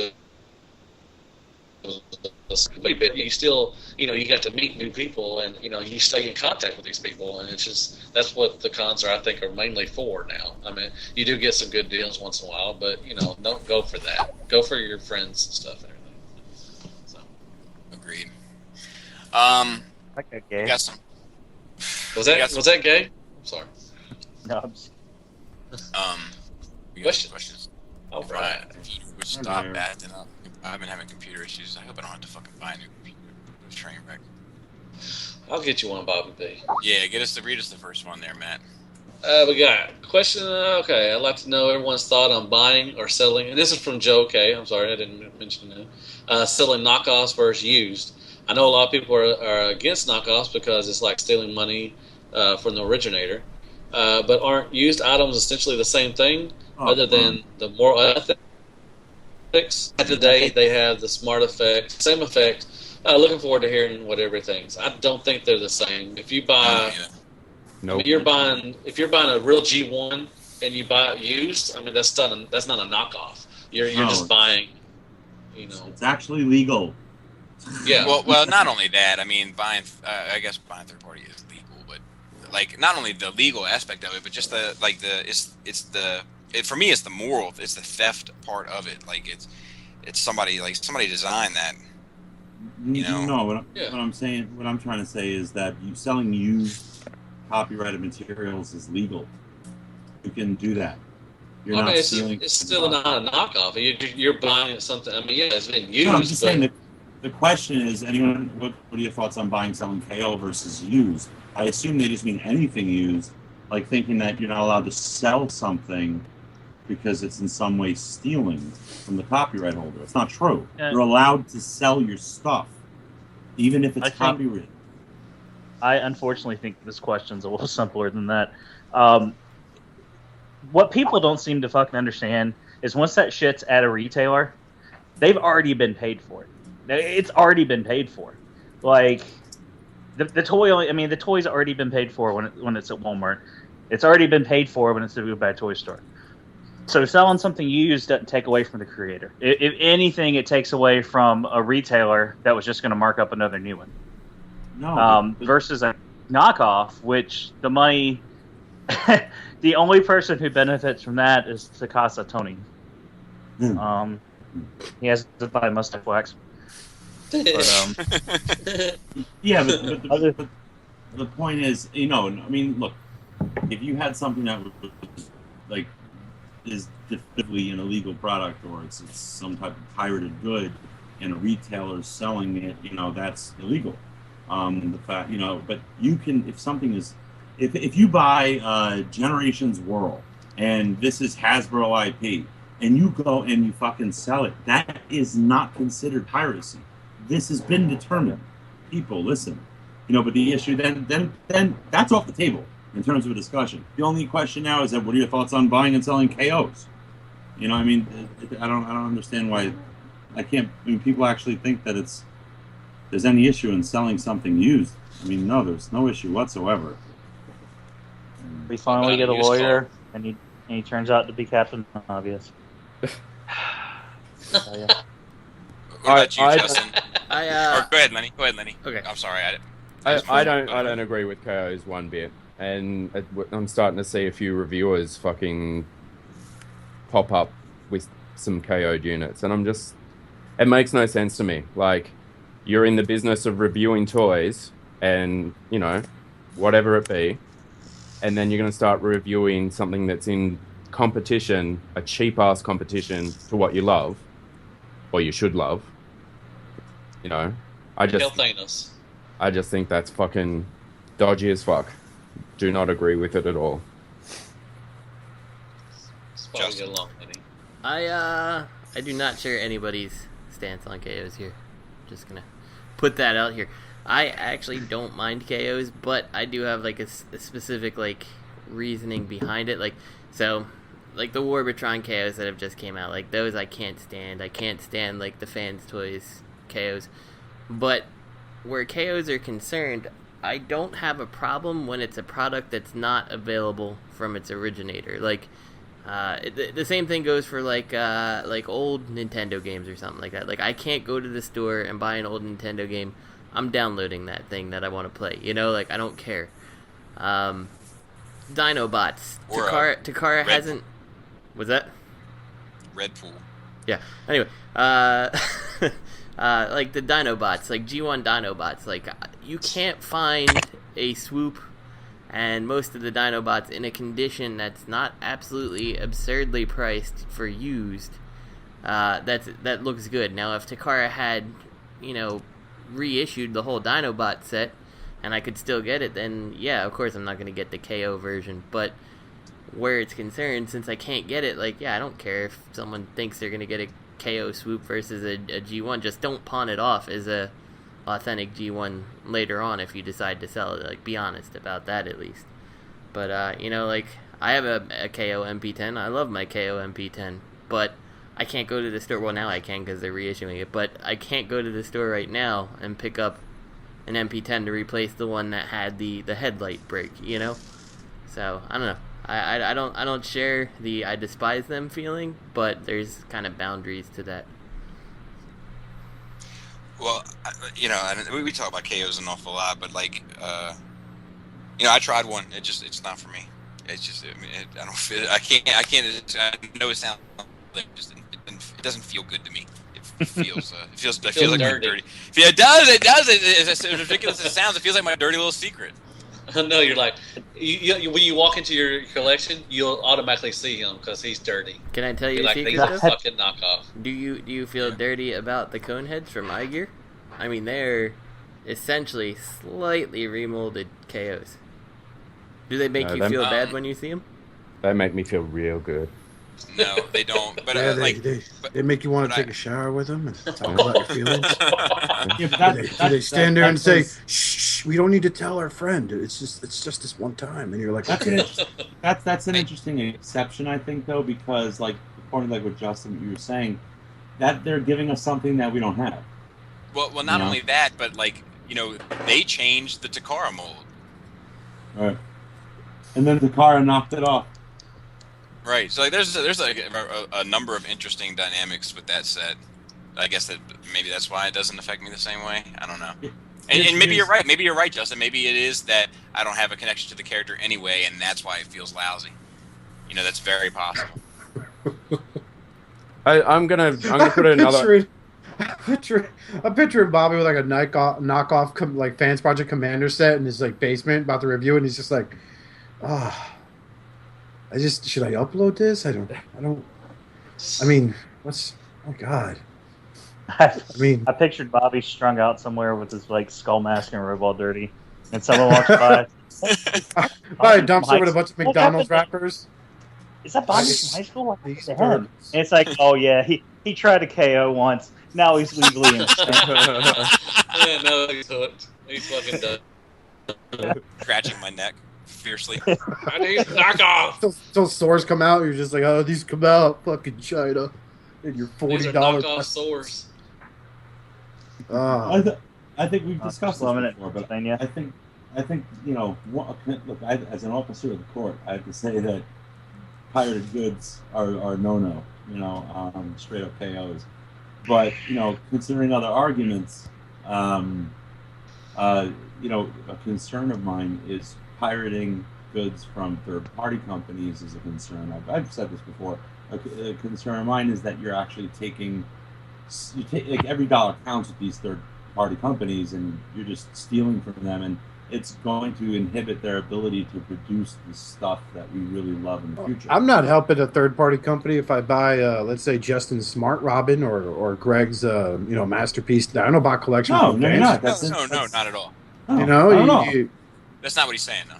[SPEAKER 3] you still, you know, you get to meet new people, and you know, you stay in contact with these people, and it's just, that's what the cons are, I think, are mainly for now. I mean, you do get some good deals once in a while, but you know, don't go for that. Go for your friends and stuff and everything. So,
[SPEAKER 1] agreed.
[SPEAKER 7] Okay, gay.
[SPEAKER 1] Got some.
[SPEAKER 3] Was that gay? I'm sorry.
[SPEAKER 7] No, I'm just...
[SPEAKER 1] We got some questions.
[SPEAKER 3] All right.
[SPEAKER 1] Which stop acting up. I've been having computer issues. I hope I don't have to fucking buy a new computer. It's train wreck.
[SPEAKER 3] I'll get you one, Bobby B.
[SPEAKER 1] Yeah, read us the first one there, Matt.
[SPEAKER 3] We got a question. Okay, I'd like to know everyone's thought on buying or selling. And this is from Joe K. I'm sorry, I didn't mention that. Selling knockoffs versus used. I know a lot of people are against knockoffs because it's like stealing money from the originator. But aren't used items essentially the same thing, other than the moral ethics? At the day, they have the smart effect, same effect. Looking forward to hearing what everybody thinks. I don't think they're the same. If you buy,
[SPEAKER 10] nope.
[SPEAKER 3] if you're buying a real G1 and you buy it used, I mean that's not a knockoff. You're just buying, you know.
[SPEAKER 9] It's actually legal.
[SPEAKER 3] Yeah.
[SPEAKER 1] Well, not only that. I mean, I guess buying third party is legal, but like not only the legal aspect of it, but just for me, it's the moral. It's the theft part of it. Like it's somebody designed that. You know.
[SPEAKER 9] No, what I'm saying, what I'm trying to say is that selling used copyrighted materials is legal. You can do that. You're not stealing.
[SPEAKER 3] It's still not a knockoff. You're buying something. I mean, yeah, it's been used.
[SPEAKER 9] No, I'm just saying that the question is, anyone, what are your thoughts on buying, selling KO versus used? I assume they just mean anything used, like thinking that you're not allowed to sell something because it's in some way stealing from the copyright holder. It's not true. You're allowed to sell your stuff, even if it's copyrighted.
[SPEAKER 7] I unfortunately think this question's a little simpler than that. What people don't seem to fucking understand is once that shit's at a retailer, they've already been paid for it. It's already been paid for. Like the toy, the toy's already been paid for when it's at Walmart. It's already been paid for when it's at a bad toy store. So selling something used doesn't take away from the creator. If anything, it takes away from a retailer that was just going to mark up another new one.
[SPEAKER 9] No.
[SPEAKER 7] Versus a knockoff, which the money, the only person who benefits from that is Takasa Tony. He has to buy mustache wax. But,
[SPEAKER 9] yeah, but the point is, you know, I mean, look, if you had something that was like is definitively an illegal product, or it's some type of pirated good, and a retailer selling it, you know, that's illegal. The fact, you know, but you can, if something is, if you buy Generations World and this is Hasbro IP, and you go and you fucking sell it, that is not considered piracy. This has been determined. People, listen, you know, but the issue then that's off the table in terms of a discussion. The only question now is that what are your thoughts on buying and selling KOs? You know, I mean, I don't understand why people actually think that there's any issue in selling something used. I mean, no, there's no issue whatsoever.
[SPEAKER 7] We finally get a lawyer, and he turns out to be Captain Obvious.
[SPEAKER 1] What about you, Justin? Go ahead, Lenny.
[SPEAKER 2] Okay.
[SPEAKER 1] I'm sorry.
[SPEAKER 10] I don't agree with KO's one bit, and I'm starting to see a few reviewers fucking pop up with some KO'd units, and it makes no sense to me. Like, you're in the business of reviewing toys, and you know, whatever it be, and then you're going to start reviewing something that's in competition, a cheap ass competition to what you love, or you should love. You know, I just think that's fucking dodgy as fuck. Do not agree with it at all.
[SPEAKER 3] Justin.
[SPEAKER 2] I do not share anybody's stance on KOs here. Just gonna put that out here. I actually don't mind KOs, but I do have like a specific like reasoning behind it. Like so, like the Warbitron KOs that have just came out, like those I can't stand. I can't stand like the Fanstoys KOs. But where KOs are concerned, I don't have a problem when it's a product that's not available from its originator. Like the same thing goes for like old Nintendo games or something like that. Like I can't go to the store and buy an old Nintendo game. I'm downloading that thing that I want to play. You know, like I don't care. Dinobots. Takara hasn't. Was that?
[SPEAKER 1] Red Pool.
[SPEAKER 2] Yeah. Anyway, like the Dinobots, like G1 Dinobots, like you can't find a Swoop and most of the Dinobots in a condition that's not absolutely absurdly priced for used. That looks good. Now, if Takara had, reissued the whole Dinobot set, and I could still get it, then yeah, of course I'm not going to get the KO version. But where it's concerned, since I can't get it, like, yeah, I don't care if someone thinks they're going to get a KO Swoop versus a G1. Just don't pawn it off as a authentic G1 later on if you decide to sell it. Like, be honest about that at least. But, like, I have a KO MP10. I love my KO MP10. But I can't go to the store. Well, now I can because they're reissuing it. But I can't go to the store right now and pick up an MP10 to replace the one that had the headlight break, So, I don't know. I don't share the I despise them feeling, but there's kind of boundaries to that.
[SPEAKER 1] Well, we talk about KOs an awful lot, but like, I tried one. It's not for me. It's just, I don't feel. I can't. I know it sounds like it doesn't feel good to me. It feels. It feels like
[SPEAKER 3] dirty.
[SPEAKER 1] dirty. Yeah, it does. It does. As ridiculous as it sounds, it feels like my dirty little secret.
[SPEAKER 3] No, you're like, when you walk into your collection, you'll automatically see him because he's dirty.
[SPEAKER 2] Can I tell you
[SPEAKER 3] You're
[SPEAKER 2] a
[SPEAKER 3] like,
[SPEAKER 2] secret?
[SPEAKER 3] he's a fucking knockoff.
[SPEAKER 2] Do you feel dirty about the cone heads from iGear? I mean, they're essentially slightly remolded KOs. Do they make you feel bad when you see them?
[SPEAKER 10] They make me feel real good.
[SPEAKER 1] No, they don't. But
[SPEAKER 8] Yeah, they make you want to take a shower with them and talk about your feelings. Do they stand there and say, "Shh, we don't need to tell our friend. It's just this one time," and you're like, "Okay."
[SPEAKER 9] That's an interesting exception, I think, though, because like according to like what Justin you were saying, that they're giving us something that we don't have.
[SPEAKER 1] Well, not only that, but like they changed the Takara mold.
[SPEAKER 9] Right. And then Takara knocked it off.
[SPEAKER 1] Right. So like, there's like a number of interesting dynamics with that set. I guess that maybe that's why it doesn't affect me the same way. I don't know. And maybe you're right. Maybe you're right, Justin. Maybe it is that I don't have a connection to the character anyway, and that's why it feels lousy. That's very possible.
[SPEAKER 10] I'm gonna put another.
[SPEAKER 8] I'm picturing Bobby with like a knockoff like Fans Project Commander set in his like basement about to review it, and he's just like, should I upload this? I mean, oh God.
[SPEAKER 7] I pictured Bobby strung out somewhere with his like skull mask and robe all dirty, and someone walks by.
[SPEAKER 8] Bobby dumps over a bunch of McDonald's wrappers.
[SPEAKER 7] Is that Bobby from high school? And it's like, oh yeah, he tried a KO once. Now he's legally in.
[SPEAKER 3] Yeah, no, he's hooked. He's fucking done.
[SPEAKER 1] Scratching my neck fiercely.
[SPEAKER 3] I need knockoff.
[SPEAKER 8] Till stores come out, you're just like, oh, these come out, fucking China, and your $40
[SPEAKER 3] knockoff swords.
[SPEAKER 9] I think we've discussed this before, but I think look, as an officer of the court, I have to say that pirated goods are no, straight up KOs. But considering other arguments, a concern of mine is pirating goods from third-party companies is a concern. I've said this before. A concern of mine is that you're actually like every dollar counts with these third-party companies, and you're just stealing from them, and it's going to inhibit their ability to produce the stuff that we really love in the future.
[SPEAKER 8] I'm not helping a third-party company if I buy, let's say, Justin's Smart Robin or Greg's, Masterpiece Dinobot collection.
[SPEAKER 9] No, you're not.
[SPEAKER 1] No, not at all.
[SPEAKER 8] No,
[SPEAKER 1] that's not what he's saying, though.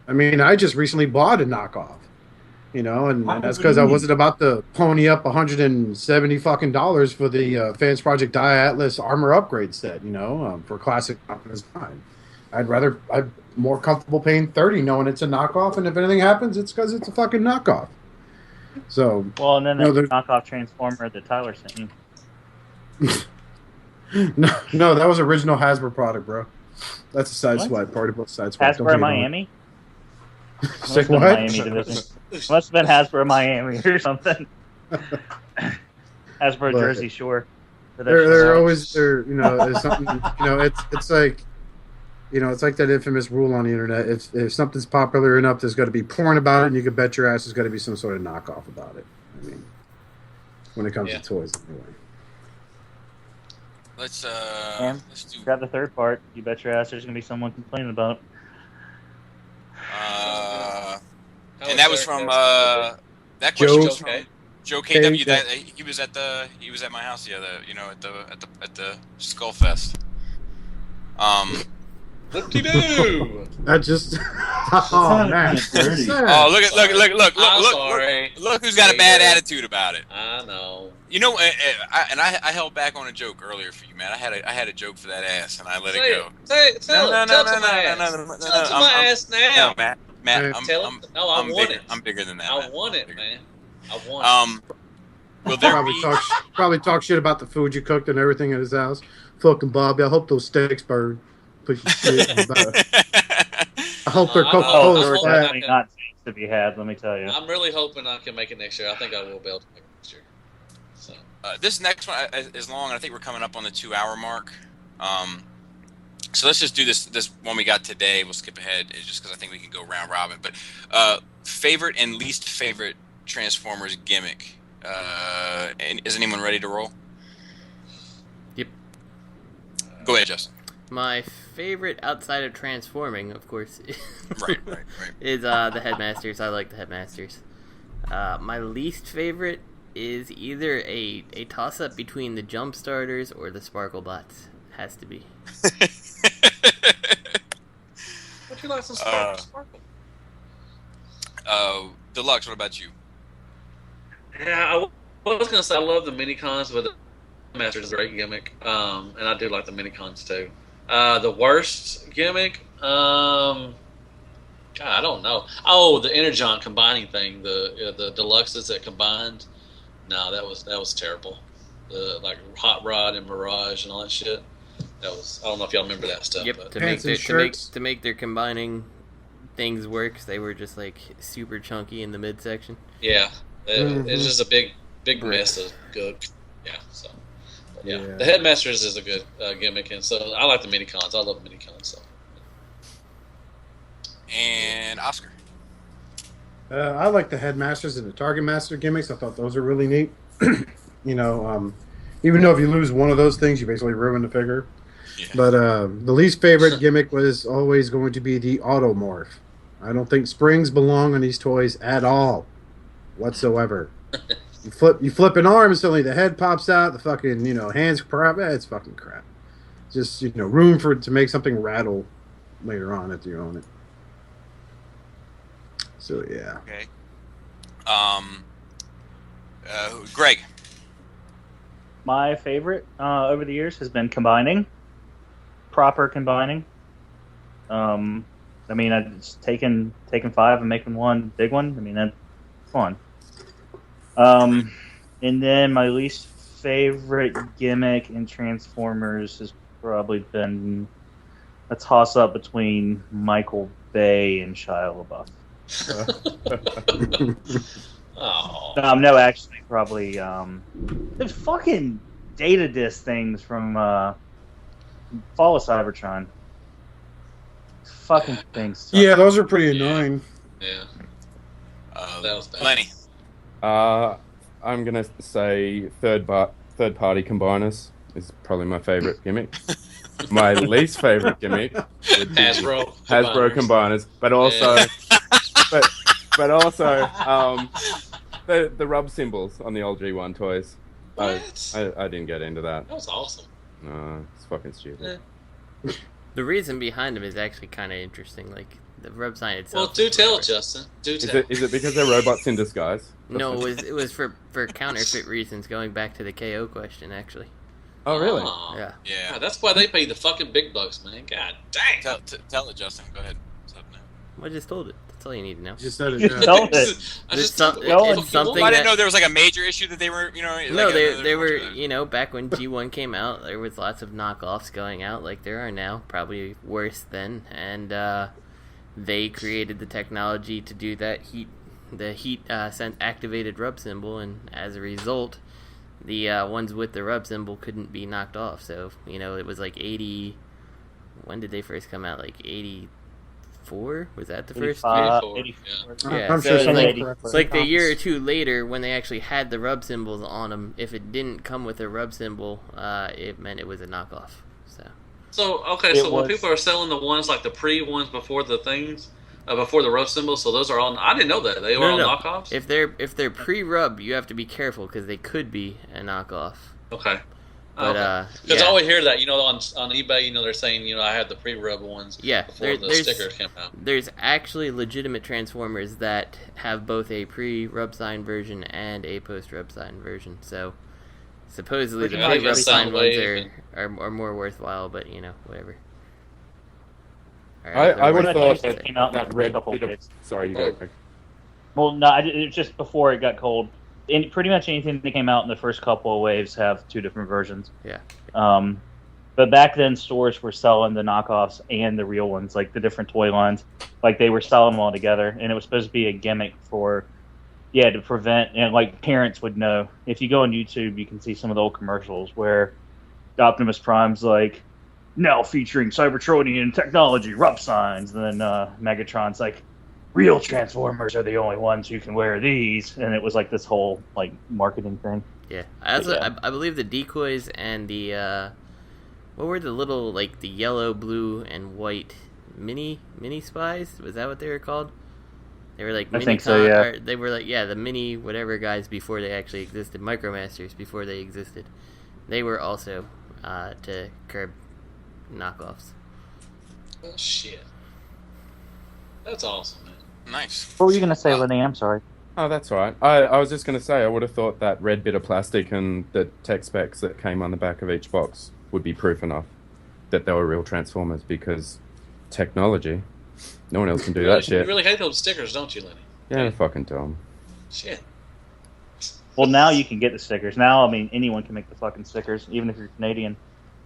[SPEAKER 8] I mean, I just recently bought a knockoff. You know, and that's because I wasn't about to pony up $170 fucking dollars for the Fans Project Dia Atlas armor upgrade set. You know, for classic Optimus Prime. I'm more comfortable paying $30, knowing it's a knockoff, and if anything happens, it's because it's a fucking knockoff. So
[SPEAKER 7] well, and then the knockoff Transformer that Tyler sent you.
[SPEAKER 8] No, that was original Hasbro product, bro. That's a side swipe. Party book side swipe.
[SPEAKER 7] Hasbro Miami.
[SPEAKER 8] Say what?
[SPEAKER 7] Miami division. Must have been Hasbro Miami or something. Hasbro Jersey Shore.
[SPEAKER 8] They're always there. You know, there's something. You know, it's like, you know, it's like that infamous rule on the internet. If something's popular enough, there's got to be porn about it, and you can bet your ass there's got to be some sort of knockoff about it. I mean, when it comes to toys, anyway.
[SPEAKER 1] Let's do.
[SPEAKER 7] Grab the third part. You bet your ass there's gonna be someone complaining about it.
[SPEAKER 1] And that was from that question was from Joe KW. That he was at my house the other, you know, at the Skull Fest.
[SPEAKER 3] Whoop-de-doo!
[SPEAKER 8] That just oh man.
[SPEAKER 1] Oh look who's got a bad attitude about it.
[SPEAKER 3] I know.
[SPEAKER 1] You know, I held back on a joke earlier for you, man. I had a joke for that ass, and I let it go.
[SPEAKER 3] Tell it to my ass now.
[SPEAKER 1] No, Matt, I want it. I'm bigger than that.
[SPEAKER 3] I want it, man. I want it.
[SPEAKER 1] Will there
[SPEAKER 8] probably talk shit about the food you cooked and everything at his house. Fucking Bobby, I hope those steaks burn. Shit about it. I hope they're Coca-Cola.
[SPEAKER 7] Definitely not steaks to be had. Let me tell you.
[SPEAKER 3] I'm really hoping I can make it next year. I think I will be able to make it next year. So
[SPEAKER 1] this next one is long, and I think we're coming up on the 2-hour mark. So let's just do this one we got today. We'll skip ahead, just because I think we can go round robin. But favorite and least favorite Transformers gimmick. And is anyone ready to roll?
[SPEAKER 2] Yep.
[SPEAKER 1] Go ahead, Justin.
[SPEAKER 2] My favorite outside of transforming, of course,
[SPEAKER 1] right.
[SPEAKER 2] is the Headmasters. I like the Headmasters. My least favorite is either a toss-up between the Jump Starters or the Sparkle Bots. Has to be.
[SPEAKER 3] What you like some Sparkle?
[SPEAKER 1] Deluxe, what about you?
[SPEAKER 3] Yeah, I was gonna say I love the mini cons, but the Masters is a great gimmick, and I do like the mini cons too. The worst gimmick, God, I don't know. Oh, the Energon combining thing, the deluxes that combined. No, that was terrible. The like Hot Rod and Mirage and all that shit. That was, I don't know if y'all remember that stuff.
[SPEAKER 2] Yep.
[SPEAKER 3] But.
[SPEAKER 2] To make their combining things work, they were just like super chunky in the midsection.
[SPEAKER 3] Yeah, it's just a big mess of good. Yeah, so. Yeah, the Headmasters is a good gimmick, and so I like the mini cons. I love the mini cons. So.
[SPEAKER 1] And Oscar.
[SPEAKER 8] I like the Headmasters and the Target Master gimmicks. I thought those were really neat. You know, even though if you lose one of those things, you basically ruin the figure. Yeah. But the least favorite gimmick was always going to be the Automorph. I don't think springs belong on these toys at all, whatsoever. You flip an arm, and suddenly the head pops out. The fucking hands crap. It's fucking crap. Just room for it to make something rattle later on after you own it. So yeah.
[SPEAKER 1] Okay. Greg.
[SPEAKER 7] My favorite over the years has been combining. Proper combining. I mean, I've taken 5 and making one big one. I mean, that's fun. And then my least favorite gimmick in Transformers has probably been a toss-up between Michael Bay and Shia LaBeouf.
[SPEAKER 3] Oh.
[SPEAKER 7] No, actually, probably the fucking data disc things from Fall of Cybertron. Fucking things suck.
[SPEAKER 8] Yeah, those are pretty annoying.
[SPEAKER 3] Yeah. That was bad.
[SPEAKER 1] Lenny.
[SPEAKER 10] I'm gonna say third party combiners is probably my favorite gimmick. My least favorite gimmick would be
[SPEAKER 3] Hasbro
[SPEAKER 10] combiners, but also but also the rub symbols on the old G1 toys.
[SPEAKER 3] What?
[SPEAKER 10] I didn't get into that.
[SPEAKER 3] That was awesome.
[SPEAKER 10] No, it's fucking stupid.
[SPEAKER 2] The reason behind them is actually kind of interesting. Like The rub sign
[SPEAKER 3] Well,
[SPEAKER 2] itself.
[SPEAKER 3] do
[SPEAKER 2] is
[SPEAKER 3] tell,
[SPEAKER 2] whatever.
[SPEAKER 3] Justin. Do
[SPEAKER 10] Is
[SPEAKER 3] tell.
[SPEAKER 10] it because they're robots in disguise?
[SPEAKER 2] No, it was for counterfeit reasons. Going back to the KO question, actually.
[SPEAKER 10] Oh, really?
[SPEAKER 3] Oh.
[SPEAKER 2] Yeah.
[SPEAKER 1] Yeah.
[SPEAKER 3] God, that's why they pay the fucking big bucks, man. God dang.
[SPEAKER 1] Tell it, Justin. Go ahead. What's up now?
[SPEAKER 2] I just told it. That's all you need to know.
[SPEAKER 8] You just said it.
[SPEAKER 7] You told it.
[SPEAKER 3] I
[SPEAKER 2] It's
[SPEAKER 3] just
[SPEAKER 2] some-
[SPEAKER 3] told
[SPEAKER 2] it's
[SPEAKER 3] you.
[SPEAKER 2] something
[SPEAKER 1] I
[SPEAKER 2] that-
[SPEAKER 1] didn't know there was like a major issue that they were, you know.
[SPEAKER 2] No,
[SPEAKER 1] like
[SPEAKER 2] they were, back when G1 came out, there was lots of knockoffs going out, like there are now, probably worse then, and they created the technology to do that heat sent activated rub symbol, and as a result, the ones with the rub symbol couldn't be knocked off. So it was like 80. When did they first come out? Like 84? Was that the first year?
[SPEAKER 3] 84,
[SPEAKER 2] Yeah,
[SPEAKER 8] I'm
[SPEAKER 2] so
[SPEAKER 8] sure
[SPEAKER 2] it's
[SPEAKER 8] somebody
[SPEAKER 2] like,
[SPEAKER 8] correctly.
[SPEAKER 2] it's like a year or two later when they actually had the rub symbols on them. If it didn't come with a rub symbol, it meant it was a knockoff.
[SPEAKER 3] So when people are selling the ones like the pre ones before the things, before the rub symbol, so those are all. I didn't know that they were all knockoffs.
[SPEAKER 2] If they're pre-rub, you have to be careful because they could be a knockoff.
[SPEAKER 3] Okay.
[SPEAKER 2] But
[SPEAKER 3] because I always hear that on eBay, they're saying I had the pre-rub ones before the stickers came out.
[SPEAKER 2] There's actually legitimate Transformers that have both a pre-rub sign version and a post-rub sign version. So supposedly the pre-rub sign ones are more worthwhile, but whatever.
[SPEAKER 10] I would have thought
[SPEAKER 7] it came out that red couple days.
[SPEAKER 10] Sorry, you go.
[SPEAKER 7] Well, no, it was just before it got cold. Pretty much anything that came out in the first couple of waves have two different versions.
[SPEAKER 2] Yeah.
[SPEAKER 7] But back then, stores were selling the knockoffs and the real ones, like the different toy lines. Like they were selling them all together, and it was supposed to be a gimmick to prevent, and like parents would know. If you go on YouTube, you can see some of the old commercials where Optimus Prime's like, now featuring Cybertronian technology, rub signs, and then Megatron's like, real Transformers are the only ones who can wear these, and it was like this whole like marketing thing.
[SPEAKER 2] Yeah, I believe the decoys and the what were the little like the yellow, blue, and white mini spies? Was that what they were called? They were like
[SPEAKER 7] I think so, yeah.
[SPEAKER 2] They were like the mini whatever guys before they actually existed, Micromasters before they existed. They were also to curb knockoffs.
[SPEAKER 3] Oh shit, that's awesome, man.
[SPEAKER 1] Nice.
[SPEAKER 7] What were you gonna say, Lenny? I'm sorry.
[SPEAKER 10] Oh, that's all right. I was just going to say, I would have thought that red bit of plastic and the tech specs that came on the back of each box would be proof enough that they were real Transformers, because technology, no one else can do that shit.
[SPEAKER 3] You really hate those stickers, don't you, Lenny?
[SPEAKER 10] Yeah, they're fucking dumb.
[SPEAKER 3] Shit.
[SPEAKER 7] Well, now you can get the stickers. Now, I mean, anyone can make the fucking stickers, even if you're Canadian.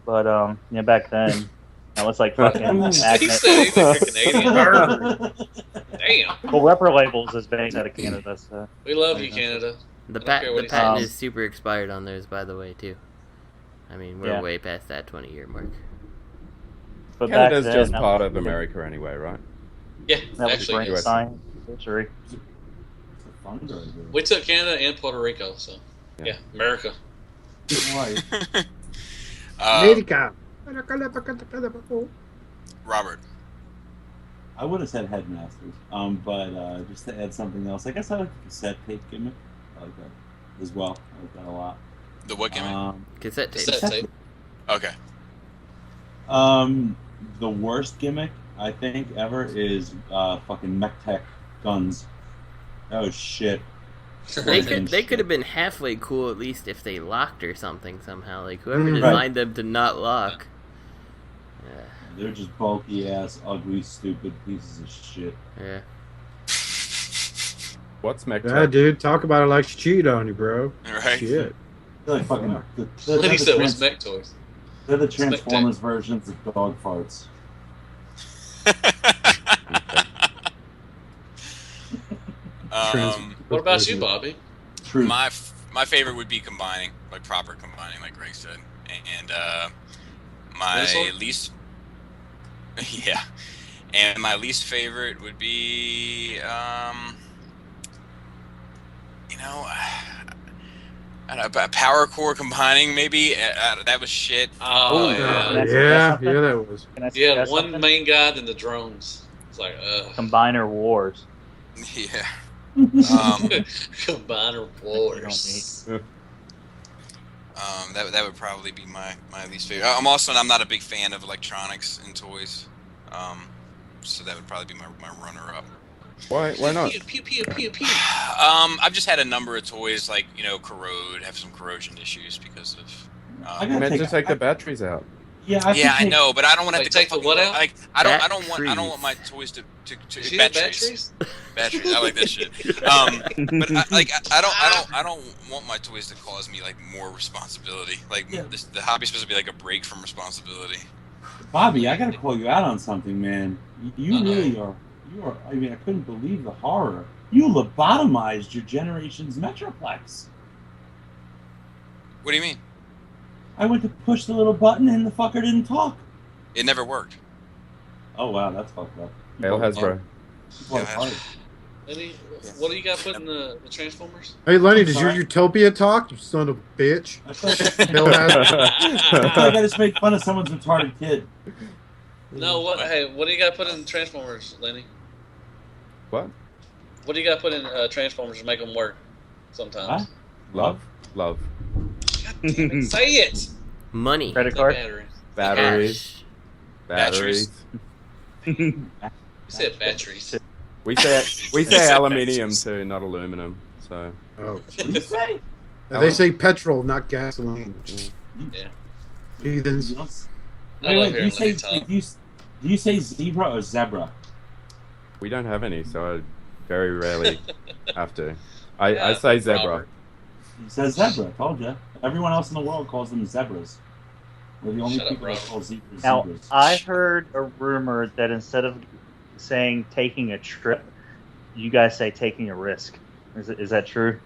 [SPEAKER 7] But back then, that was like fucking
[SPEAKER 3] He said you're Canadian. Damn.
[SPEAKER 7] Well, Repro Labels is based out of Canada, so
[SPEAKER 3] We love you, Canada.
[SPEAKER 2] The
[SPEAKER 3] I don't care what he
[SPEAKER 2] patent
[SPEAKER 3] says.
[SPEAKER 2] is super expired on those, by the way, too. I mean, we're way past that 20-year mark.
[SPEAKER 7] But
[SPEAKER 10] Canada's
[SPEAKER 7] back then,
[SPEAKER 10] just part of America anyway, right?
[SPEAKER 3] Yeah,
[SPEAKER 7] that was
[SPEAKER 3] actually,
[SPEAKER 7] great
[SPEAKER 3] yes.
[SPEAKER 7] science. History.
[SPEAKER 3] We took Canada and Puerto Rico, so yeah, America.
[SPEAKER 8] America.
[SPEAKER 1] Robert.
[SPEAKER 9] I would have said Headmasters, but just to add something else, I guess I like the cassette tape gimmick. I like that as well. I like that a lot.
[SPEAKER 1] The what gimmick?
[SPEAKER 2] Cassette tape.
[SPEAKER 3] Cassette tape.
[SPEAKER 1] Okay.
[SPEAKER 9] The worst gimmick I think ever is fucking mech tech guns. Oh shit.
[SPEAKER 2] They could have been halfway cool at least if they locked or something somehow. Like whoever designed them to not lock.
[SPEAKER 9] They're just bulky ass, ugly, stupid pieces of shit.
[SPEAKER 2] Yeah.
[SPEAKER 10] What's mech
[SPEAKER 8] Yeah,
[SPEAKER 10] tech?
[SPEAKER 8] dude, talk about it like she cheated on you, bro.
[SPEAKER 1] Right.
[SPEAKER 8] Shit.
[SPEAKER 9] They're like fucking.
[SPEAKER 3] Lenny said, "What's Maketoys?"
[SPEAKER 9] They're the Transformers versions of dog farts.
[SPEAKER 3] What about you, Bobby?
[SPEAKER 9] True.
[SPEAKER 1] My favorite would be combining, like proper combining, like Greg said, and my
[SPEAKER 3] Wrestle?
[SPEAKER 1] least, yeah, and my least favorite would be, I don't know, power core combining maybe. That was shit.
[SPEAKER 3] Oh
[SPEAKER 8] yeah, that was.
[SPEAKER 3] Yeah, one main guy, then the drones. It's like,
[SPEAKER 7] Combiner Wars.
[SPEAKER 1] Yeah.
[SPEAKER 3] Combiner Wars.
[SPEAKER 1] That would probably be my least favorite. I'm not a big fan of electronics in toys. so that would probably be my runner-up.
[SPEAKER 10] Why not?
[SPEAKER 3] Pew, pew, pew, pew.
[SPEAKER 1] I've just had a number of toys like corrode, have some corrosion issues because of.
[SPEAKER 9] I
[SPEAKER 10] You meant to take the batteries out.
[SPEAKER 9] Yeah,
[SPEAKER 1] I know, but I don't want to have to
[SPEAKER 3] take the what out?
[SPEAKER 1] Like I don't want my toys to batteries. Batteries. I like that shit. But I don't want my toys to cause me like more responsibility. Like the hobby's supposed to be like a break from responsibility.
[SPEAKER 9] Bobby, I gotta call you out on something, man. You really are. You are. I mean, I couldn't believe the horror. You lobotomized your generation's Metroplex.
[SPEAKER 1] What do you mean?
[SPEAKER 9] I went to push the little button and the fucker didn't talk.
[SPEAKER 1] It never worked.
[SPEAKER 9] Oh wow, that's fucked up.
[SPEAKER 10] Hail Hasbro.
[SPEAKER 3] Lenny, what do you got put in the Transformers?
[SPEAKER 8] Hey, Lenny, does your Utopia talk? You son of a bitch.
[SPEAKER 9] I gotta just make fun of someone's retarded kid.
[SPEAKER 3] No, what? Hey, what do you got put in Transformers, Lenny?
[SPEAKER 10] What?
[SPEAKER 3] What do you got put in Transformers to make them work? Sometimes.
[SPEAKER 10] Love.
[SPEAKER 3] God damn it, say it.
[SPEAKER 2] Money.
[SPEAKER 7] Credit card.
[SPEAKER 3] Batteries.
[SPEAKER 10] Batteries.
[SPEAKER 3] You said batteries.
[SPEAKER 10] We say aluminium too, not aluminum. So.
[SPEAKER 8] Oh,
[SPEAKER 9] What did you say?
[SPEAKER 8] they say petrol, not gasoline.
[SPEAKER 3] Yeah.
[SPEAKER 8] Heathens.
[SPEAKER 9] Wait, do you say zebra or zebra?
[SPEAKER 10] We don't have any, so I very rarely have to. I say zebra.
[SPEAKER 3] Robert.
[SPEAKER 9] He says zebra. I told you. Everyone else in the world calls them zebras. We're the only
[SPEAKER 3] Shut up,
[SPEAKER 9] people that
[SPEAKER 3] bro.
[SPEAKER 9] call zebras
[SPEAKER 7] Now,
[SPEAKER 9] zebras.
[SPEAKER 7] I heard a rumor that instead of saying taking a trip, you guys say taking a risk. Is that true?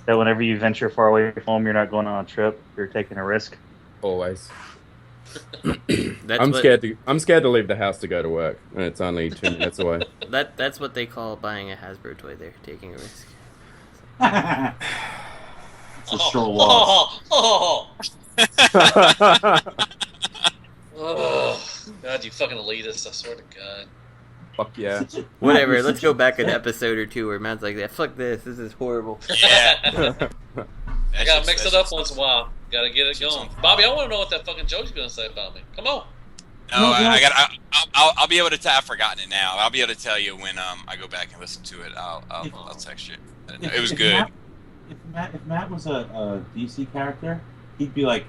[SPEAKER 7] That whenever you venture far away from home, you're not going on a trip, you're taking a risk?
[SPEAKER 10] Always.
[SPEAKER 2] That's
[SPEAKER 10] I'm
[SPEAKER 2] what,
[SPEAKER 10] scared to leave the house to go to work, and it's only 2 minutes away.
[SPEAKER 2] That's what they call buying a Hasbro toy. They're taking a risk.
[SPEAKER 9] It's a sure loss.
[SPEAKER 3] Oh, God, you fucking elitist, I swear to God.
[SPEAKER 10] Fuck yeah.
[SPEAKER 2] Whatever. Let's go back an episode or two where Matt's like, "That fuck this. This is horrible."
[SPEAKER 3] Yeah. I gotta mix it up once in a while. Gotta get it going. Bobby, I want to know what that fucking joke's gonna say about me. Come on.
[SPEAKER 1] No, I'll be able to. I've forgotten it now. I'll be able to tell you when I go back and listen to it. I'll text you. It was good.
[SPEAKER 9] If Matt was a DC character, he'd be like,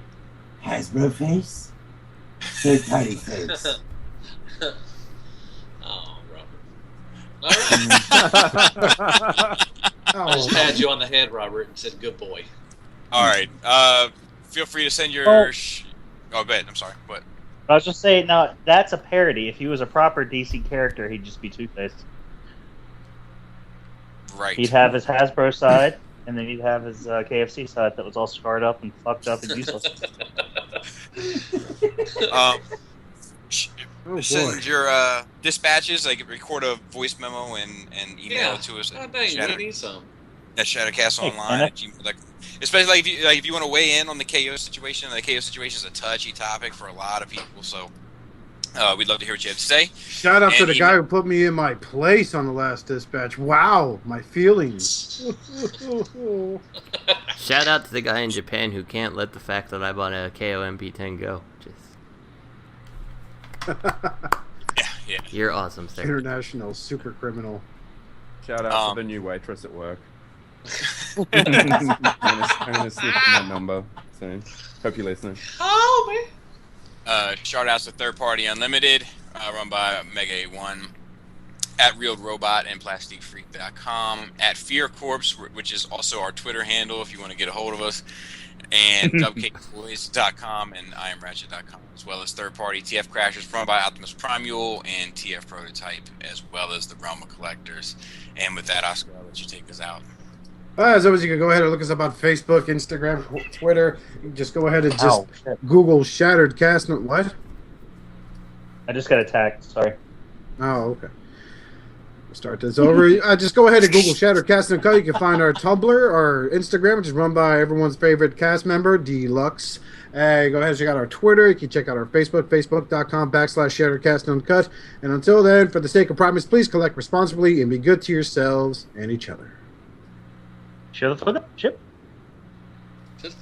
[SPEAKER 9] Hasbro face, so tiny face.
[SPEAKER 3] Oh, Robert. All right. I just patted you on the head, Robert, and said, "Good boy."
[SPEAKER 1] All right. Feel free to send your.
[SPEAKER 7] Oh,
[SPEAKER 1] go ahead. I'm sorry. What?
[SPEAKER 7] I was just saying, now that's a parody. If he was a proper DC character, he'd just be Two-Face.
[SPEAKER 1] Right.
[SPEAKER 7] He'd have his Hasbro side, and then he'd have his KFC side that was all scarred up and fucked up and useless.
[SPEAKER 1] Send your dispatches. Like record a voice memo and email it to us.
[SPEAKER 3] God dang, we need some.
[SPEAKER 1] At ShadowcastOnline. Especially if you want to weigh in on the KO situation. The KO situation is a touchy topic for a lot of people, so we'd love to hear what you have to say.
[SPEAKER 8] Shout out to the guy who put me in my place on the last dispatch. Wow, my feelings.
[SPEAKER 2] Shout out to the guy in Japan who can't let the fact that I bought a KO MP10 go.
[SPEAKER 1] Yeah.
[SPEAKER 2] You're awesome, sir.
[SPEAKER 8] International super criminal.
[SPEAKER 10] Shout out to the new waitress at work. I'm gonna slip my number soon. Hope you're listening.
[SPEAKER 3] Oh, man.
[SPEAKER 1] Shout outs to Third Party Unlimited, run by Mega A1, at Real Robot and PlasticFreak.com, at Fear Corpse, which is also our Twitter handle if you want to get a hold of us, and Dubcaketoys.com and IamRatchet.com, as well as Third Party TF Crashers, run by Optimus Primeval and TF Prototype, as well as the Realm of Collectors. And with that, Oscar, I'll let you take us out.
[SPEAKER 8] As always, you can go ahead and look us up on Facebook, Instagram, Twitter. You can just go ahead and just Google Shattered Cast. What?
[SPEAKER 7] I just got attacked. Sorry.
[SPEAKER 8] Oh, okay. We'll start this over. Just go ahead and Google Shattered Cast Uncut. You can find our Tumblr, our Instagram, which is run by everyone's favorite cast member, Deluxe. Go ahead and check out our Twitter. You can check out our Facebook, facebook.com/Shattered Cast Uncut. And until then, for the sake of promise, please collect responsibly and be good to yourselves and each other.
[SPEAKER 7] Shut the fuck up, Chip.
[SPEAKER 3] Just